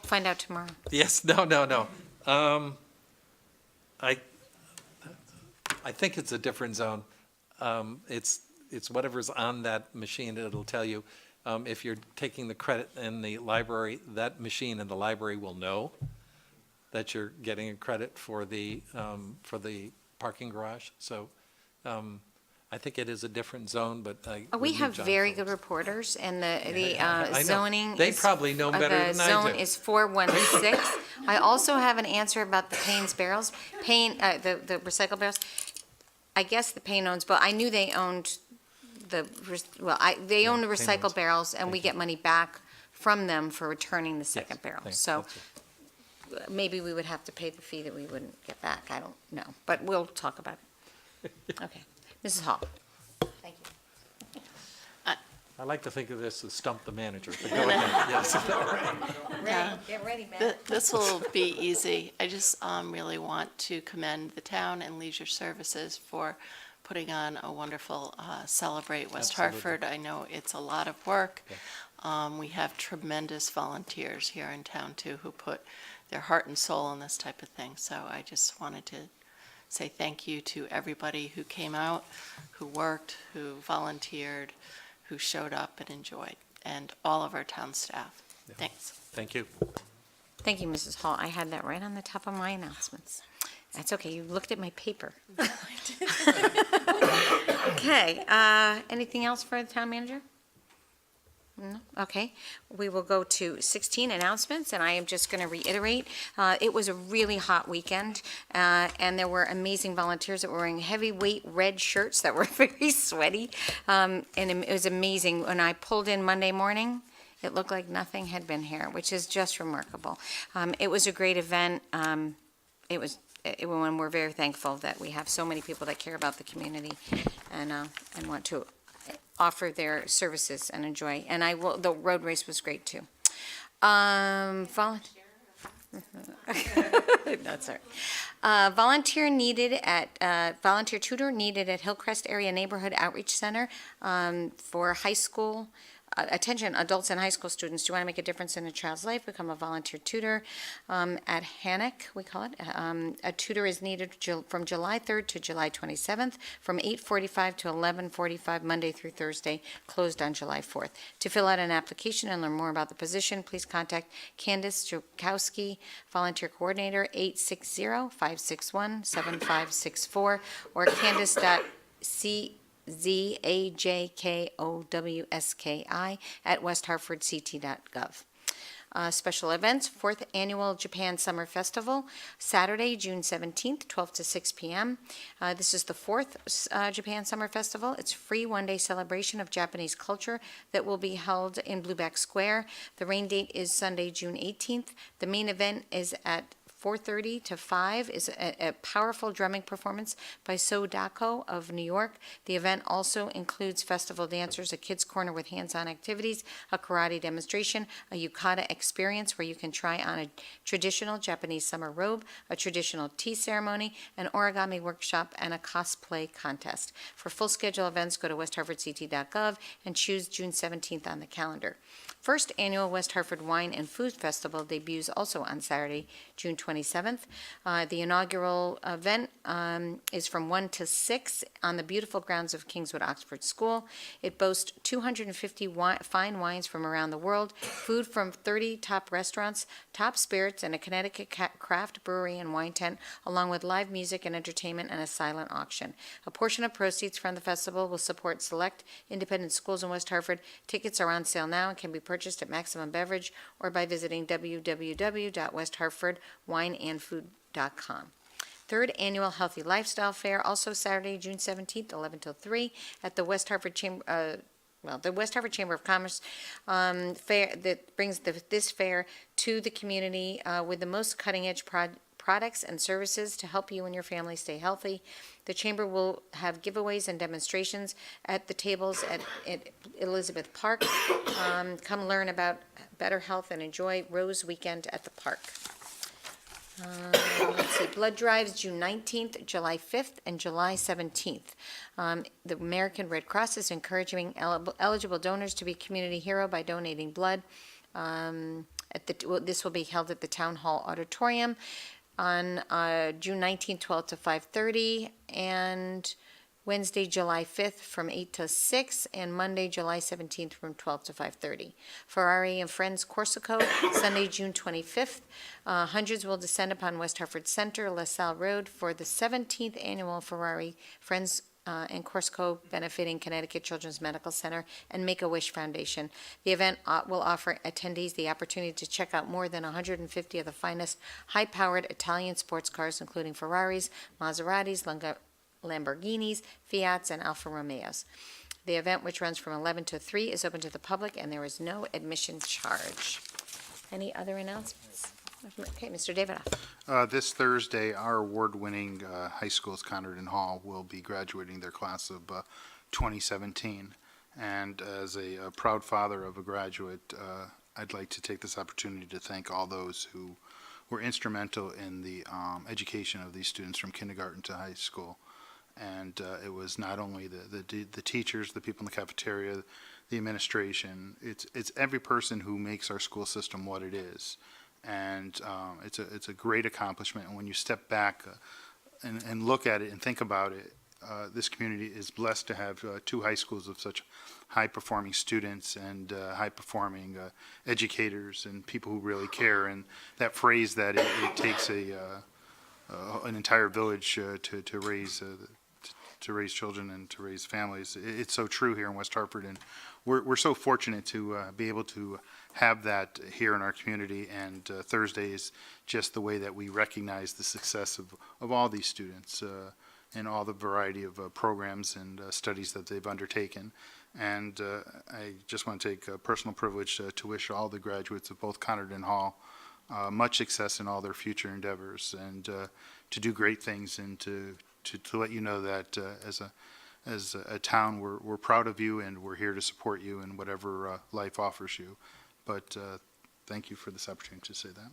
Find out tomorrow. Yes, no. I think it's a different zone. It's whatever's on that machine, it'll tell you. If you're taking the credit in the library, that machine in the library will know that you're getting a credit for the parking garage. So I think it is a different zone, but I. We would have need John very for- good reporters, and I the know. zoning. They is- probably know better The than I zone do. is 416. I also have an answer about the Payne's barrels, the recycle barrels. I guess the Payne owns, but I knew they owned they own the Payne recycle owns. barrels, and we get money back from them for returning the second barrel. thanks. So maybe we would have to pay the fee that we wouldn't get back. I don't know, but we'll talk about it. Okay. Mrs. Hall? Thank you. I like to think of this as stump the manager, but go ahead, yes. Get ready, man. This will be easy. I just really want to commend the town and Leisure Services for putting on a wonderful Celebrate West Absolutely. Hartford. I know it's a lot of work. We have tremendous volunteers here in town, too, who put their heart and soul in this type of thing. So I just wanted to say thank you to everybody who came out, who worked, who volunteered, who showed up and enjoyed, and all of our town staff. Thanks. Thank you. Thank you, Mrs. Hall. I had that right on the top of my announcements. That's okay, you looked at my paper. Okay, anything else for the town manager? No? Okay, we will go to 16 announcements, and I am just going to reiterate, it was a really hot weekend, and there were amazing volunteers that were wearing heavyweight red shirts that were very sweaty, and it was amazing. When I pulled in Monday morning, it looked like nothing had been here, which is just remarkable. It was a great event. When we're very thankful that we have so many people that care about the community and want to offer their services and enjoy. And the road race was great too. That's all right. Volunteer tutor needed at Hillcrest Area Neighborhood Outreach Center for high school. Attention, adults and high school students, do you want to make a difference in a child's life? Become a volunteer tutor at Hannock, we call it. A tutor is needed from July 3rd to July 27th, from 8:45 to 11:45, Monday through Thursday, closed on July 4th. To fill out an application and learn more about the position, please contact Candace Jokowski, Volunteer Coordinator, 860-561-7564, or candace.czakowski@westhartfordct.gov. Special events, 4th Annual Japan Summer Festival, Saturday, June 17th, 12 to 6 p.m. This is the 4th Japan Summer Festival. It's a free one-day celebration of Japanese culture that will be held in Blueback Square. The rain date is Sunday, June 18th. The main event is at 4:30 to 5 is a powerful drumming performance by So Dako of New York. The event also includes festival dancers, a kids' corner with hands-on activities, a karate demonstration, a yukata experience where you can try on a traditional Japanese summer robe, a traditional tea ceremony, an origami workshop, and a cosplay contest. For full schedule events, go to westhartfordct.gov and choose June 17th on the calendar. First Annual West Hartford Wine and Food Festival debuts also on Saturday, June 27th. The inaugural event is from 1 to 6 on the beautiful grounds of Kingswood Oxford School. It boasts 250 fine wines from around the world, food from 30 top restaurants, top spirits, and a Connecticut craft brewery and wine tent, along with live music and entertainment and a silent auction. A portion of proceeds from the festival will support select independent schools in West Hartford. Tickets are on sale now and can be purchased at Maximum Beverage or by visiting www.westhartfordwineandfood.com. Third Annual Healthy Lifestyle Fair, also Saturday, June 17th, 11 till 3, at the West Hartford Chamber, the West Hartford Chamber of Commerce fair that brings this fair to the community with the most cutting-edge products and services to help you and your family stay healthy. The Chamber will have giveaways and demonstrations at the tables at Elizabeth Park. Come learn about better health and enjoy Rose Weekend at the park. Let's see, blood drives, June 19th, July 5th, and July 17th. The American Red Cross is encouraging eligible donors to be community hero by donating blood. This will be held at the Town Hall Auditorium on June 19th, 12 to 5:30, and Wednesday, July 5th from 8 to 6, and Monday, July 17th from 12 to 5:30. Ferrari and Friends Corsico, Sunday, June 25th. Hundreds will descend upon West Hartford Center, LaSalle Road for the 17th Annual Ferrari Friends and Corsico benefiting Connecticut Children's Medical Center and Make-A-Wish Foundation. The event will offer attendees the opportunity to check out more than 150 of the finest high-powered Italian sports cars, including Ferraris, Maseratis, Lamborghinis, Fiats, and Alfa Romeos. The event, which runs from 11 to 3, is open to the public, and there is no admission charge. Any other announcements? Okay, Mr. Davidoff. This Thursday, our award-winning high schools, Conard and Hall, will be graduating their class of 2017. And as a proud father of a graduate, I'd like to take this opportunity to thank all those who were instrumental in the education of these students from kindergarten to high school. And it was not only the teachers, the people in the cafeteria, the administration. It's every person who makes our school system what it is. And it's a great accomplishment. And when you step back and look at it and think about it, this community is blessed to have two high schools of such high-performing students and high-performing educators and people who really care. And that phrase that it takes an entire village to raise children and to raise families, it's so true here in West Hartford. And we're so fortunate to be able to have that here in our community. And Thursday is just the way that we recognize the success of all these students and all the variety of programs and studies that they've undertaken. And I just want to take a personal privilege to wish all the graduates of both Conard and Hall much success in all their future endeavors, and to do great things, and to let you know that as a town, we're proud of you, and we're here to support you in whatever life offers you. But thank you for this opportunity to say that.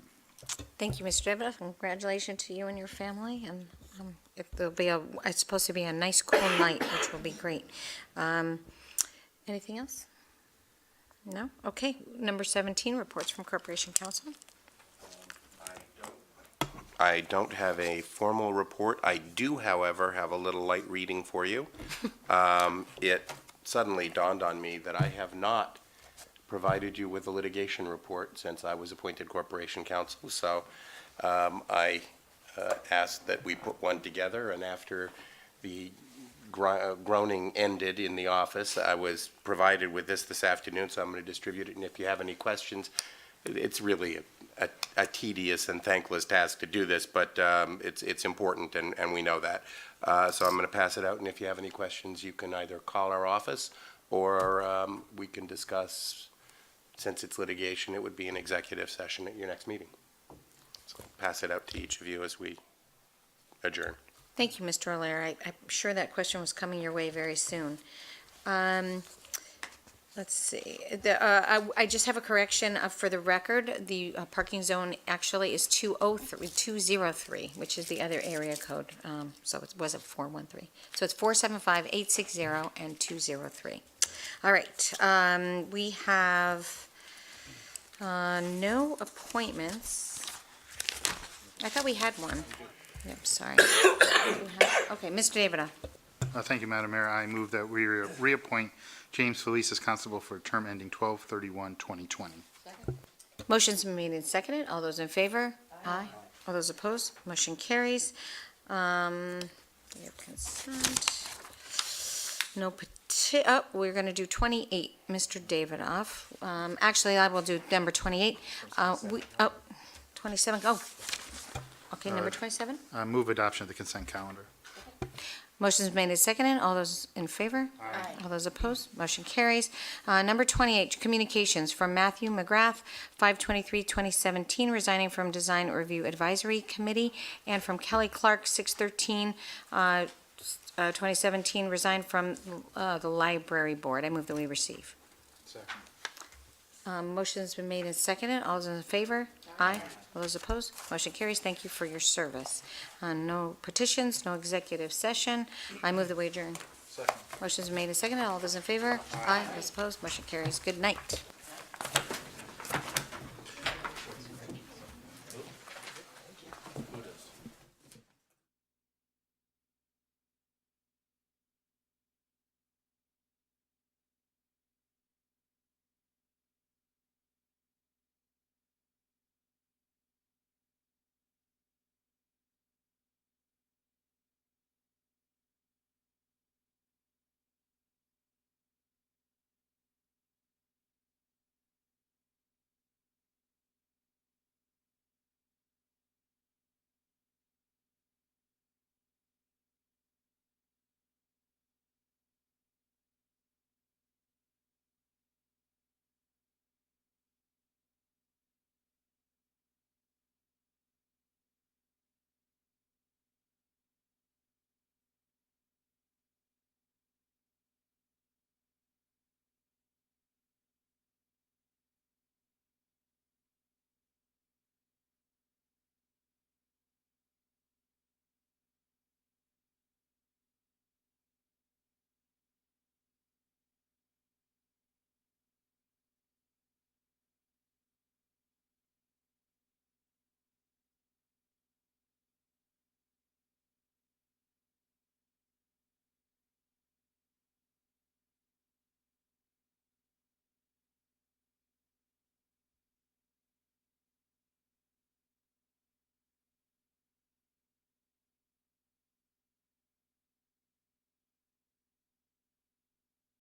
Thank you, Mr. Davidoff. Congratulations to you and your family. And if there'll be it's supposed to be a nice, cool night, which will be great. Anything else? No? Okay. Number 17, reports from Corporation Counsel. I don't have a formal report. I do, however, have a little light reading for you. It suddenly dawned on me that I have not provided you with a litigation report since I was appointed Corporation Counsel. So I asked that we put one together, and after the groaning ended in the office, I was provided with this afternoon, so I'm going to distribute it. And if you have any questions, it's really a tedious and thankless task to do this, but it's important, and we know that. So I'm going to pass it out, and if you have any questions, you can either call our office, or we can discuss, since it's litigation, it would be an executive session at your next meeting. So I'll pass it out to each of you as we adjourn. Thank you, Mr. O'Leary. I'm sure that question was coming your way very soon. Let's see. I just have a correction for the record. The parking zone actually is 203, which is the other area code. So it wasn't 413. So it's 475, 860, and 203. All right. We have no appointments. I thought we had one. Yep, sorry. Okay, Mr. Davidoff. Thank you, Madam Mayor. I move that we reappoint James Felice as constable for a term ending 12/31/2020. Motion's been made and seconded. All those in favor? Aye. All those opposed? Motion carries. We have consent. No we're going to do 28, Mr. Davidoff. Actually, I will do number 28. 27, okay, number 27. Move adoption of the consent calendar. Motion's made and seconded. All those in favor? Aye. All those opposed? Motion carries. Number 28, communications from Matthew McGrath, 5/23/2017, resigning from Design Review Advisory Committee, and from Kelly Clark, 6/13/2017, resigned from the Library Board. I move that we receive. Motion's been made and seconded. All those in favor? Aye. All those opposed? Motion carries. Thank you for your service. No petitions, no executive session. I move that we adjourn. Motion's been made and seconded. All those in favor? Aye. All those opposed? Motion carries. Good night.